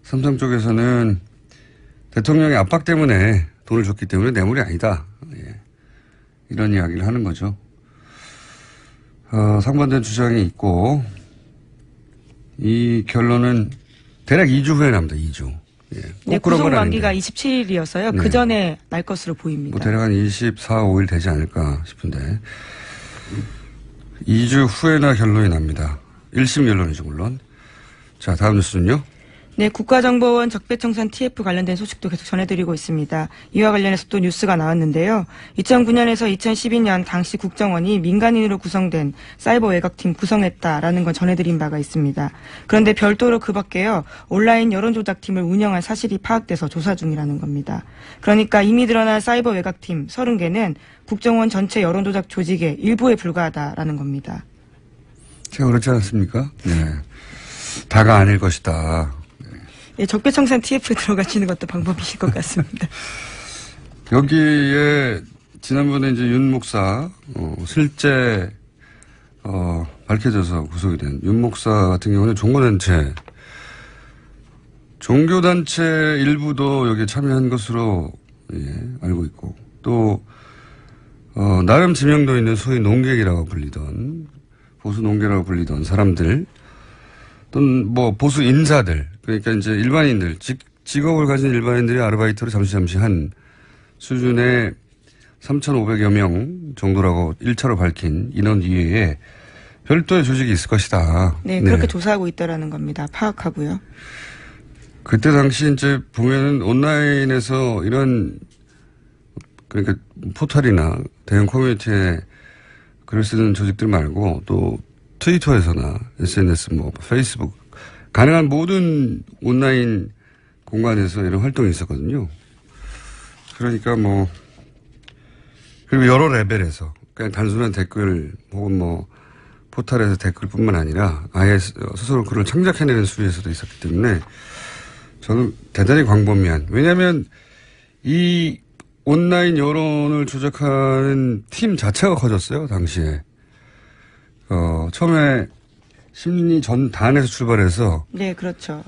삼성 쪽에서는 대통령의 압박 때문에 돈을 줬기 때문에 뇌물이 아니다. 예. 이런 이야기를 하는 거죠. 상반된 주장이 있고, 이 결론은 대략 2주 후에 납니다. 2주. 예. 네, 구속 만기가 27일이어서요. 네. 그 전에 날 것으로 보입니다. 뭐 대략 한 24, 5일 되지 않을까 싶은데 2주 후에나 결론이 납니다. 1심 결론이죠, 물론. 자, 다음 뉴스는요. 네, 국가정보원 적폐청산 TF 관련된 소식도 계속 전해드리고 있습니다. 이와 관련해서 또 뉴스가 나왔는데요. 2009년에서 2012년 당시 국정원이 민간인으로 구성된 사이버 외곽팀 구성했다라는 건 전해드린 바가 있습니다. 그런데 별도로 그 밖에요, 온라인 여론조작팀을 운영한 사실이 파악돼서 조사 중이라는 겁니다. 그러니까 이미 드러난 사이버 외곽팀 30개는 국정원 전체 여론조작 조직의 일부에 불과하다라는 겁니다. 제가 그렇지 않습니까? 네. 다가 아닐 것이다. 예, 적폐청산 TF에 들어가시는 것도 방법이실 것 같습니다. 여기에 지난번에 이제 윤 목사 실제 밝혀져서 구속이 된 윤 목사 같은 경우는 종교단체 일부도 여기에 참여한 것으로 알고 있고, 또 나름 지명도 있는 소위 농객이라고 불리던, 보수 농객이라고 불리던 사람들, 또는 뭐 보수 인사들, 그러니까 이제 일반인들, 직업을 가진 일반인들이 아르바이트로 잠시 한 수준의 3,500여 명 정도라고 1차로 밝힌 인원 이외에 별도의 조직이 있을 것이다. 네, 그렇게 조사하고 있다라는 겁니다. 파악하고요. 그때 당시 이제 보면은 온라인에서 이런, 그러니까 포털이나 대형 커뮤니티에 글을 쓰는 조직들 말고 또 트위터에서나 SNS, 뭐 페이스북, 가능한 모든 온라인 공간에서 이런 활동이 있었거든요. 그러니까 뭐, 그리고 여러 레벨에서 그냥 단순한 댓글 혹은 뭐 포털에서 댓글뿐만 아니라 아예 스스로 글을 창작해내는 수위에서도 있었기 때문에 저는 대단히 광범위한, 왜냐하면 이 온라인 여론을 조작하는 팀 자체가 커졌어요, 당시에. 처음에 심리 전단에서 출발해서. 네, 그렇죠.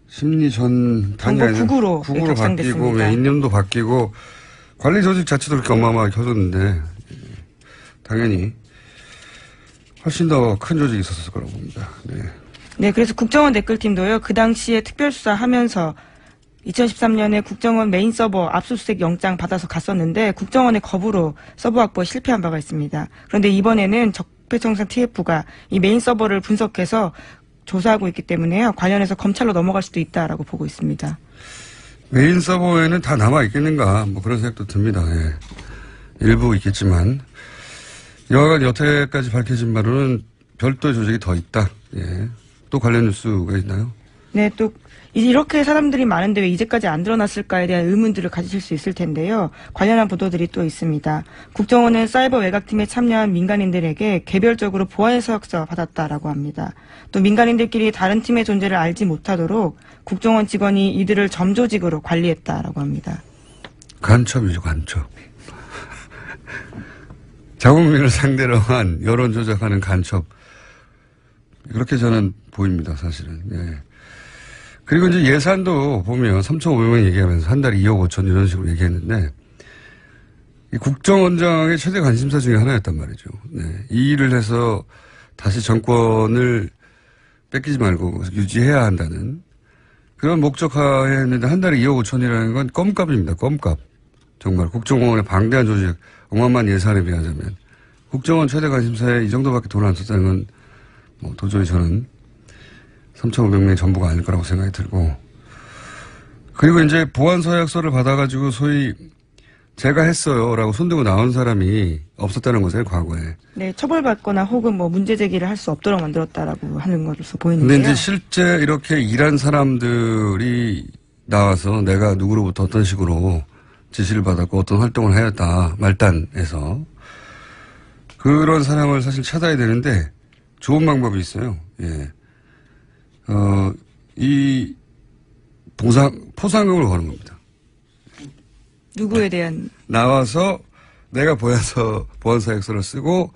심리 전단이 아니라 국으로 바뀌고, 이념도 바뀌고, 관리 조직 자체도 그렇게 어마어마하게 커졌는데, 당연히 훨씬 더 큰 조직이 있었을 거라고 봅니다. 네. 네, 그래서 국정원 댓글팀도요, 그 당시에 특별수사 하면서 2013년에 국정원 메인 서버 압수수색 영장 받아서 갔었는데 국정원의 거부로 서버 확보에 실패한 바가 있습니다. 그런데 이번에는 적폐청산 TF가 이 메인 서버를 분석해서 조사하고 있기 때문에요. 관련해서 검찰로 넘어갈 수도 있다라고 보고 있습니다. 메인 서버에는 다 남아있겠는가, 뭐 그런 생각도 듭니다. 예. 일부 있겠지만, 여하간 여태까지 밝혀진 바로는 별도의 조직이 더 있다. 예. 또 관련 뉴스가 있나요? 네, 또 이렇게 사람들이 많은데 왜 이제까지 안 드러났을까에 대한 의문들을 가지실 수 있을 텐데요. 관련한 보도들이 또 있습니다. 국정원은 사이버 외곽팀에 참여한 민간인들에게 개별적으로 보안 서약서 받았다라고 합니다. 또 민간인들끼리 다른 팀의 존재를 알지 못하도록 국정원 직원이 이들을 점조직으로 관리했다라고 합니다. 간첩이죠, 간첩. 자국민을 상대로 한 여론 조작하는 간첩. 그렇게 저는 보입니다, 사실은. 예. 그리고 이제 예산도 보면 3,500만 얘기하면서 한 달에 2억 5천 이런 식으로 얘기했는데, 이 국정원장의 최대 관심사 중에 하나였단 말이죠. 네. 이 일을 해서 다시 정권을 뺏기지 말고 유지해야 한다는 그런 목적하에 했는데 한 달에 2억 5천이라는 건 껌값입니다. 껌값. 정말 국정원의 방대한 조직, 어마어마한 예산에 비하자면 국정원 최대 관심사에 이 정도밖에 돈을 안 썼다는 건 뭐 도저히 저는 3,500명의 전부가 아닐 거라고 생각이 들고, 그리고 이제 보안 서약서를 받아가지고 소위 제가 했어요라고 손들고 나온 사람이 없었다는 거죠, 과거에. 네, 처벌받거나 혹은 뭐 문제 제기를 할 수 없도록 만들었다라고 하는 것으로서 보이는데요. 근데 이제 실제 이렇게 일한 사람들이 나와서 내가 누구로부터 어떤 식으로 지시를 받았고 어떤 활동을 하였다 말단에서 그런 사람을 사실 찾아야 되는데 좋은 방법이 있어요. 예. 이 포상금을 거는 겁니다. 누구에 대한? 나와서 내가 보여서 보안서약서를 쓰고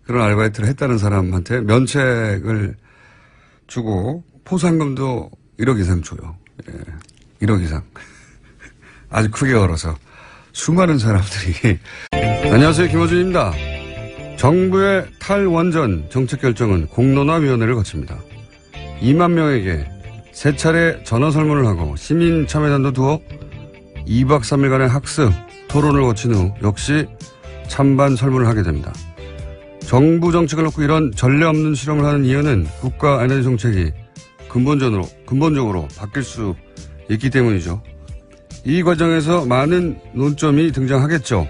그런 아르바이트를 했다는 사람한테 면책을 주고 포상금도 1억 이상 줘요. 예. 1억 이상. 아주 크게 걸어서 수많은 사람들이. 안녕하세요, 김어준입니다. 정부의 탈원전 정책 결정은 공론화위원회를 거칩니다. 2만 명에게 3차례 전화 설문을 하고 시민 참여단도 두어 2박 3일간의 학습, 토론을 거친 후 역시 찬반 설문을 하게 됩니다. 정부 정책을 놓고 이런 전례 없는 실험을 하는 이유는 국가 에너지 정책이 근본적으로 바뀔 수 있기 때문이죠. 이 과정에서 많은 논점이 등장하겠죠.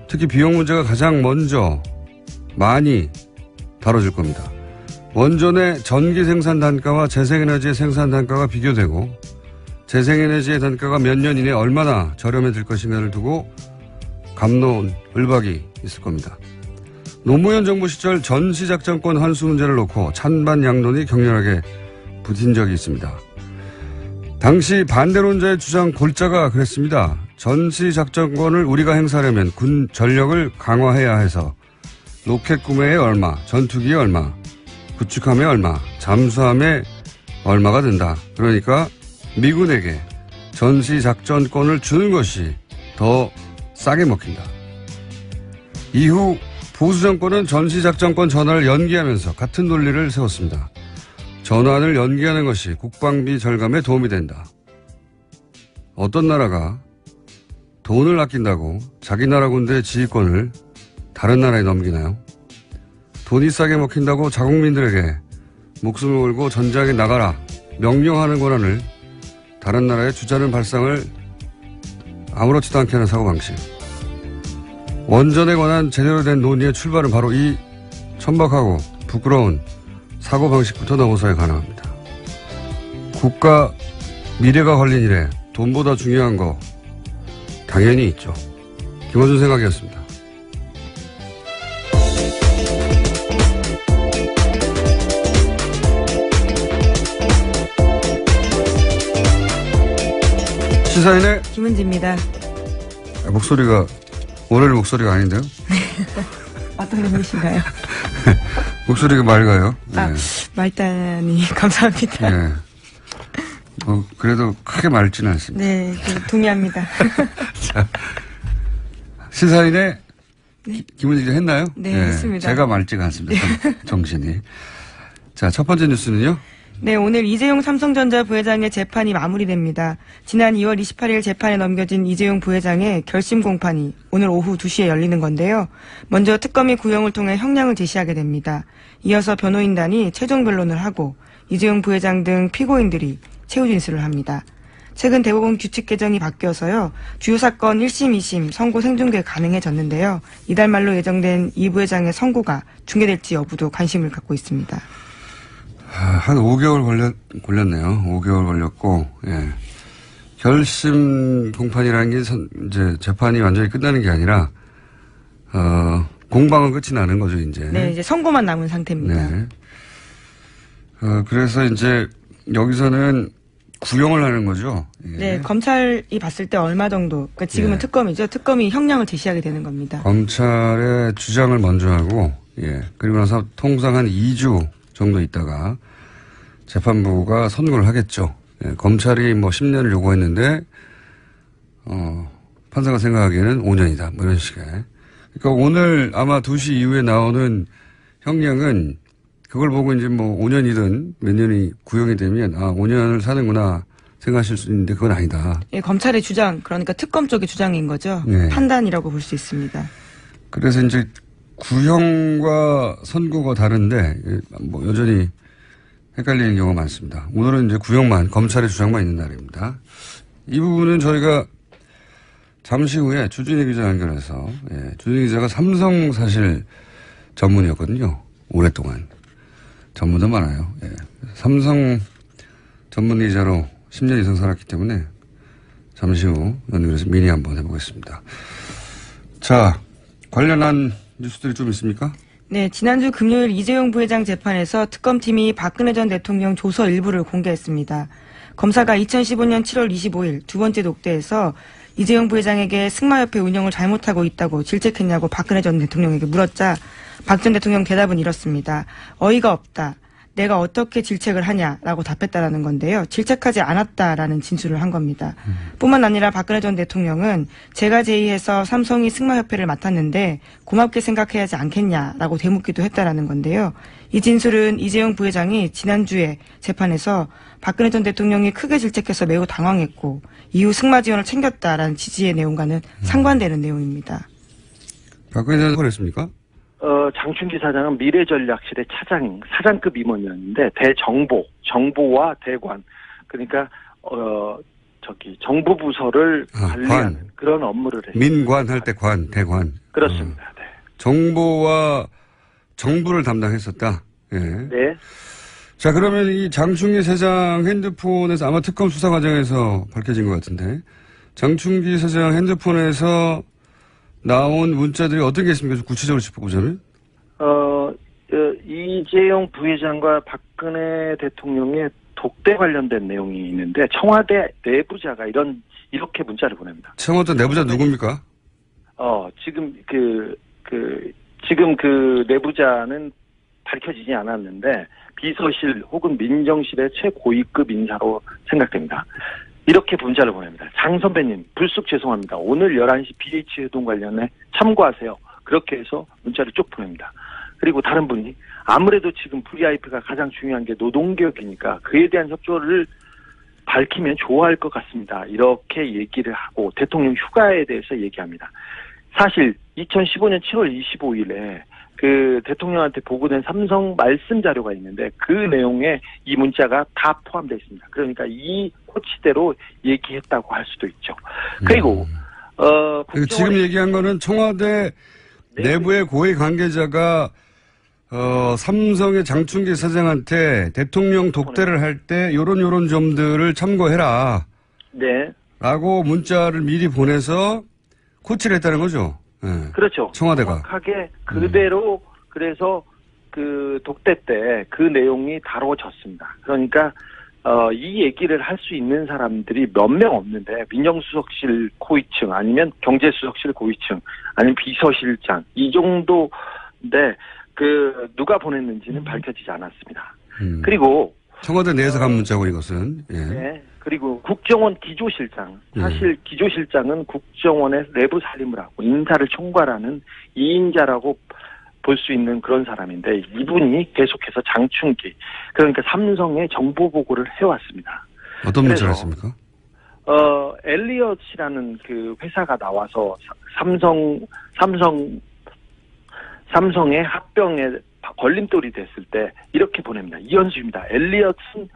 특히 비용 문제가 가장 먼저 많이 다뤄질 겁니다. 원전의 전기 생산 단가와 재생에너지의 생산 단가가 비교되고 재생에너지의 단가가 몇 년 이내에 얼마나 저렴해질 것인가를 두고 갑론을박이 있을 겁니다. 노무현 정부 시절 전시작전권 환수 문제를 놓고 찬반 양론이 격렬하게 부딪힌 적이 있습니다. 당시 반대론자의 주장 골자가 그랬습니다. 전시작전권을 우리가 행사하려면 군 전력을 강화해야 해서 로켓 구매에 얼마, 전투기에 얼마, 구축함에 얼마, 잠수함에 얼마가 든다. 그러니까 미군에게 전시작전권을 주는 것이 더 싸게 먹힌다. 이후 보수정권은 전시작전권 전환을 연기하면서 같은 논리를 세웠습니다. 전환을 연기하는 것이 국방비 절감에 도움이 된다. 어떤 나라가 돈을 아낀다고 자기 나라 군대의 지휘권을 다른 나라에 넘기나요? 돈이 싸게 먹힌다고 자국민들에게 목숨을 걸고 전장에 나가라 명령하는 권한을 다른 나라에 주자는 발상을 아무렇지도 않게 하는 사고방식. 원전에 관한 제대로 된 논의의 출발은 바로 이 천박하고 부끄러운 사고방식부터 넘어서야 가능합니다. 국가 미래가 걸린 일에 돈보다 중요한 거 당연히 있죠. 김어준 생각이었습니다. 시사인의 김은지입니다. 목소리가 월요일 목소리가 아닌데요? 어떤 의미신가요? 목소리가 맑아요. 아, 말단이 감사합니다. 네. 그래도 크게 맑지는 않습니다. 네, 동의합니다. 자, 시사인의 네. 김은지 했나요? 네, 했습니다. 제가 맑지가 않습니다. 정신이. 자, 첫 번째 뉴스는요? 네, 오늘 이재용 삼성전자 부회장의 재판이 마무리됩니다. 지난 2월 28일 재판에 넘겨진 이재용 부회장의 결심 공판이 오늘 오후 2시에 열리는 건데요. 먼저 특검이 구형을 통해 형량을 제시하게 됩니다. 이어서 변호인단이 최종 변론을 하고 이재용 부회장 등 피고인들이 최후 진술을 합니다. 최근 대법원 규칙 개정이 바뀌어서요. 주요 사건 1심, 2심 선고 생중계 가능해졌는데요. 이달 말로 예정된 이 부회장의 선고가 중계될지 여부도 관심을 갖고 있습니다. 한 5개월 걸렸네요. 5개월 걸렸고, 예. 결심 공판이라는 게 이제 재판이 완전히 끝나는 게 아니라, 공방은 끝이 나는 거죠, 이제. 네, 이제 선고만 남은 상태입니다. 네. 그래서 이제 여기서는 구형을 하는 거죠. 예. 네, 검찰이 봤을 때 얼마 정도, 그러니까 지금은 예. 특검이죠. 특검이 형량을 제시하게 되는 겁니다. 검찰의 주장을 먼저 하고, 예. 그리고 나서 통상 한 2주 정도 있다가 재판부가 선고를 하겠죠. 예. 검찰이 뭐 10년을 요구했는데, 판사가 생각하기에는 5년이다. 뭐 이런 식의. 그러니까 오늘 아마 2시 이후에 나오는 형량은 그걸 보고 이제 뭐 5년이든 몇 년이 구형이 되면 5년을 사는구나 생각하실 수 있는데 그건 아니다. 예, 검찰의 주장, 그러니까 특검 쪽의 주장인 거죠. 네. 판단이라고 볼 수 있습니다. 그래서 이제 구형과 선고가 다른데 뭐 여전히 헷갈리는 경우가 많습니다. 오늘은 이제 구형만, 검찰의 주장만 있는 날입니다. 이 부분은 저희가 잠시 후에 주진희 기자 연결해서, 예, 주진희 기자가 삼성 사실 전문이었거든요. 오랫동안. 전문도 많아요. 예. 삼성 전문 기자로 10년 이상 살았기 때문에 잠시 후 연결해서 미니 한번 해보겠습니다. 자, 관련한 뉴스들이 좀 있습니까? 네, 지난주 금요일 이재용 부회장 재판에서 특검팀이 박근혜 전 대통령 조서 일부를 공개했습니다. 검사가 2015년 7월 25일 두 번째 녹대에서 이재용 부회장에게 승마협회 운영을 잘못하고 있다고 질책했냐고 박근혜 전 대통령에게 물었자 박 전 대통령 대답은 이렇습니다. 어이가 없다. 내가 어떻게 질책을 하냐라고 답했다라는 건데요. 질책하지 않았다라는 진술을 한 겁니다. 뿐만 아니라 박근혜 전 대통령은 제가 제의해서 삼성이 승마협회를 맡았는데 고맙게 생각해야 하지 않겠냐라고 되묻기도 했다라는 건데요. 이 진술은 이재용 부회장이 지난주에 재판에서 박근혜 전 대통령이 크게 질책해서 매우 당황했고 이후 승마 지원을 챙겼다라는 취지의 내용과는 상반되는 내용입니다. 박근혜 전 그랬습니까? 장충기 사장은 미래전략실의 사장급 임원이었는데 정보와 대관, 그러니까 정부 부서를 관리하는 그런 업무를 했습니다. 민관 할 때 대관. 그렇습니다. 네. 정보와 정부를 담당했었다. 예. 네. 자, 그러면 이 장충기 사장 핸드폰에서 아마 특검 수사 과정에서 밝혀진 것 같은데, 장충기 사장 핸드폰에서 나온 문자들이 어떤 게 있습니까? 좀 구체적으로 짚어보자면? 이재용 부회장과 박근혜 대통령의 독대 관련된 내용이 있는데, 청와대 내부자가 이렇게 문자를 보냅니다. 청와대 내부자 누굽니까? 지금 지금 그 내부자는 밝혀지지 않았는데, 비서실 혹은 민정실의 최고위급 인사로 생각됩니다. 이렇게 문자를 보냅니다. 장 선배님, 불쑥 죄송합니다. 오늘 11시 BH 회동 관련해 참고하세요. 그렇게 해서 문자를 쭉 보냅니다. 그리고 다른 분이 아무래도 지금 VIP가 가장 중요한 게 노동개혁이니까 그에 대한 협조를 밝히면 좋아할 것 같습니다. 이렇게 얘기를 하고 대통령 휴가에 대해서 얘기합니다. 사실 2015년 7월 25일에 그 대통령한테 보고된 삼성 말씀 자료가 있는데 그 내용에 이 문자가 다 포함되어 있습니다. 그러니까 이 코치대로 얘기했다고 할 수도 있죠. 그리고 지금 얘기한 거는 청와대 내부의 고위 관계자가 삼성의 장충기 사장한테 대통령 독대를 할 때 요런 점들을 참고해라. 네. 라고 문자를 미리 보내서 코치를 했다는 거죠. 네. 그렇죠. 청와대가. 정확하게 그대로 그래서 그 독대 때 그 내용이 다뤄졌습니다. 그러니까 이 얘기를 할 수 있는 사람들이 몇 명 없는데 민정수석실 고위층 아니면 경제수석실 고위층 아니면 비서실장 이 정도인데 그 누가 보냈는지는 밝혀지지 않았습니다. 그리고 청와대 내에서 간 문자고 이것은. 예. 네. 그리고 국정원 기조실장 사실 기조실장은 국정원의 내부 살림을 하고 인사를 총괄하는 2인자라고 볼 수 있는 그런 사람인데 이분이 계속해서 장충기 그러니까 삼성의 정보 보고를 해왔습니다. 어떤 문자를 했습니까? 엘리엇이라는 그 회사가 나와서 삼성의 합병에 걸림돌이 됐을 때 이렇게 보냅니다. 이현수입니다. 엘리엇은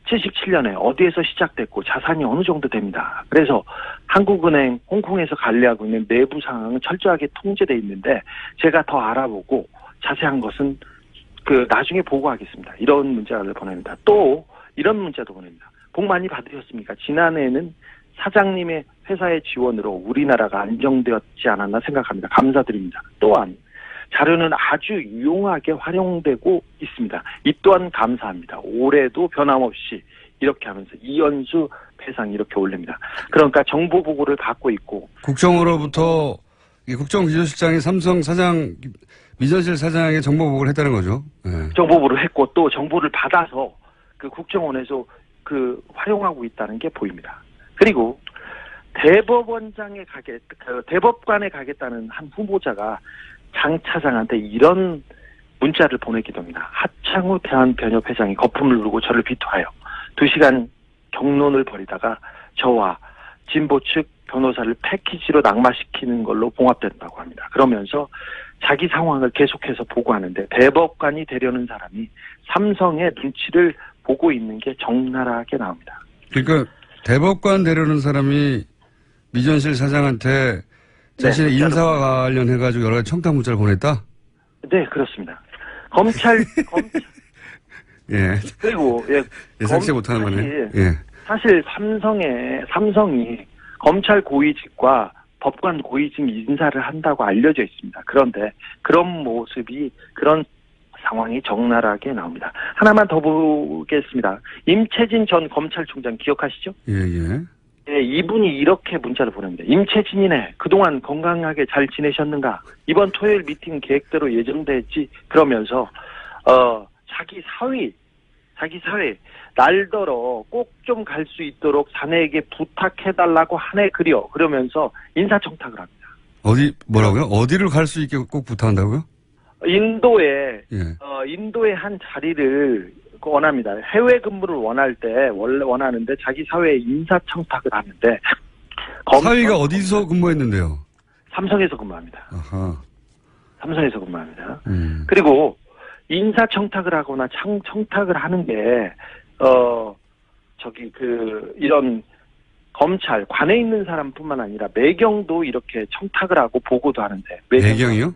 77년에 어디에서 시작됐고 자산이 어느 정도 됩니다. 그래서 한국은행 홍콩에서 관리하고 있는 내부 상황은 철저하게 통제되어 있는데 제가 더 알아보고 자세한 것은 나중에 보고하겠습니다. 이런 문자를 보냅니다. 또 이런 문자도 보냅니다. 복 많이 받으셨습니까? 지난해에는 사장님의 회사의 지원으로 우리나라가 안정되었지 않았나 생각합니다. 감사드립니다. 또한 자료는 아주 유용하게 활용되고 있습니다. 이 또한 감사합니다. 올해도 변함없이 이렇게 하면서 이연수 배상 이렇게 올립니다. 그러니까 정보 보고를 받고 있고 국정으로부터 국정비서실장이 삼성 사장 미전실 사장에게 정보 보고를 했다는 거죠. 네. 정보 보고를 했고 또 정보를 받아서 국정원에서 활용하고 있다는 게 보입니다. 그리고 대법관에 가겠다는 한 후보자가 장 차장한테 이런 문자를 보내기도 합니다. 하창우 대한변협 회장이 거품을 누르고 저를 비토하여 2시간 경론을 벌이다가 저와 진보 측 변호사를 패키지로 낙마시키는 걸로 봉합된다고 합니다. 그러면서 자기 상황을 계속해서 보고하는데 대법관이 되려는 사람이 삼성의 눈치를 보고 있는 게 적나라하게 나옵니다. 그러니까 대법관 되려는 사람이 미전실 사장한테 자신의 네, 인사와 관련해가지고 여러 가지 청탁 문자를 보냈다? 네, 그렇습니다. 검찰. 예. 그리고, 예상치 못하는 거네. 예. 사실 삼성이 검찰 고위직과 법관 고위직 인사를 한다고 알려져 있습니다. 그런데 그런 모습이, 그런 상황이 적나라하게 나옵니다. 하나만 더 보겠습니다. 임채진 전 검찰총장 기억하시죠? 예. 네, 이분이 이렇게 문자를 보냅니다. 임채진이네. 그동안 건강하게 잘 지내셨는가? 이번 토요일 미팅 계획대로 예정됐지? 그러면서 자기 사회 날더러 꼭 좀 갈 수 있도록 자네에게 부탁해달라고 하네 그려. 그러면서 인사청탁을 합니다. 뭐라고요? 어디를 갈 수 있게 꼭 부탁한다고요? 인도에 한 자리를 원합니다. 해외 근무를 원하는데 자기 사회에 인사청탁을 하는데 사위가 어디서 근무했는데요? 삼성에서 근무합니다. 아하. 삼성에서 근무합니다. 그리고 인사청탁을 하거나 청탁을 하는 게 이런 검찰 관에 있는 사람뿐만 아니라 매경도 이렇게 청탁을 하고 보고도 하는데 매경이요?